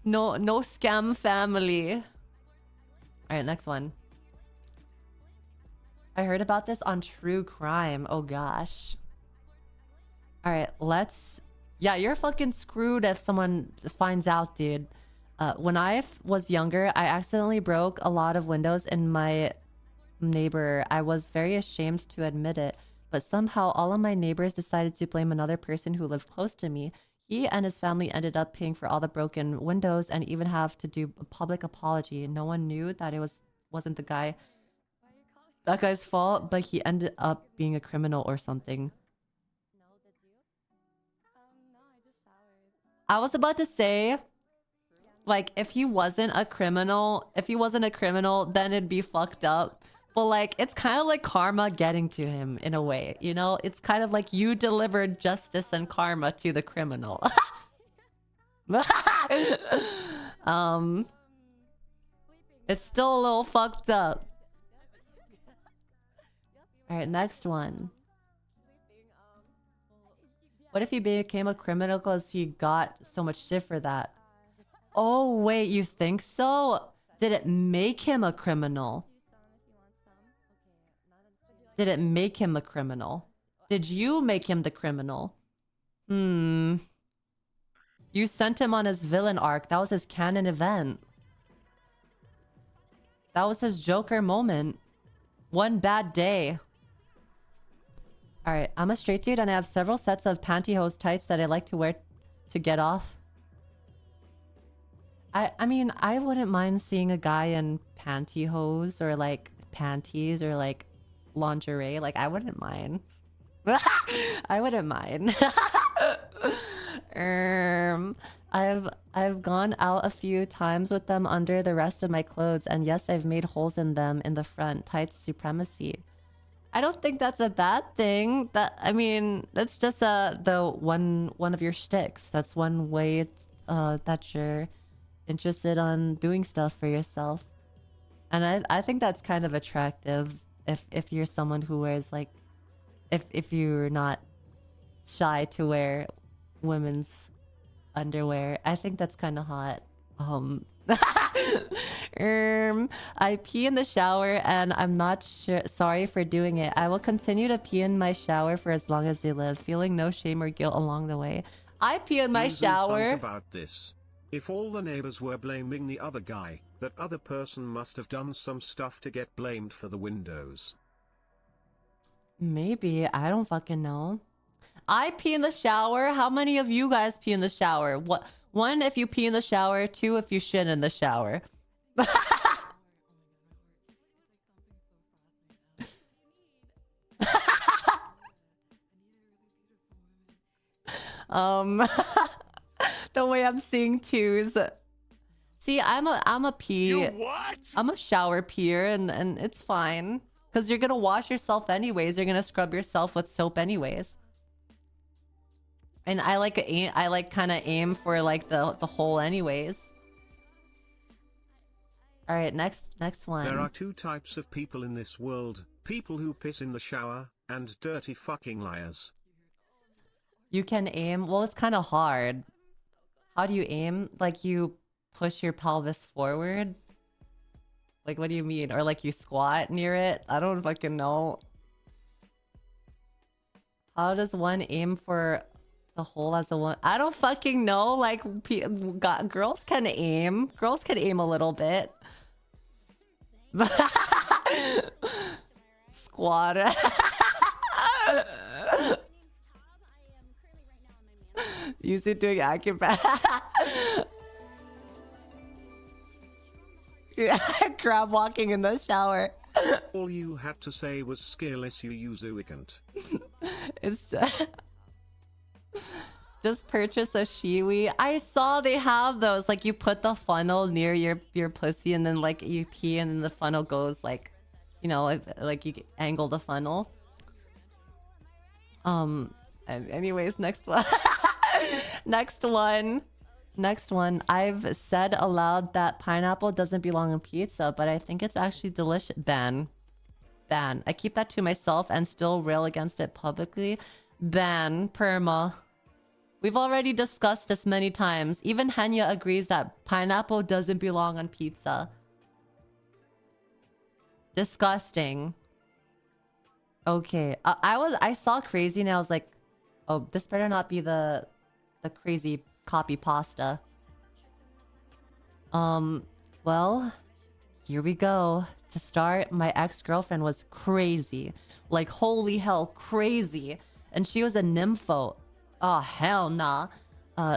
No scam family. All right, next one. I heard about this on True Crime. Oh gosh. All right, yeah, you're fucking screwed if someone finds out, dude. When I was younger, I accidentally broke a lot of windows in my neighbor. I was very ashamed to admit it, but somehow all of my neighbors decided to blame another person who lived close to me. He and his family ended up paying for all the broken windows and even have to do a public apology. No one knew that it wasn't that guy's fault, but he ended up being a criminal or something. I was about to say, like, if he wasn't a criminal, then it'd be fucked up. Well, like, it's kind of like karma getting to him in a way, you know? It's kind of like you delivered justice and karma to the criminal. It's still a little fucked up. Alright, next one. What if he became a criminal because he got so much shit for that? Oh, wait, you think so? Did it make him a criminal? Did it make him a criminal? Did you make him the criminal? You sent him on his villain arc. That was his canon event. That was his Joker moment. One bad day. Alright, I'm a straight dude and I have several sets of pantyhose tights that I like to wear to get off. I mean, I wouldn't mind seeing a guy in pantyhose or like panties or like lingerie. Like, I wouldn't mind. I wouldn't mind. I've gone out a few times with them under the rest of my clothes, and yes, I've made holes in them in the front. Tights supremacy. I don't think that's a bad thing. I mean, that's just the one of your shticks. That's one way that you're interested on doing stuff for yourself. And I think that's kind of attractive if you're someone who wears like if you're not shy to wear women's underwear. I think that's kind of hot. I pee in the shower and I'm not sorry for doing it. I will continue to pee in my shower for as long as they live, feeling no shame or guilt along the way. I pee in my shower. Think about this. If all the neighbors were blaming the other guy, that other person must have done some stuff to get blamed for the windows. Maybe. I don't fucking know. I pee in the shower. How many of you guys pee in the shower? What? One, if you pee in the shower. Two, if you shit in the shower. The way I'm seeing twos. See, I'm a pee. You what? I'm a shower peer, and it's fine. Because you're gonna wash yourself anyways. You're gonna scrub yourself with soap anyways. And I like kind of aim for like the hole anyways. All right, next one. There are two types of people in this world: people who piss in the shower and dirty fucking liars. You can aim. Well, it's kind of hard. How do you aim? Like you push your pelvis forward? Like what do you mean? Or like you squat near it? I don't fucking know. How does one aim for the hole as a one? I don't fucking know. Like girls can aim. Girls can aim a little bit. Squat. Yuzu doing acrobat. Crab walking in the shower. All you had to say was skillless, you Yuzu-icant. It's just purchase a shiwi. I saw they have those. Like you put the funnel near your pussy and then like you pee and then the funnel goes like, you know, like you angle the funnel. And anyways, next one. Next one. I've said aloud that pineapple doesn't belong in pizza, but I think it's actually delicious. Ban. I keep that to myself and still rail against it publicly. Ban. Perma. We've already discussed this many times. Even Henya agrees that pineapple doesn't belong on pizza. Disgusting. Okay. I saw crazy and I was like, oh, this better not be the crazy copy pasta. Well, here we go. To start, my ex-girlfriend was crazy. Like, holy hell, crazy. And she was a nympho. Oh, hell nah.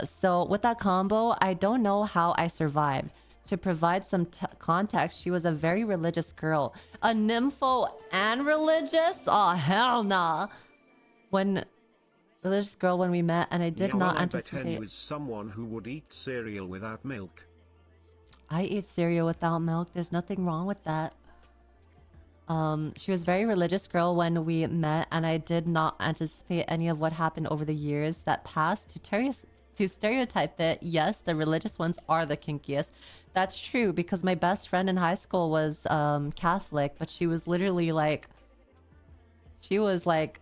So with that combo, I don't know how I survived. To provide some context, she was a very religious girl. A nympho and religious? Oh, hell nah. Religious girl when we met, and I did not anticipate. I bet Henya is someone who would eat cereal without milk. I eat cereal without milk. There's nothing wrong with that. She was a very religious girl when we met, and I did not anticipate any of what happened over the years that passed. To stereotype it, yes, the religious ones are the kinkiest. That's true, because my best friend in high school was Catholic, but she was literally like, she was like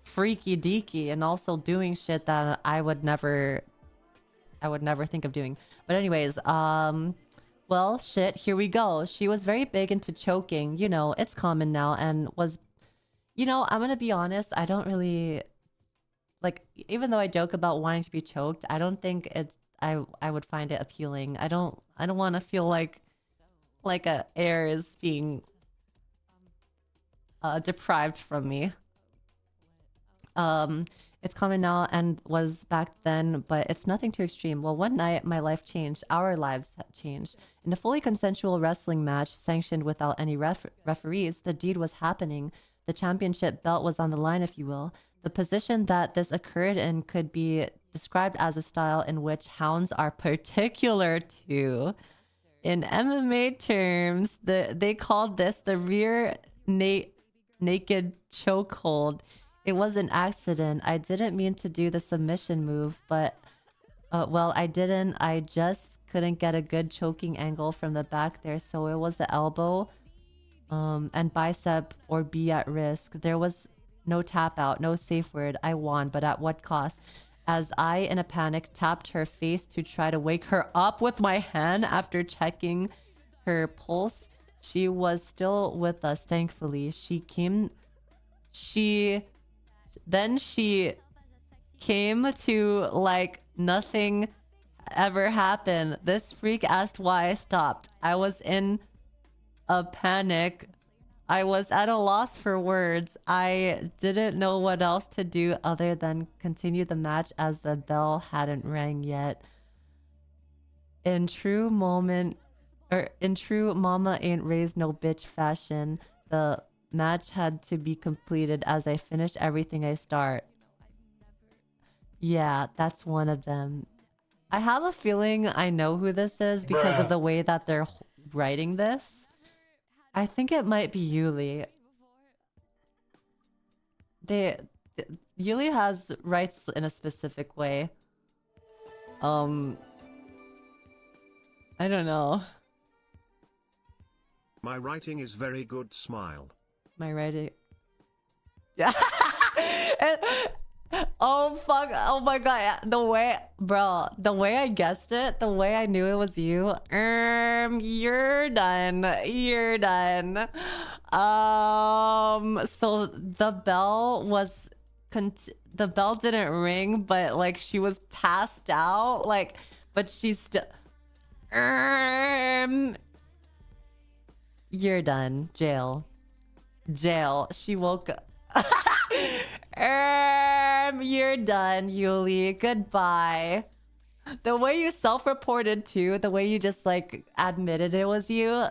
freaky deaky and also doing shit that I would never think of doing. But anyways, well, shit, here we go. She was very big into choking. You know, it's common now, and was, you know, I'm gonna be honest, I don't really, like, even though I joke about wanting to be choked, I don't think it's, I would find it appealing. I don't want to feel like a air is being deprived from me. It's common now and was back then, but it's nothing too extreme. Well, one night my life changed. Our lives have changed. In a fully consensual wrestling match sanctioned without any referees, the deed was happening. The championship belt was on the line, if you will. The position that this occurred in could be described as a style in which hounds are particular to. In MMA terms, they called this the rear naked chokehold. It was an accident. I didn't mean to do the submission move, but well, I didn't. I just couldn't get a good choking angle from the back there, so it was the elbow and bicep or be at risk. There was no tap out, no safe word. I won, but at what cost? As I, in a panic, tapped her face to try to wake her up with my hand after checking her pulse. She was still with us, thankfully. She came to like nothing ever happened. This freak asked why I stopped. I was in a panic. I was at a loss for words. I didn't know what else to do other than continue the match as the bell hadn't rang yet. In true mama ain't raised no bitch fashion, the match had to be completed as I finished everything I start. Yeah, that's one of them. I have a feeling I know who this is because of the way that they're writing this. I think it might be Yuli. Yuli writes in a specific way. I don't know. My writing is very good, smile. My writing. Yeah. Oh fuck. Oh my god. The way I guessed it, the way I knew it was you. You're done. You're done. So the bell didn't ring, but like she was passed out, like, but she's still. You're done. Jail. She woke up. You're done, Yuli. Goodbye. The way you self-reported too, the way you just like admitted it was you.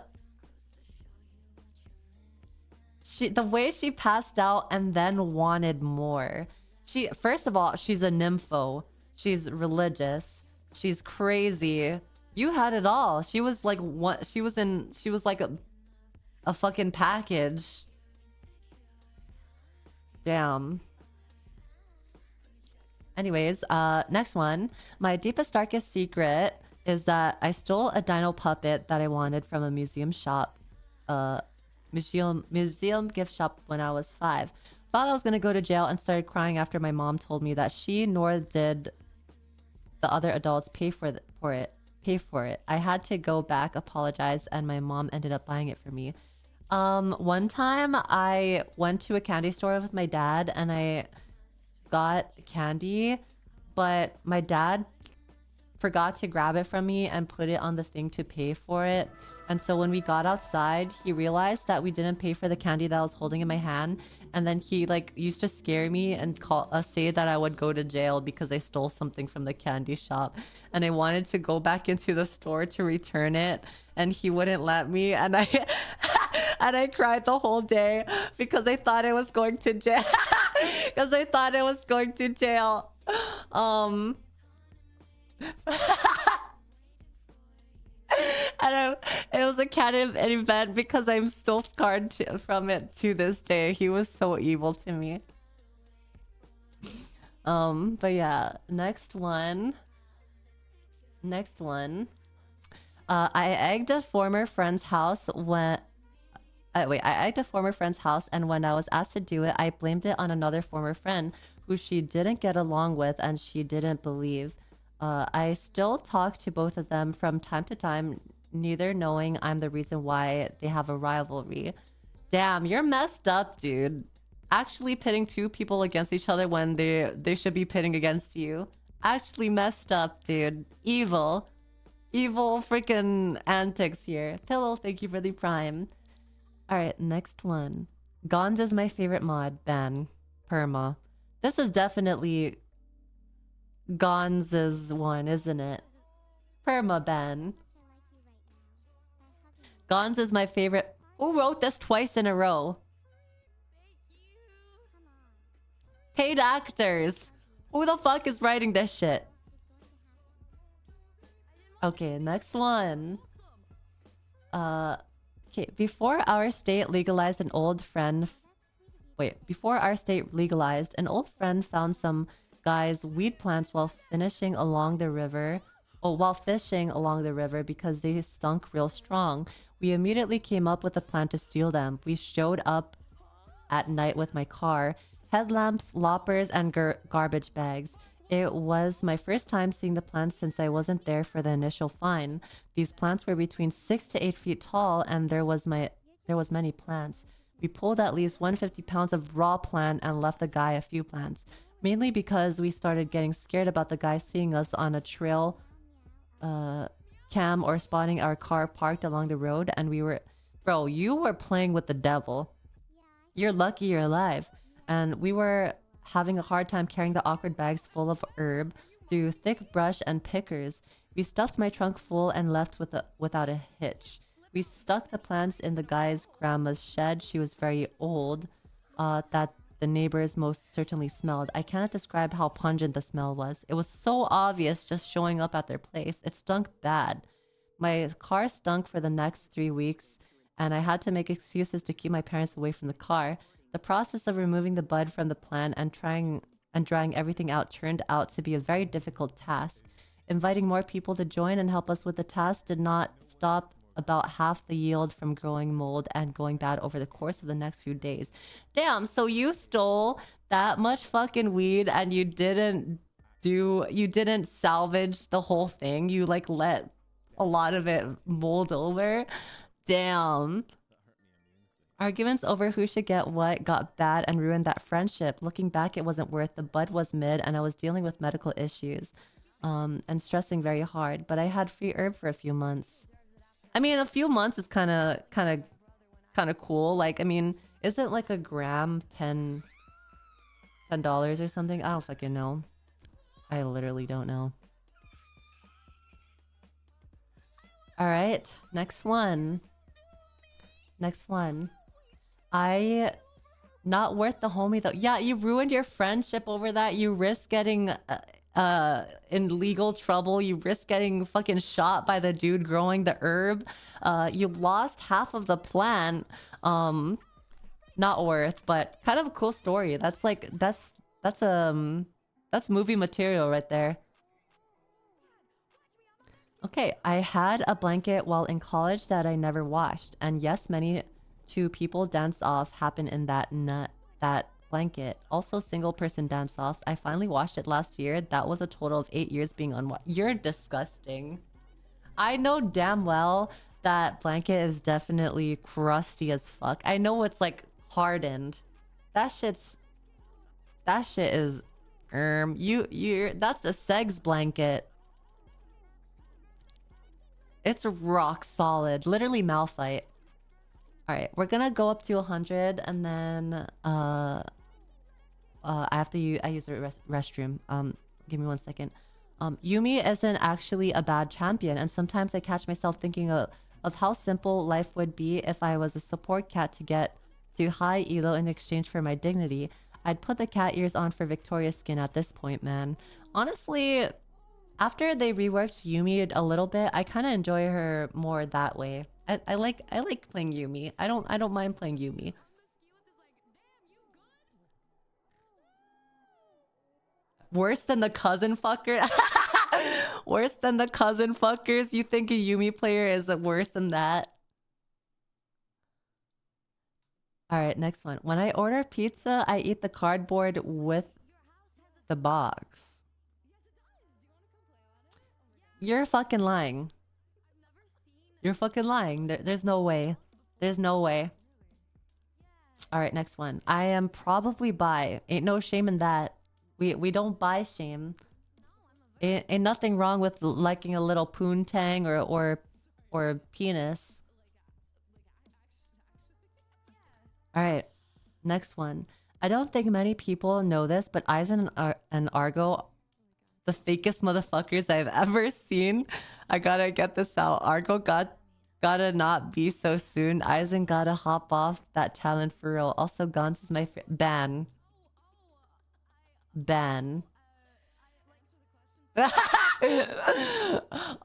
The way she passed out and then wanted more. First of all, she's a nympho. She's religious. She's crazy. You had it all. She was like what? She was like a fucking package. Damn. Anyways, next one. My deepest, darkest secret is that I stole a dino puppet that I wanted from a museum shop, museum gift shop when I was 5. Thought I was gonna go to jail and started crying after my mom told me that she nor did the other adults pay for it. I had to go back, apologize, and my mom ended up buying it for me. One time I went to a candy store with my dad and I got candy, but my dad forgot to grab it from me and put it on the thing to pay for it. And so when we got outside, he realized that we didn't pay for the candy that I was holding in my hand. And then he like used to scare me and say that I would go to jail because I stole something from the candy shop. And I wanted to go back into the store to return it, and he wouldn't let me. And I and I cried the whole day because I thought I was going to jail. Because I thought I was going to jail. And it was a canon event because I'm still scarred from it to this day. He was so evil to me. But yeah, next one. I egged a former friend's house when I egged a former friend's house, and when I was asked to do it, I blamed it on another former friend who she didn't get along with and she didn't believe. I still talk to both of them from time to time, neither knowing I'm the reason why they have a rivalry. Damn, you're messed up, dude. Actually pitting two people against each other when they should be pitting against you. Actually messed up, dude. Evil freaking antics here. Pillow, thank you for the prime. All right, next one. Gons is my favorite mod. Ban. Perma. This is definitely Gons' one, isn't it? Perma ban. Gons is my favorite. Who wrote this twice in a row? Paid actors. Who the fuck is writing this shit? Okay, next one. Okay, before our state legalized, an old friend found some guy's weed plants while fishing along the river because they stunk real strong. We immediately came up with a plan to steal them. We showed up at night with my car, headlamps, loppers, and garbage bags. It was my first time seeing the plants since I wasn't there for the initial find. These plants were between 6 to 8 feet tall, and there was many plants. We pulled at least 150 pounds of raw plant and left the guy a few plants, mainly because we started getting scared about the guy seeing us on a trail cam or spotting our car parked along the road, and we were... Bro, you were playing with the devil. You're lucky you're alive. And we were having a hard time carrying the awkward bags full of herb through thick brush and pickers. We stuffed my trunk full and left without a hitch. We stuck the plants in the guy's grandma's shed. She was very old, that the neighbors most certainly smelled. I cannot describe how pungent the smell was. It was so obvious just showing up at their place. It stunk bad. My car stunk for the next 3 weeks, and I had to make excuses to keep my parents away from the car. The process of removing the bud from the plant and drying everything out turned out to be a very difficult task. Inviting more people to join and help us with the task did not stop about half the yield from growing mold and going bad over the course of the next few days. Damn, so you stole that much fucking weed and you didn't salvage the whole thing. You like let a lot of it mold over. Damn. Arguments over who should get what got bad and ruined that friendship. Looking back, it wasn't worth. The bud was mid and I was dealing with medical issues and stressing very hard, but I had free herb for a few months. I mean, a few months is kind of cool. Like, I mean, isn't like a gram $10 or something? I don't fucking know. I literally don't know. All right, next one. Not worth the homie though. Yeah, you ruined your friendship over that. You risk getting in legal trouble. You risk getting fucking shot by the dude growing the herb. You lost half of the plant. Not worth, but kind of a cool story. That's like that's movie material right there. Okay, I had a blanket while in college that I never washed, and yes, many two people dance off happen in that blanket. Also, single person dance offs. I finally washed it last year. That was a total of 8 years being unwashed. You're disgusting. I know damn well that blanket is definitely crusty as fuck. I know it's like hardened. That shit is that's the Segs blanket. It's rock solid. Literally Malphite. Alright, we're gonna go up to 100 and then I use the restroom. Give me 1 second. Yumi isn't actually a bad champion, and sometimes I catch myself thinking of how simple life would be if I was a support cat to get to high elo in exchange for my dignity. I'd put the cat ears on for Victoria's skin at this point, man. Honestly, After they reworked Yumi a little bit, I kind of enjoy her more that way. I like playing Yumi. I don't mind playing Yumi. Worse than the cousin fucker. Worse than the cousin fuckers. You think a Yumi player is worse than that? All right, next one. When I order pizza, I eat the cardboard with the box. You're fucking lying. You're fucking lying. There's no way. There's no way. All right, next one. I am probably bi. Ain't no shame in that. We don't buy shame. Ain't nothing wrong with liking a little poontang or penis. All right, next one. I don't think many people know this, but Aizen and Argo, the fakest motherfuckers I've ever seen. I gotta get this out. Argo gotta not be so soon. Aizen gotta hop off that talent for real. Also, Gans is my ban. Ban.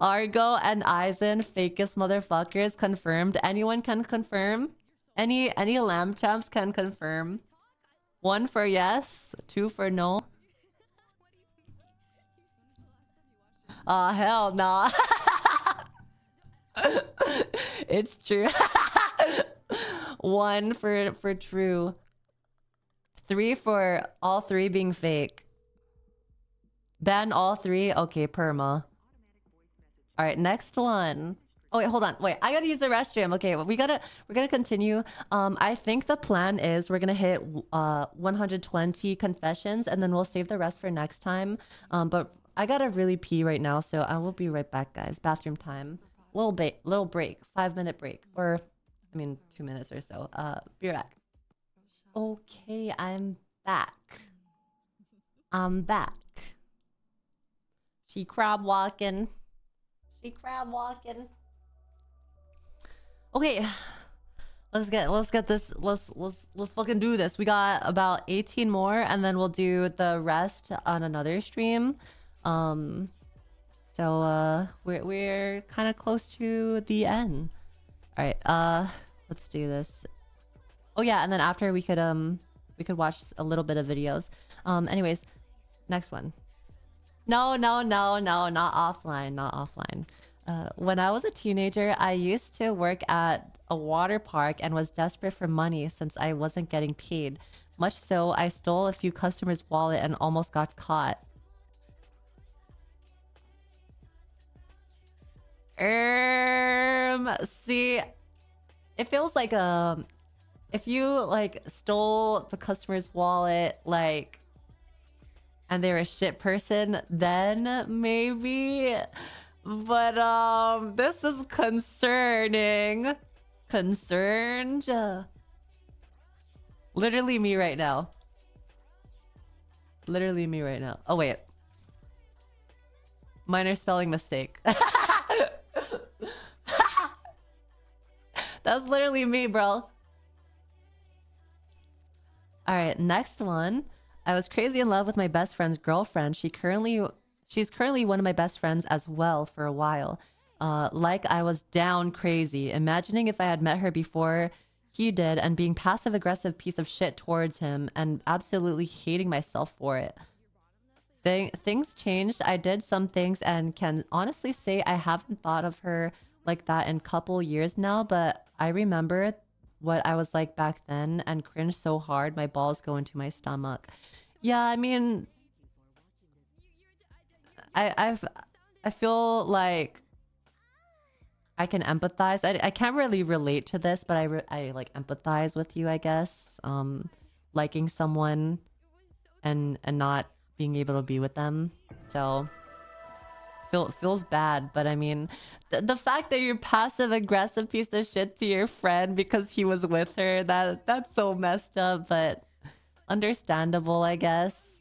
Argo and Aizen, fakest motherfuckers, confirmed. Anyone can confirm? Any lamb champs can confirm. 1 for yes, 2 for no. Aw, hell nah. It's true. 1 for true. 3 for all 3 being fake. Ban all 3? Okay, perma. Alright, next one. Oh wait, hold on. Wait, I gotta use the restroom. Okay, we're gonna continue. I think the plan is we're gonna hit 120 confessions and then we'll save the rest for next time. But I gotta really pee right now, so I will be right back, guys. Bathroom time. Little break. 5-minute break. Or I mean 2 minutes or so. Be right back. Okay, I'm back. I'm back. She crab walking. She crab walking. Okay, let's get this. Let's fucking do this. We got about 18 more, and then we'll do the rest on another stream. So we're kind of close to the end. All right, let's do this. Oh yeah, and then after we could watch a little bit of videos. Anyways, next one. No, not offline. When I was a teenager, I used to work at a water park and was desperate for money since I wasn't getting paid. Much so, I stole a few customers' wallet and almost got caught. See, it feels like if you like stole the customer's wallet, like, and they're a shit person, then maybe. But this is concerning. Concerned. Literally me right now. Literally me right now. Oh wait. Minor spelling mistake. That's literally me, bro. Alright, next one. I was crazy in love with my best friend's girlfriend. She's currently one of my best friends as well for a while. Like I was down crazy, imagining if I had met her before he did and being passive-aggressive piece of shit towards him and absolutely hating myself for it. Things changed. I did some things and can honestly say I haven't thought of her like that in a couple years now, but I remember what I was like back then and cringe so hard my balls go into my stomach. Yeah, I mean, I feel like I can empathize. I can't really relate to this, but I like empathize with you, I guess. Liking someone and not being able to be with them. So feels bad, but I mean, the fact that you're passive aggressive piece of shit to your friend because he was with her, that's so messed up, but understandable, I guess.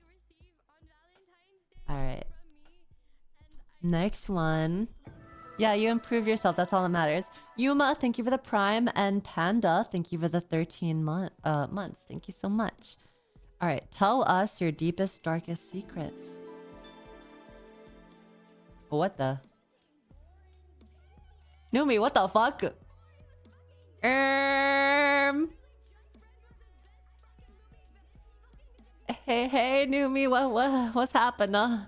All right. Next one. Yeah, you improve yourself. That's all that matters. Yuma, thank you for the Prime. And Panda, thank you for the 13 months. Thank you so much. All right. Tell us your deepest, darkest secrets. What the? Numi, what the fuck? Hey, Numi, what's happening?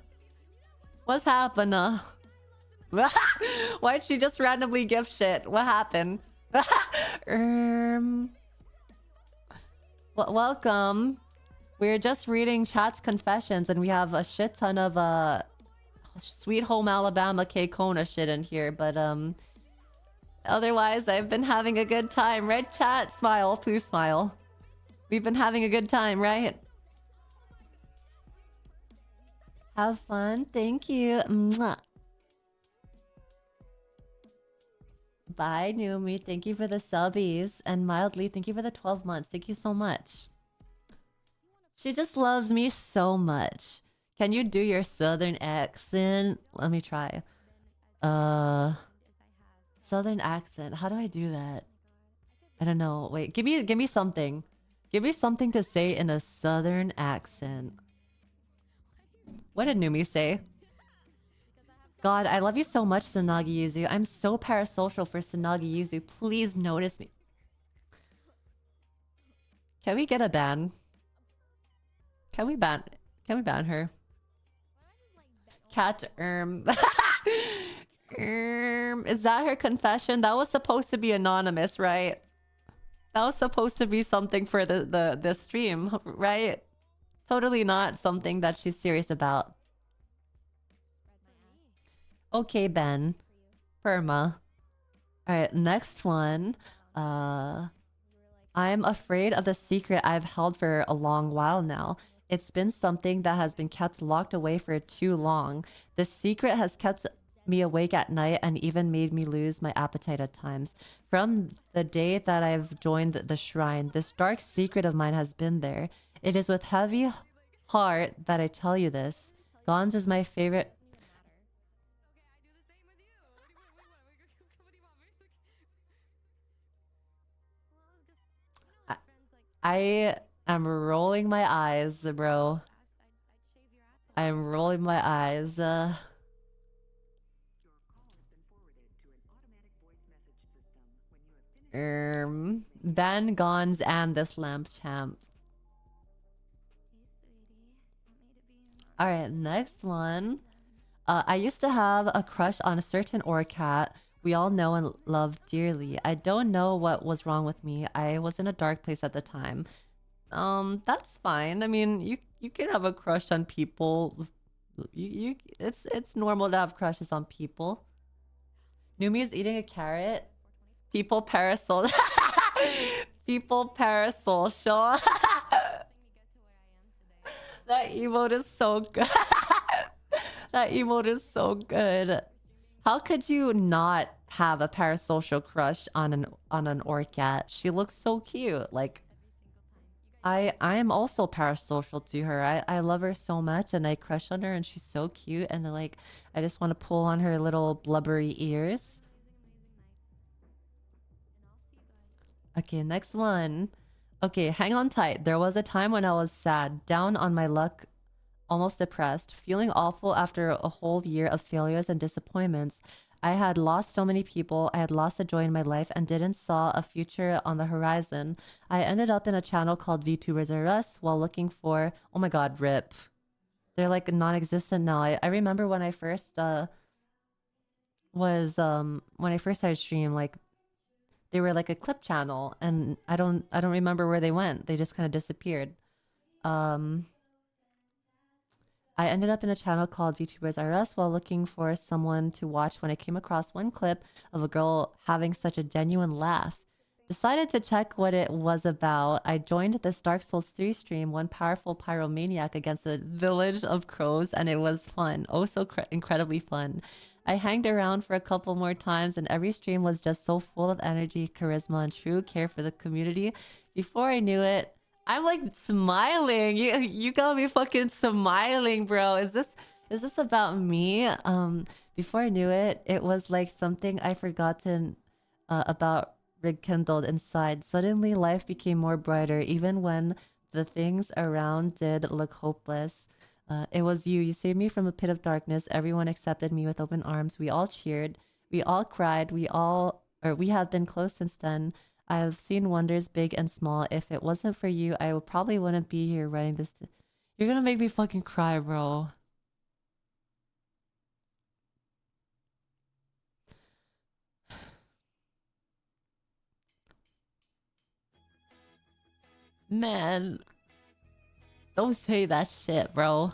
What's happening? Why'd she just randomly give shit? What happened? Welcome. We're just reading chat's confessions, and we have a shit ton of Sweet Home Alabama K-Kona shit in here, but otherwise I've been having a good time, right chat? Smile, please smile. We've been having a good time, right? Have fun, thank you. Mwah. Bye, Numi. Thank you for the subbies. And Mildly, thank you for the 12 months. Thank you so much. She just loves me so much. Can you do your southern accent? Let me try. Southern accent. How do I do that? I don't know. Wait, give me something. Give me something to say in a southern accent. What did Numi say? God, I love you so much, Tsunagi Yuzu. I'm so parasocial for Tsunagi Yuzu. Please notice me. Can we get a ban? Can we ban her? Cat is that her confession? That was supposed to be anonymous, right? That was supposed to be something for the stream, right? Totally not something that she's serious about. Okay, Ben. Perma. Alright, next one. I'm afraid of the secret I've held for a long while now. It's been something that has been kept locked away for too long. The secret has kept me awake at night and even made me lose my appetite at times. From the day that I've joined the shrine, this dark secret of mine has been there. It is with heavy heart that I tell you this. Gons is my favorite. I am rolling my eyes, bro. I'm rolling my eyes. Ban Gons and this lamp champ. Alright, next one. I used to have a crush on a certain Orcat we all know and love dearly. I don't know what was wrong with me. I was in a dark place at the time. That's fine. I mean, you can have a crush on people. It's normal to have crushes on people. Numi is eating a carrot. People parasol. People parasol. Sure. That emote is so good. That emote is so good. How could you not have a parasocial crush on an Orcat? She looks so cute. Like, I am also parasocial to her. I love her so much and I crush on her and she's so cute and like I just want to pull on her little blubbery ears. Okay, next one. Okay, hang on tight. There was a time when I was sad, down on my luck, almost depressed, feeling awful after a whole year of failures and disappointments. I had lost so many people, I had lost the joy in my life and didn't saw a future on the horizon. I ended up in a channel called VTubers Are Us while looking for... Oh my god, RIP. They're like non-existent now. I remember when I first when I first started stream, like they were like a clip channel and I don't remember where they went. They just kind of disappeared. I ended up in a channel called VTubers Are Us while looking for someone to watch when I came across one clip of a girl having such a genuine laugh. Decided to check what it was about. I joined this Dark Souls 3 stream, one powerful pyromaniac against a village of crows, and it was fun. Oh, so incredibly fun. I hanged around for a couple more times and every stream was just so full of energy, charisma, and true care for the community. Before I knew it, I'm like smiling. You got me fucking smiling, bro. Is this about me? Before I knew it, it was like something I forgotten about rekindled inside. Suddenly life became more brighter even when the things around did look hopeless. It was you. You saved me from a pit of darkness. Everyone accepted me with open arms. We all cheered. We all cried. We have been close since then. I have seen wonders big and small. If it wasn't for you, I probably wouldn't be here writing this. You're gonna make me fucking cry, bro. Man, don't say that shit, bro.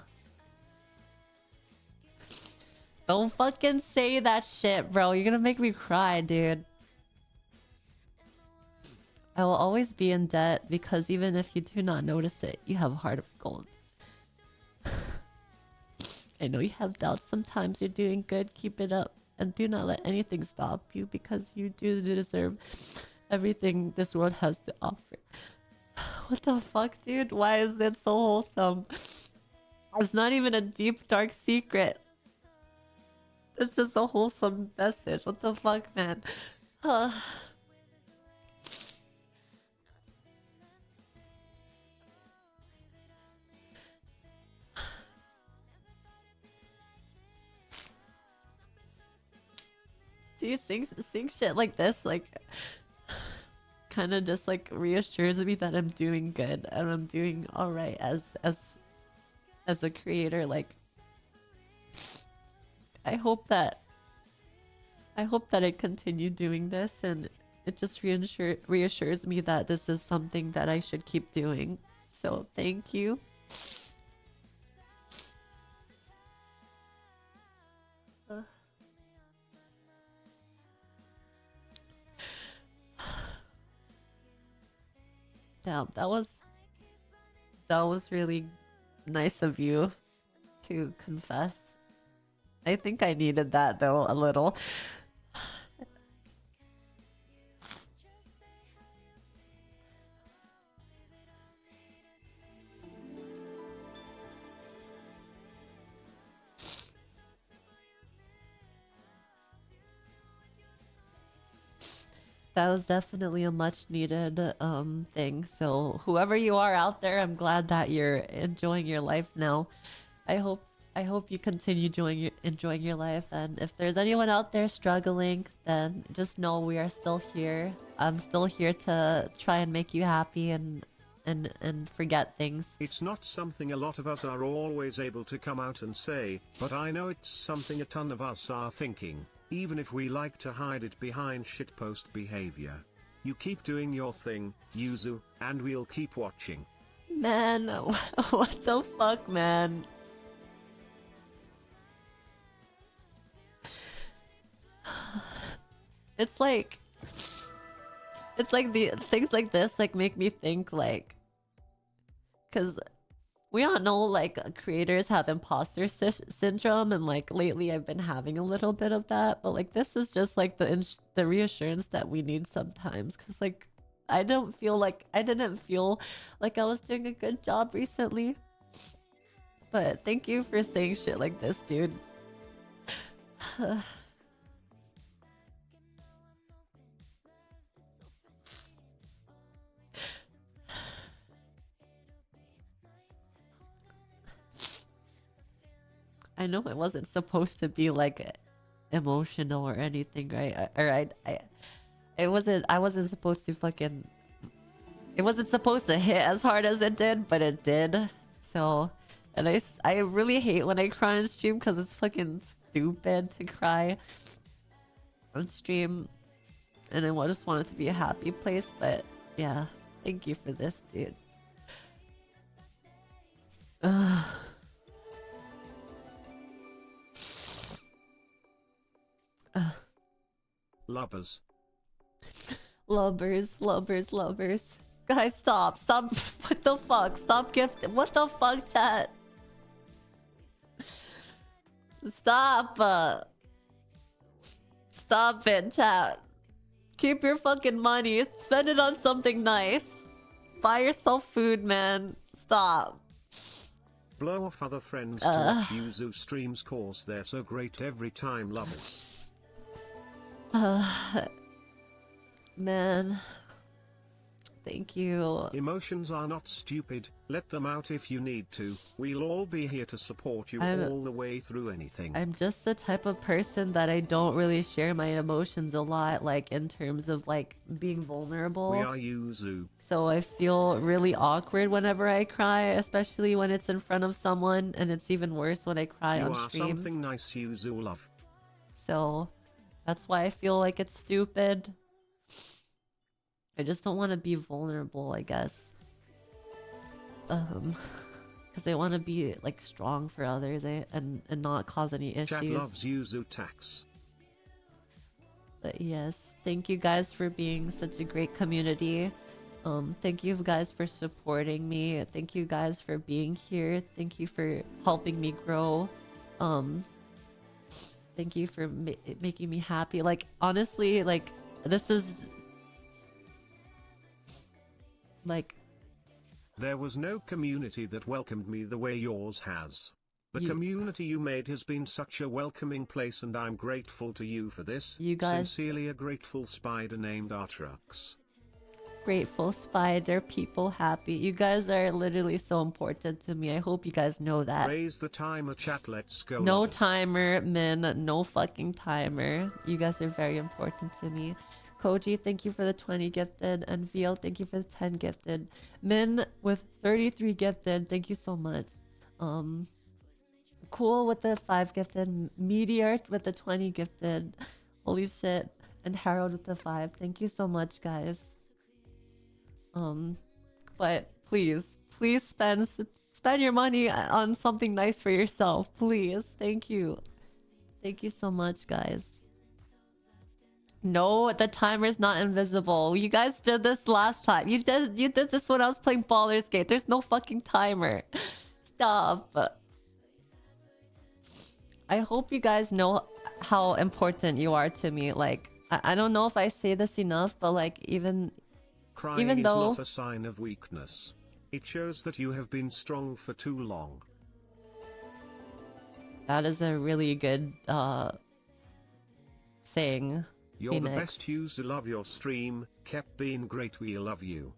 Don't fucking say that shit, bro. You're gonna make me cry, dude. I will always be in debt because even if you do not notice it, you have a heart of gold. I know you have doubts sometimes. You're doing good. Keep it up. And do not let anything stop you because you do deserve everything this world has to offer. What the fuck, dude? Why is it so wholesome? It's not even a deep, dark secret. It's just a wholesome message. What the fuck, man? Do you sing shit like this? Like, kind of just like reassures me that I'm doing good and I'm doing all right as a creator. Like, I hope that I continue doing this, and it just reassures me that this is something that I should keep doing. So thank you. Damn, that was really nice of you to confess. I think I needed that though, a little. That was definitely a much needed thing. So whoever you are out there, I'm glad that you're enjoying your life now. I hope you continue enjoying your life, and if there's anyone out there struggling, then just know we are still here. I'm still here to try and make you happy and forget things. It's not something a lot of us are always able to come out and say, but I know it's something a ton of us are thinking, even if we like to hide it behind shitpost behavior. You keep doing your thing, Yuzu, and we'll keep watching. Man, what the fuck, man? It's like the things like this like make me think, like, because we all know like creators have imposter syndrome, and like lately I've been having a little bit of that, but like this is just like the reassurance that we need sometimes, because like I didn't feel like I was doing a good job recently. But thank you for saying shit like this, dude. I know it wasn't supposed to be like emotional or anything, right? I wasn't supposed to fucking. It wasn't supposed to hit as hard as it did, but it did. So, and I really hate when I cry on stream because it's fucking stupid to cry on stream, and I just want it to be a happy place. But yeah, thank you for this, dude. Lovers. Lovers. Guys, stop. What the fuck? Stop gifting. What the fuck, chat? Stop. Stop it, chat. Keep your fucking money. Spend it on something nice. Buy yourself food, man. Stop. Blow off other friends to watch Yuzu streams cause they're so great every time, lovers. Man. Thank you. Emotions are not stupid, let them out if you need to. We'll all be here to support you all the way through anything. I'm just the type of person that I don't really share my emotions a lot, like in terms of like being vulnerable. We are Yuzu. So I feel really awkward whenever I cry, especially when it's in front of someone, and it's even worse when I cry on stream. You are something nice, Yuzu love. So that's why I feel like it's stupid. I just don't want to be vulnerable, I guess. Because I want to be like strong for others, and not cause any issues. Chat loves Yuzu tax. But yes, thank you guys for being such a great community. Thank you guys for supporting me. Thank you guys for being here. Thank you for helping me grow. Thank you for making me happy. Like, honestly, like, this is like, there was no community that welcomed me the way yours has. The community you made has been such a welcoming place, and I'm grateful to you for this. You guys, sincerely, a grateful spider named Artrux. Grateful spider, people happy. You guys are literally so important to me. I hope you guys know that. Raise the timer, chat. Let's go. No timer, Min. No fucking timer. You guys are very important to me. Koji, thank you for the 20 gifted. And Veal, thank you for the 10 gifted. Min with 33 gifted. Thank you so much. Cool with the 5 gifted. Meteor with the 20 gifted. Holy shit. And Harold with the 5. Thank you so much, guys. But please spend your money on something nice for yourself. Please. Thank you. Thank you so much, guys. No, the timer's not invisible. You guys did this last time. You did this when I was playing Baldur's Gate. There's no fucking timer. Stop. I hope you guys know how important you are to me. Like, I don't know if I say this enough, but like, even though is not a sign of weakness. It shows that you have been strong for too long. That is a really good saying. You're the best. Yuzu, love your stream. Kept being great. We love you.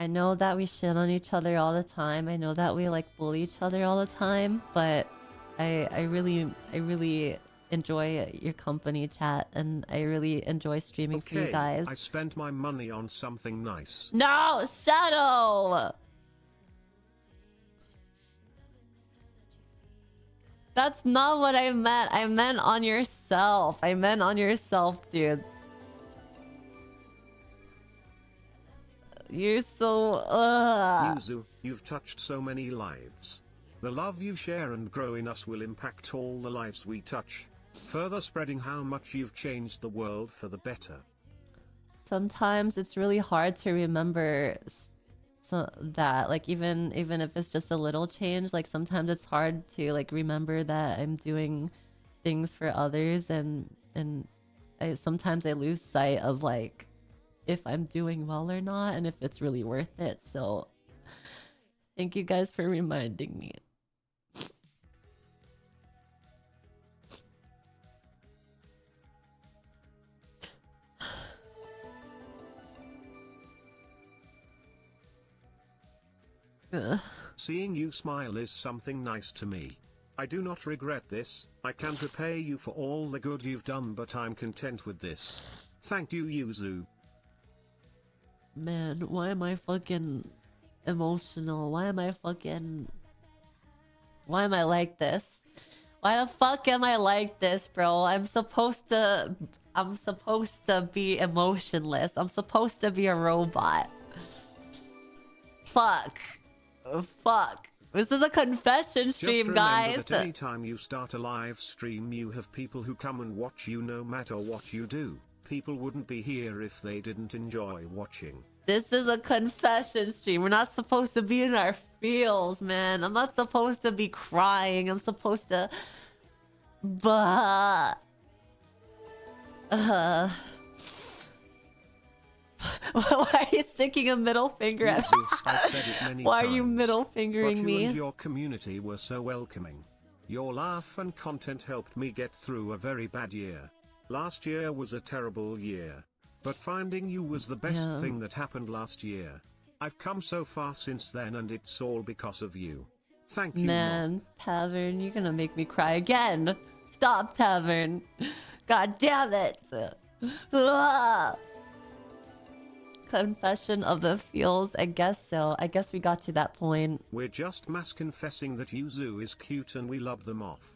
I know that we shit on each other all the time. I know that we like bully each other all the time, but I really enjoy your company, chat, and I really enjoy streaming for you guys. I spent my money on something nice. No, Shadow! That's not what I meant. I meant on yourself. I meant on yourself, dude. You're so... Yuzu, you've touched so many lives. The love you share and grow in us will impact all the lives we touch, further spreading how much you've changed the world for the better. Sometimes it's really hard to remember that, like, even if it's just a little change, like sometimes it's hard to like remember that I'm doing things for others, and sometimes I lose sight of like if I'm doing well or not, and if it's really worth it. So thank you guys for reminding me. Seeing you smile is something nice to me. I do not regret this. I can't repay you for all the good you've done, but I'm content with this. Thank you, Yuzu. Man, why am I fucking emotional? Why am I like this? Why the fuck am I like this, bro? I'm supposed to be emotionless. I'm supposed to be a robot. Fuck. Fuck. This is a confession stream, guys. Just remember that anytime you start a live stream, you have people who come and watch you no matter what you do. People wouldn't be here if they didn't enjoy watching. This is a confession stream. We're not supposed to be in our feels, man. I'm not supposed to be crying. I'm supposed to... Why are you sticking a middle finger at me? I've said it many Why times, are you middle fingering but you me? and your community were so welcoming. Your laugh and content helped me get through a very bad year. Last year was a terrible year. But finding you was the best Yeah. thing that happened last year. I've come so far since then and it's all because of you. Thank you, Man, Tavern, you're gonna make me cry again. Stop, Tavern. God damn it. Ah. Confession of the feels. I guess so. I guess we got to that point. We're just mass confessing that Yuzu is cute and we love them off.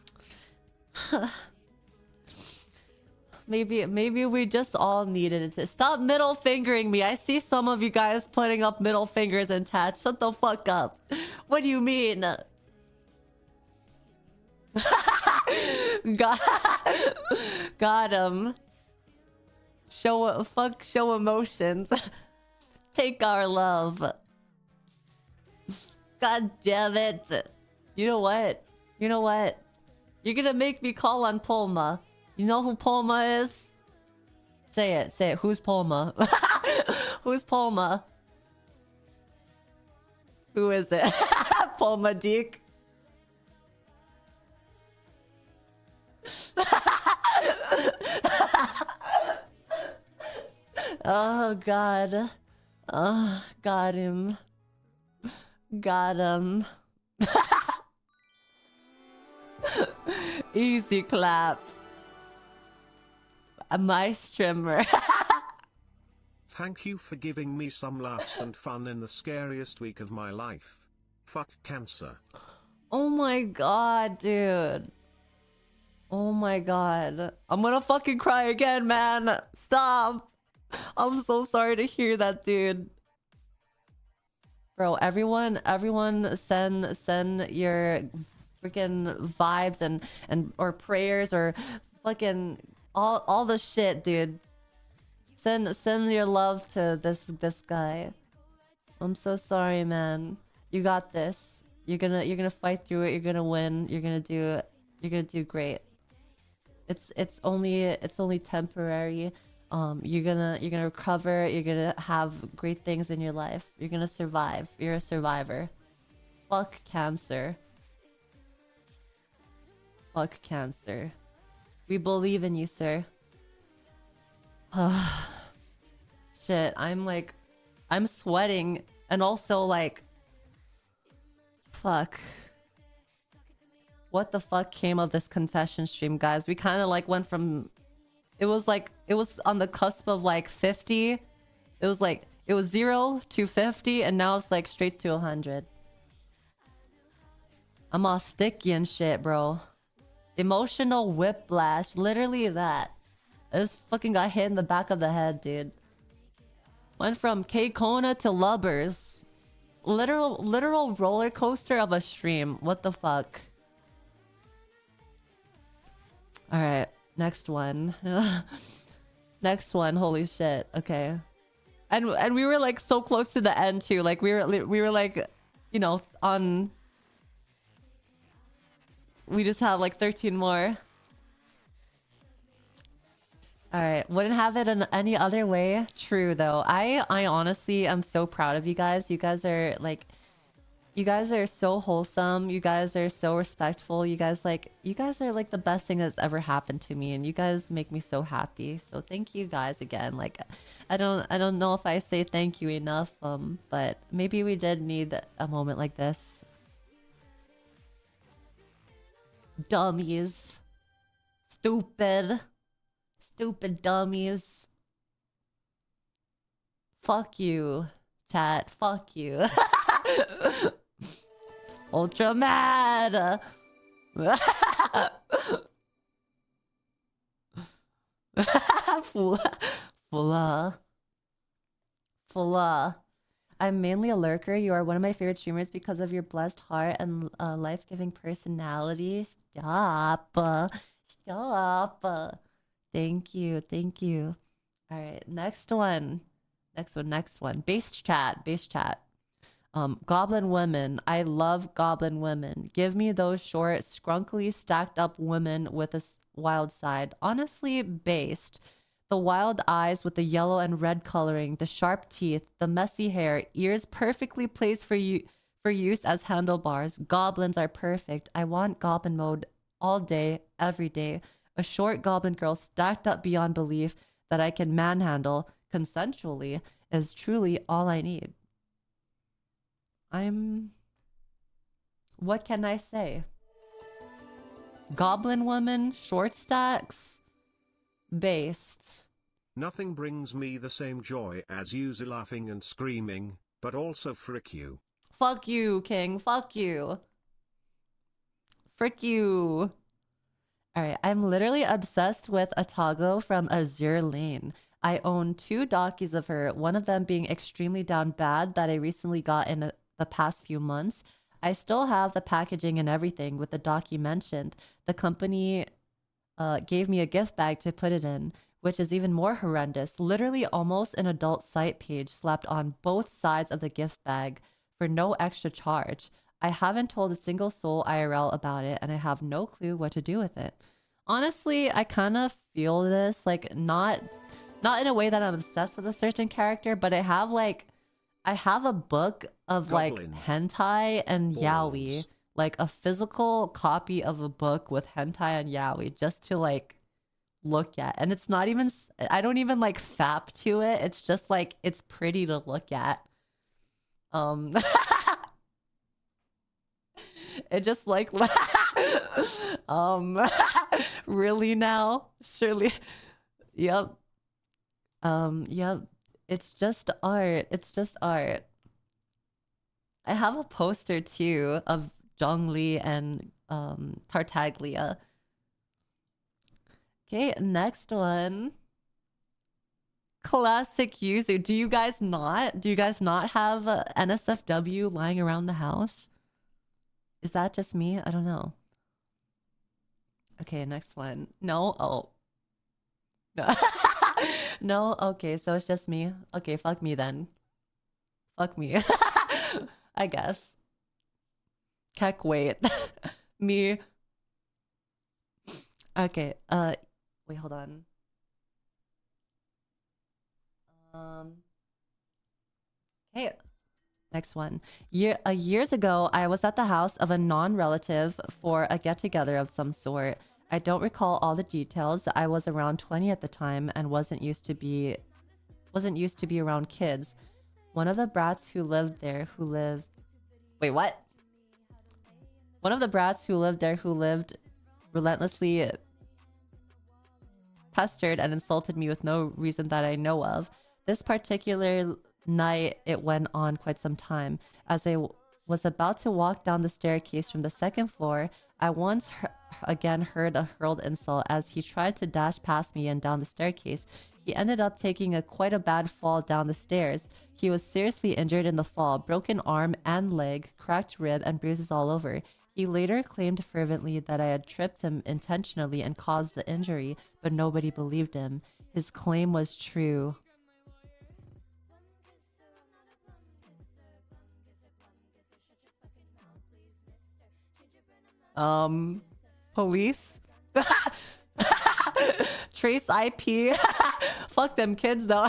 Maybe we just all needed it to stop middle fingering me. I see some of you guys putting up middle fingers in chat. Shut the fuck up. What do you mean? Got him. Show emotions. Take our love. God damn it. You know what? You're gonna make me call on Polma. You know who Polma is? Say it. Who's Polma? Who's Polma? Who is it? Polma Deek. Oh god. Oh, got him. Easy clap. My streamer. Thank you for giving me some laughs and fun in the scariest week of my life. Fuck cancer. Oh my god, dude. Oh my god. I'm gonna fucking cry again, man. Stop. I'm so sorry to hear that, dude. Bro, everyone send your freaking vibes and or prayers or fucking all the shit, dude. Send your love to this guy. I'm so sorry, man. You got this. You're gonna fight through it. You're gonna win. You're gonna do great. It's only temporary. You're gonna recover. You're gonna have great things in your life. You're gonna survive. You're a survivor. Fuck cancer. Fuck cancer. We believe in you, sir. Shit, I'm sweating and also like, fuck. What the fuck came of this confession stream, guys? We kind of like went from, it was on the cusp of like 50. It was 0 to 50 and now it's like straight to 100. I'm all sticky and shit, bro. Emotional whiplash, literally that. I just fucking got hit in the back of the head, dude. Went from K-Kona to Lubbers. Literal roller coaster of a stream. What the fuck? Alright, next one. Next one, holy shit. Okay. And we were like so close to the end too. Like we were like, you know, on... We just have like 13 more. Alright, wouldn't have it in any other way. True though. I honestly am so proud of you guys. You guys are like, you guys are so wholesome. You guys are so respectful. You guys are like the best thing that's ever happened to me, and you guys make me so happy. So thank you guys again. Like, I don't know if I say thank you enough. But maybe we did need a moment like this. Dummies. Stupid dummies. Fuck you, chat. Fuck you. Ultra mad. Fulla. I'm mainly a lurker. You are one of my favorite streamers because of your blessed heart and life-giving personality. Stop. Thank you. All right, next one. Base chat. Goblin women. I love goblin women. Give me those short, scrunkily stacked up women with a wild side. Honestly, based. The wild eyes with the yellow and red coloring, the sharp teeth, the messy hair, ears perfectly placed for use as handlebars. Goblins are perfect. I want goblin mode all day, every day. A short goblin girl stacked up beyond belief that I can manhandle. consensually is truly all I need. What can I say? Goblin woman, short stacks, based. Nothing brings me the same joy as Yuzu laughing and screaming, but also frick you. Fuck you, King. Fuck you. Frick you. Alright, I'm literally obsessed with Atago from Azure Lane. I own 2 dockies of her, one of them being extremely down bad that I recently got in the past few months. I still have the packaging and everything with the docky mentioned. The company gave me a gift bag to put it in, which is even more horrendous. Literally almost an adult site page slapped on both sides of the gift bag for no extra charge. I haven't told a single soul IRL about it, and I have no clue what to do with it. Honestly, I kind of feel this, like, not in a way that I'm obsessed with a certain character, but I have a book of Goblin. like hentai and Balls. yaoi, like a physical copy of a book with hentai and yaoi just to like look at. And it's not even, I don't even like fap to it. It's just like, it's pretty to look at. It just like, really now? Surely. Yep. Yep. It's just art. It's just art. I have a poster too of Zhongli and Tartaglia. Okay, next one. Classic Yuzu. Do you guys not? Do you guys not have NSFW lying around the house? Is that just me? I don't know. Okay, next one. No? Oh. No. No? Okay, so it's just me. Okay, fuck me then. Fuck me. I guess. Keck, wait. Me. Okay, wait, hold on. Okay, next one. Years ago, I was at the house of a non-relative for a get-together of some sort. I don't recall all the details. I was around 20 at the time and wasn't used to be around kids. One of the brats who lived there Wait, what? One of the brats who lived there relentlessly pestered and insulted me with no reason that I know of. This particular night, it went on quite some time. As I was about to walk down the staircase from the second floor, I once again heard a hurled insult as he tried to dash past me and down the staircase. He ended up taking quite a bad fall down the stairs. He was seriously injured in the fall, broken arm and leg, cracked rib, and bruises all over. He later claimed fervently that I had tripped him intentionally and caused the injury, but nobody believed him. His claim was true. Police? Trace IP? Fuck them kids though.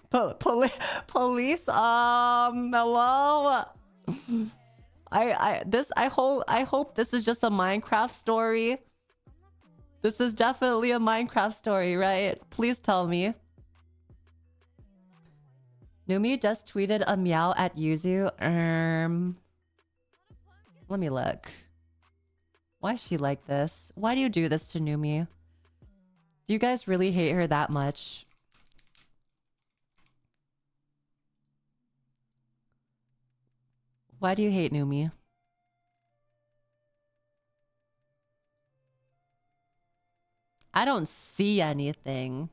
Police? Hello? I hope this is just a Minecraft story. This is definitely a Minecraft story, right? Please tell me. Numi just tweeted a meow at Yuzu. Let me look. Why is she like this? Why do you do this to Numi? Do you guys really hate her that much? Why do you hate Numi? I don't see anything.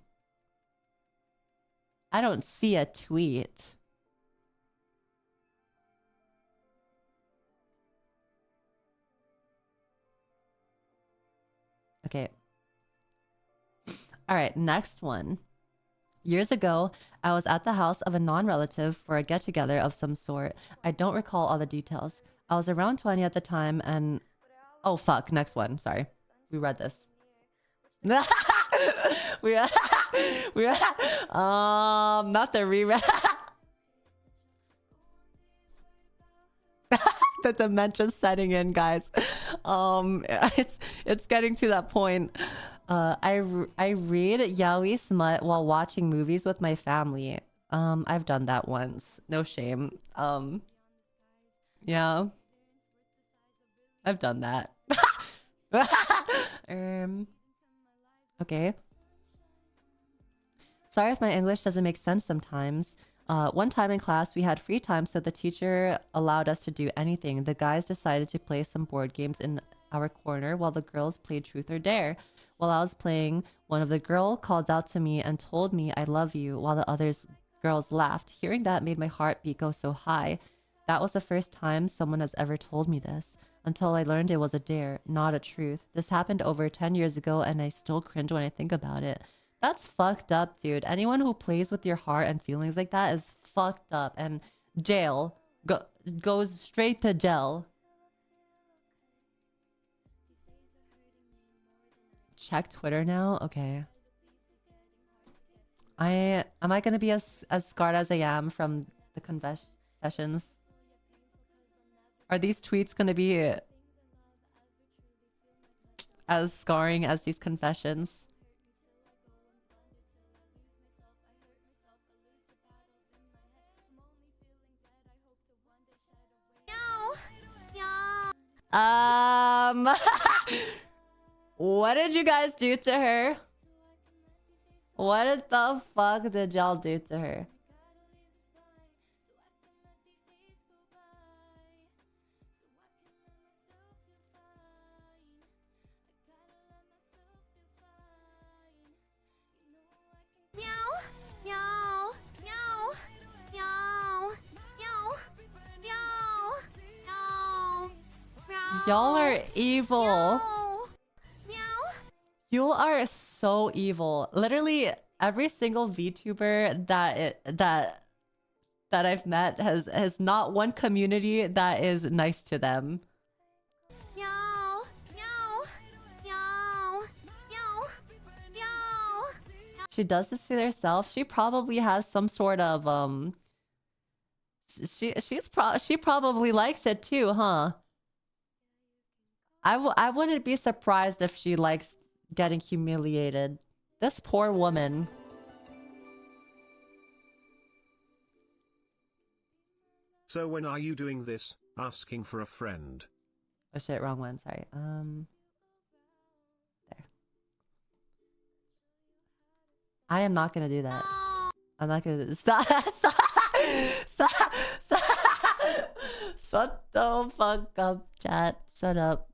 I don't see a tweet. Okay. All right, next one. Years ago, I was at the house of a non-relative for a get-together of some sort. I don't recall all the details. I was around 20 at the time and... Oh, fuck. Next one. Sorry. We read this. Not the reread. The dementia's setting in, guys. It's getting to that point. I read yaoi smut while watching movies with my family. I've done that once. No shame. Yeah. I've done that. Okay. Sorry if my English doesn't make sense sometimes. One time in class, we had free time, so the teacher allowed us to do anything. The guys decided to play some board games in our corner while the girls played Truth or Dare. While I was playing, one of the girls called out to me and told me I love you, while the others girls laughed. Hearing that made my heartbeat go so high. That was the first time someone has ever told me this, until I learned it was a dare, not a truth. This happened over 10 years ago, and I still cringe when I think about it. That's fucked up, dude. Anyone who plays with your heart and feelings like that is fucked up. And jail. Goes straight to jail. Check Twitter now? Okay. Am I gonna be as scarred as I am from the confessions? Are these tweets gonna be as scarring as these confessions? What did you guys do to her? What the fuck did y'all do to her? Y'all are evil. You are so evil. Literally every single VTuber that I've met has not one community that is nice to them. She does this to herself. She probably has some sort of she probably likes it too, huh? I wouldn't be surprised if she likes getting humiliated. This poor woman. So when are you doing this? Asking for a friend. Oh shit, wrong one. Sorry. There. I am not gonna do that. I'm not gonna stop. Stop. Shut the fuck up, chat. Shut up.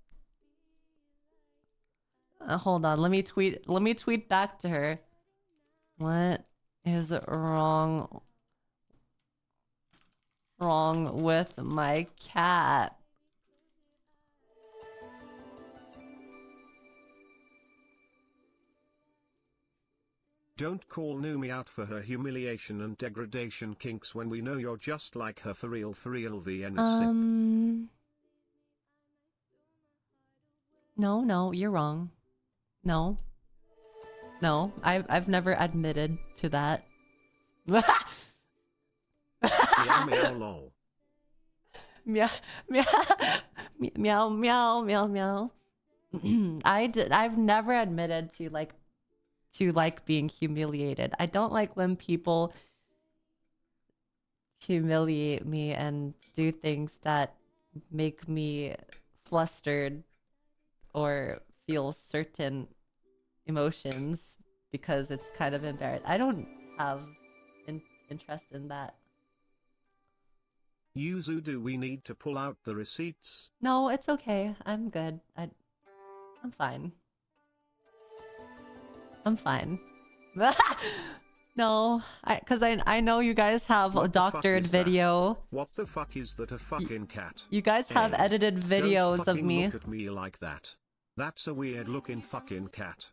Hold on, let me tweet back to her. What is wrong with my cat? Don't call Numi out for her humiliation and degradation kinks when we know you're just like her for real VNS. No, you're wrong. No, I've never admitted to that. Meow meow lol. Meow meow meow meow meow. I've never admitted to being humiliated. I don't like when people humiliate me and do things that make me flustered or feel certain emotions because it's kind of embarrassing. I don't have interest in that. Yuzu, do we need to pull out the receipts? No, it's okay. I'm good. I'm fine. I'm fine. No, because I know you guys have a doctored video. What the fuck is that? A fucking cat? You guys have edited videos of me. Look at me like that. That's a weird looking fucking cat.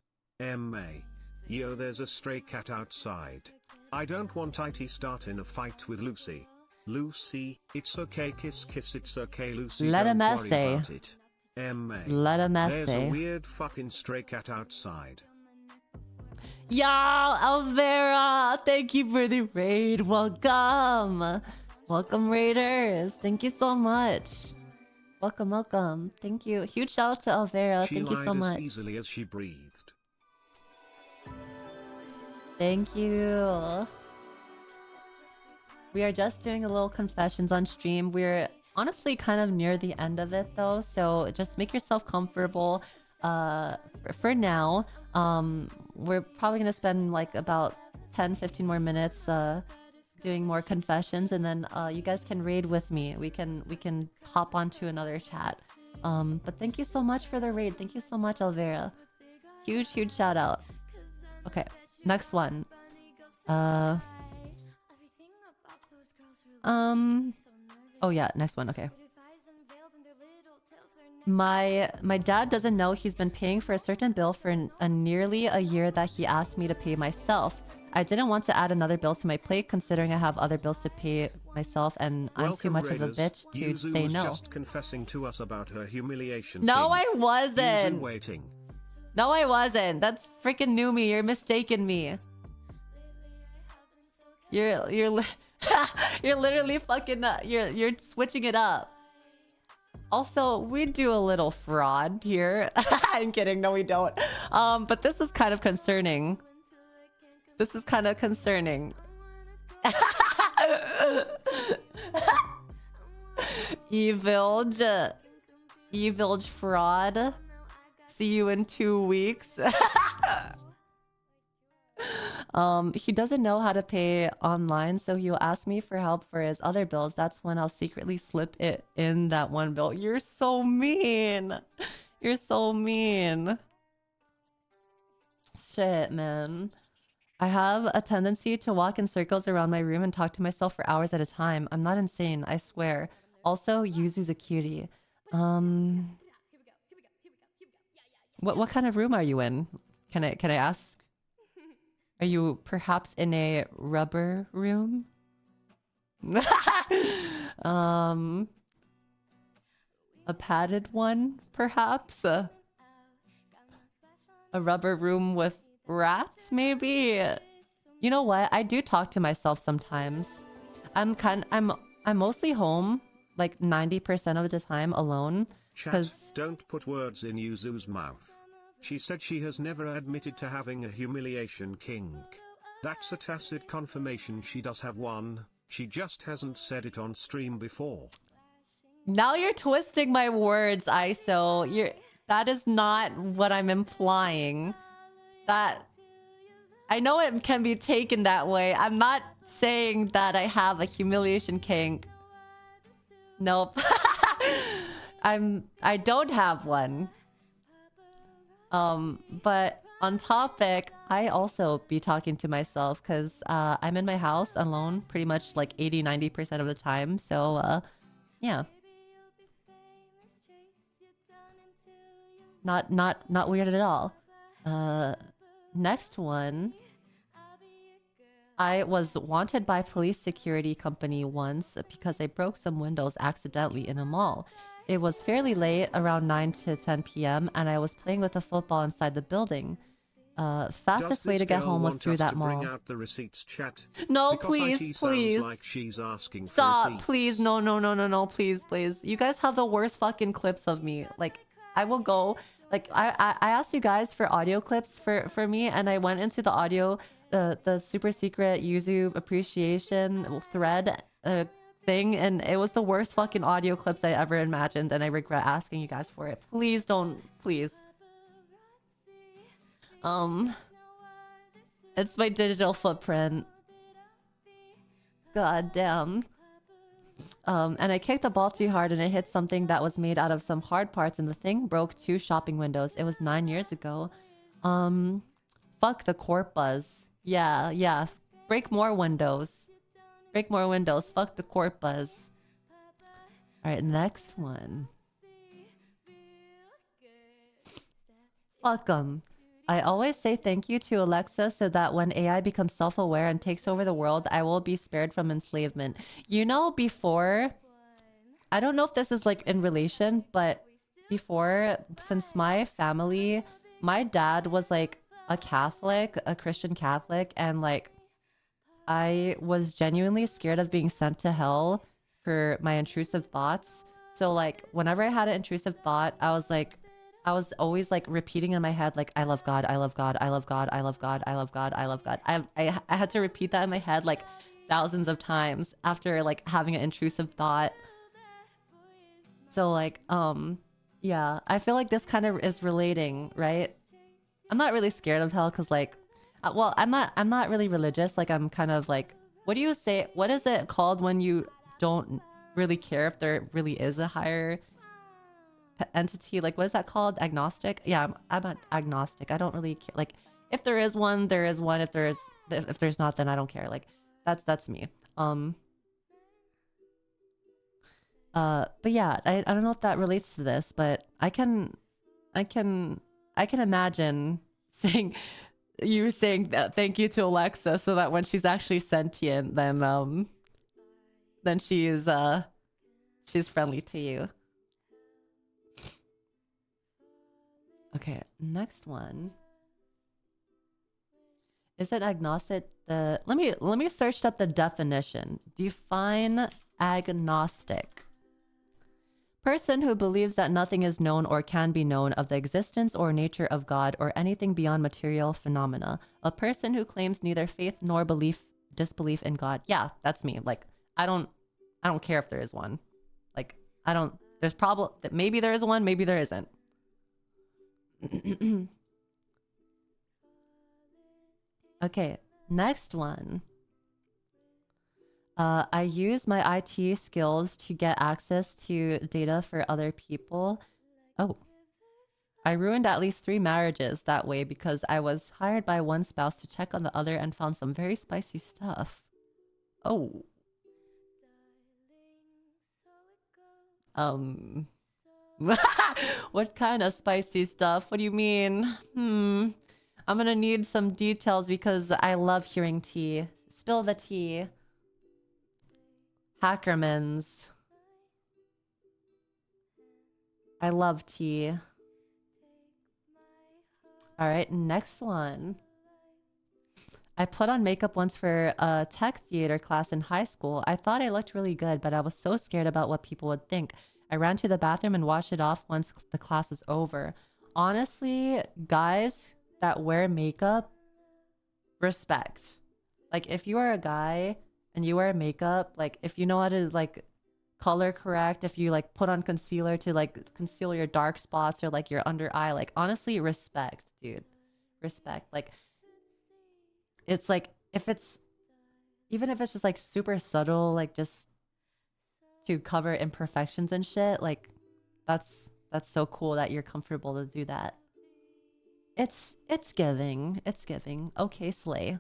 Yo, there's a stray cat outside. I don't want IT start in a fight with Lucy. Lucy, it's okay, kiss kiss, it's okay, Lucy. Let him don't worry essay. about it. Let him There's essay. a weird fucking stray cat outside. Y'all, Alvera, thank you for the raid. Welcome. Welcome, raiders. Thank you so much. Welcome. Thank you. Huge shout out to Alvera. Thank you so much. She lied as easily as she breathed. Thank you. We are just doing a little confessions on stream. We're honestly kind of near the end of it though, so just make yourself comfortable. For now, we're probably gonna spend like about 10-15 more minutes doing more confessions, and then you guys can raid with me. We can hop onto another chat. But thank you so much for the raid. Thank you so much, Alvera. Huge shout out. Okay, next one. Oh yeah, next one. Okay. My dad doesn't know he's been paying for a certain bill for nearly a year that he asked me to pay myself. I didn't want to add another bill to my plate, considering I have other bills to pay myself, and I'm too much of a bitch to Yuzu say was no. just confessing to us about her humiliation. No, king. I wasn't. Yuzu waiting. No, I wasn't. That's freaking Numi. You're mistaken me. You're you're literally fucking you're switching it up. Also, we do a little fraud here. I'm kidding. No, we don't. But this is kind of concerning. This is kind of concerning. Evilge fraud. See you in 2 weeks. He doesn't know how to pay online, so he'll ask me for help for his other bills. That's when I'll secretly slip it in that one bill. You're so mean. You're so mean. Shit, man. I have a tendency to walk in circles around my room and talk to myself for hours at a time. I'm not insane, I swear. Also, Yuzu's a cutie. What kind of room are you in? Can I ask? Are you perhaps in a rubber room? A padded one, perhaps? A rubber room with rats, maybe? You know what? I do talk to myself sometimes. I'm mostly home, like 90% of the time alone. Chat, don't put words in Yuzu's mouth. She said she has never admitted to having a humiliation kink. That's a tacit confirmation she does have one. She just hasn't said it on stream before. Now you're twisting my words, ISO. That is not what I'm implying. That I know it can be taken that way. I'm not saying that I have a humiliation kink. Nope. I don't have one. But on topic, I also be talking to myself because I'm in my house alone pretty much like 80-90% of the time. So yeah. Not weird at all. Next one. I was wanted by police security company once because I broke some windows accidentally in a mall. It was fairly late, around 9 to 10 p.m., and I was playing with a football inside the building. Fastest way to get home was through that mall. Bring out the receipts, chat? No, Because please, IT please. sounds like she's asking Stop, for receipts. please. No, please. You guys have the worst fucking clips of me. Like, I will go... Like, I asked you guys for audio clips for me, and I went into the audio, the super secret Yuzu appreciation thread thing, and it was the worst fucking audio clips I ever imagined, and I regret asking you guys for it. Please don't, please. It's my digital footprint. God damn. And I kicked the ball too hard and it hit something that was made out of some hard parts, and the thing broke 2 shopping windows. It was 9 years ago. Fuck the corp buzz. Yeah. Break more windows. Fuck the corp buzz. Alright, next one. Fuck 'em. I always say thank you to Alexa so that when AI becomes self-aware and takes over the world, I will be spared from enslavement. You know, before... I don't know if this is like in relation, but before, since my family... My dad was like a Catholic, a Christian Catholic, and like... I was genuinely scared of being sent to hell for my intrusive thoughts. So like, whenever I had an intrusive thought, I was like... I was always like repeating in my head, like, I love God, I love God, I love God, I love God, I love God, I love God. I had to repeat that in my head like thousands of times after like having an intrusive thought. So like, yeah, I feel like this kind of is relating, right? I'm not really scared of hell because like, well, I'm not really religious. Like I'm kind of like, what do you say? What is it called when you don't really care if there really is a higher entity? Like what is that called? Agnostic? Yeah, I'm an agnostic. I don't really care. Like if there is one, there is one. If there's not, then I don't care. Like that's me. But yeah, I don't know if that relates to this, but I can imagine saying that thank you to Alexa so that when she's actually sentient, then she's friendly to you. Okay, next one. Is it agnostic? Let me search up the definition. Define agnostic. Person who believes that nothing is known or can be known of the existence or nature of God or anything beyond material phenomena. A person who claims neither faith nor disbelief in God. Yeah, that's me. Like I don't care if there is one. Like there's probably that maybe there is one, maybe there isn't. Okay, next one. I use my IT skills to get access to data for other people. Oh, I ruined at least 3 marriages that way because I was hired by one spouse to check on the other and found some very spicy stuff. Oh. What kind of spicy stuff? What do you mean? I'm gonna need some details because I love hearing tea. Spill the tea. Hackermans. I love tea. All right, next one. I put on makeup once for a tech theater class in high school. I thought I looked really good, but I was so scared about what people would think. I ran to the bathroom and washed it off once the class was over. Honestly, guys that wear makeup, respect. Like if you are a guy and you wear makeup, like if you know how to like color correct, if you like put on concealer to like conceal your dark spots or like your under eye, like honestly, respect, dude. Respect. Like it's like even if it's just like super subtle, like just to cover imperfections and shit, like that's so cool that you're comfortable to do that. It's giving. Okay, slay.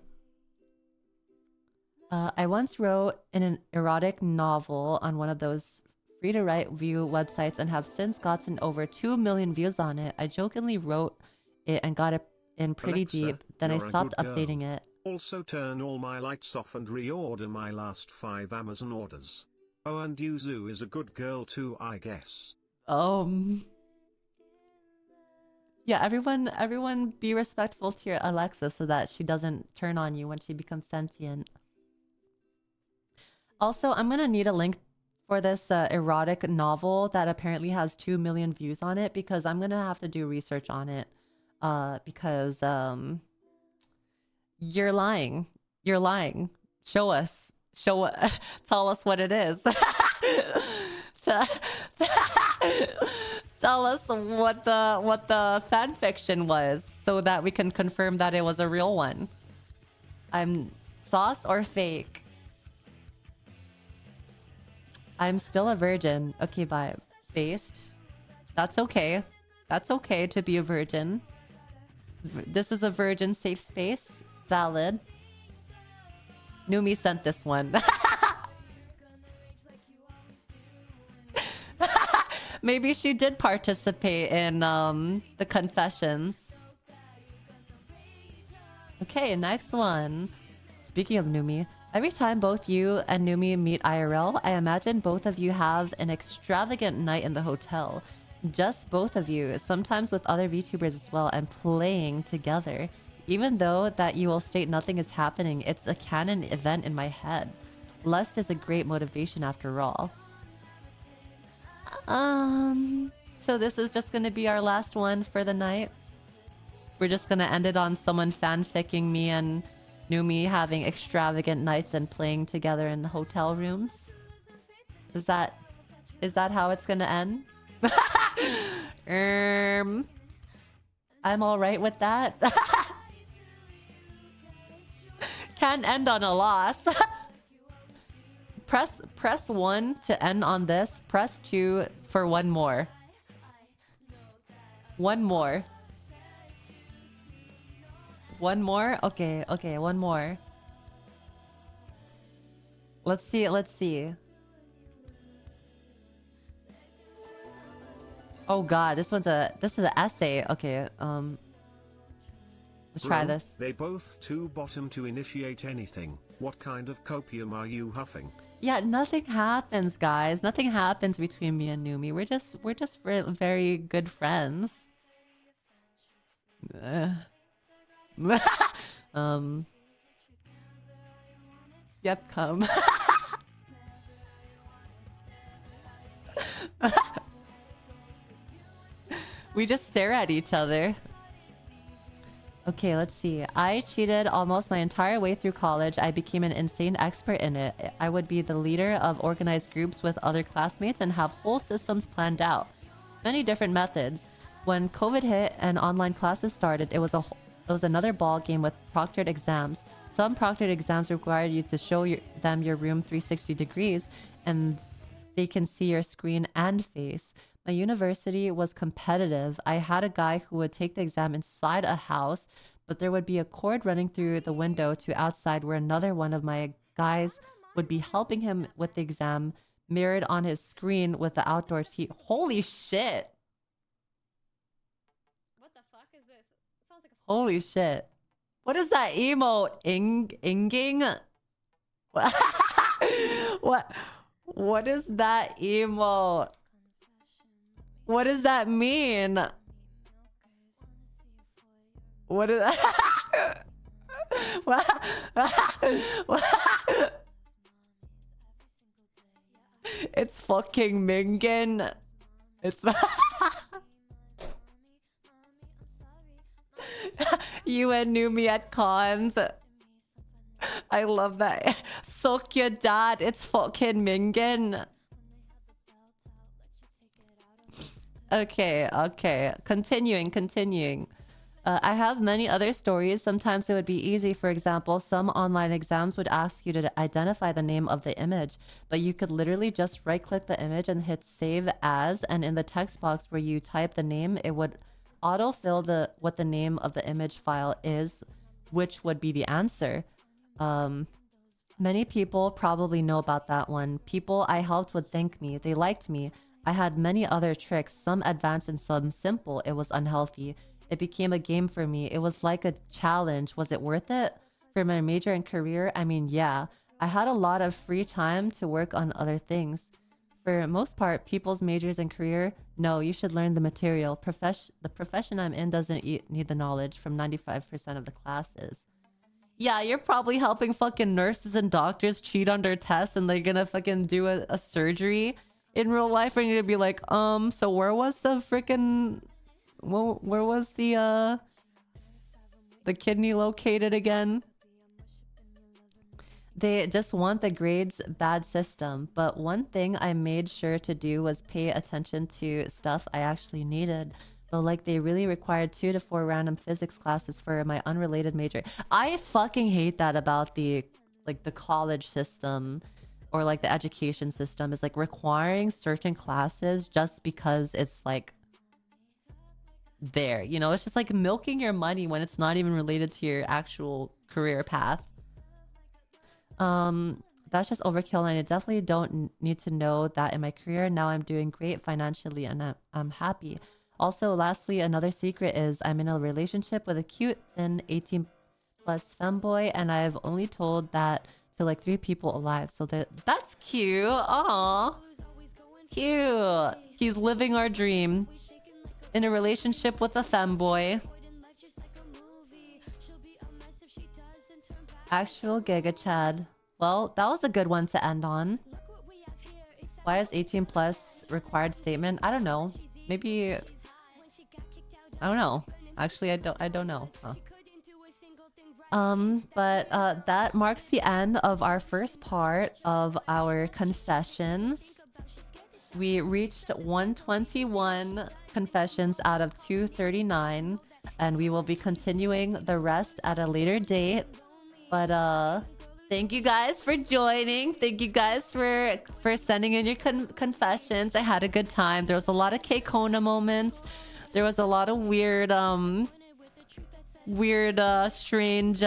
I once wrote in an erotic novel on one of those free-to-write view websites and have since gotten over 2 million views on it. I jokingly wrote it and got it in pretty Alexa, deep. Then I you're a stopped good girl. updating it. Also turn all my lights off and reorder my last 5 Amazon orders. Oh, and Yuzu is a good girl too, I guess. Yeah, everyone be respectful to your Alexa so that she doesn't turn on you when she becomes sentient. Also, I'm gonna need a link for this erotic novel that apparently has 2 million views on it because I'm gonna have to do research on it. Because you're lying. Show us. Tell us what it is. Tell us what the fan fiction was so that we can confirm that it was a real one. I'm sauce or fake? I'm still a virgin. Okay, bye. Based. That's okay. That's okay to be a virgin. This is a virgin safe space. Valid. Numi sent this one. Maybe she did participate in the confessions. Okay, next one. Speaking of Numi, every time both you and Numi meet IRL, I imagine both of you have an extravagant night in the hotel. Just both of you, sometimes with other VTubers as well, and playing together. Even though that you will state nothing is happening, it's a canon event in my head. Lust is a great motivation after all. So this is just gonna be our last one for the night. We're just gonna end it on someone fanficking me and Numi having extravagant nights and playing together in hotel rooms. Is that how it's gonna end? I'm all right with that. Can't end on a loss. Press 1 to end on this. Press 2 for one more. One more. One more? Okay, one more. Let's see. Oh god, this is an essay. Okay, let's try this. They both too bottom to initiate anything. What kind of copium are you huffing? Yeah, nothing happens, guys. Nothing happens between me and Numi. We're just very good friends. Yep, come. We just stare at each other. Okay, let's see. I cheated almost my entire way through college. I became an insane expert in it. I would be the leader of organized groups with other classmates and have whole systems planned out. Many different methods. When COVID hit and online classes started, it was another ball game with proctored exams. Some proctored exams required you to show them your room 360 degrees and they can see your screen and face. My university was competitive. I had a guy who would take the exam inside a house, but there would be a cord running through the window to outside where another one of my guys would be helping him with the exam, mirrored on his screen with the outdoor heat. Holy shit! What the fuck is this? It sounds like a Holy shit. What is that emote? Inging? What is that emote? What does that mean? What is It's fucking Mingen. It's you and Numi at cons. I love that. Suck your dad. It's fucking Mingen. Okay. Continuing. I have many other stories. Sometimes it would be easy. For example, some online exams would ask you to identify the name of the image, but you could literally just right-click the image and hit save as, and in the text box where you type the name, it would autofill what the name of the image file is, which would be the answer. Many people probably know about that one. People I helped would thank me. They liked me. I had many other tricks, some advanced and some simple. It was unhealthy. It became a game for me. It was like a challenge. Was it worth it? For my major and career, I mean, yeah. I had a lot of free time to work on other things. For most part, people's majors and career, no, you should learn the material. The profession I'm in doesn't need the knowledge from 95% of the classes. Yeah, you're probably helping fucking nurses and doctors cheat on their tests and they're gonna fucking do a surgery in real life, and you're gonna be like, so where was the freaking, where was the kidney located again? They just want the grades bad system. But one thing I made sure to do was pay attention to stuff I actually needed. So like they really required 2 to 4 random physics classes for my unrelated major. I fucking hate that about the college system. Or like the education system is like requiring certain classes just because it's like there, you know, it's just like milking your money when it's not even related to your actual career path. That's just overkill, and I definitely don't need to know that in my career. Now I'm doing great financially and I'm happy. Also, lastly, another secret is I'm in a relationship with a cute thin 18+ femboy, and I've only told that to like 3 people alive, so that's cute. Aww, cute. He's living our dream in a relationship with a femboy. Actual Giga Chad. Well, that was a good one to end on. Why is 18+ required statement? I don't know. Maybe I don't know. Actually, I don't know. Huh. But that marks the end of our first part of our confessions. We reached 121 confessions out of 239, and we will be continuing the rest at a later date. But thank you guys for joining. Thank you guys for sending in your confessions. I had a good time. There was a lot of Keikona moments. There was a lot of weird strange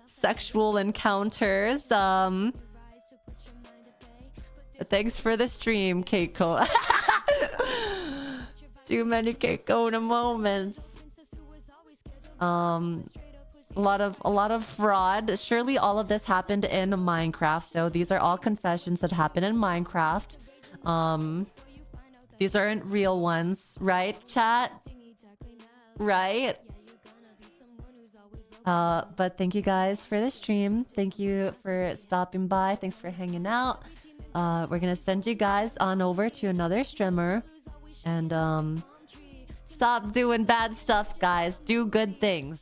sexual encounters. Thanks for the stream, Keiko. Too many Keikona moments. A lot of fraud. Surely all of this happened in Minecraft, though. These are all confessions that happen in Minecraft. These aren't real ones, right, chat? Right? But thank you guys for the stream. Thank you for stopping by. Thanks for hanging out. We're gonna send you guys on over to another streamer. And stop doing bad stuff, guys. Do good things.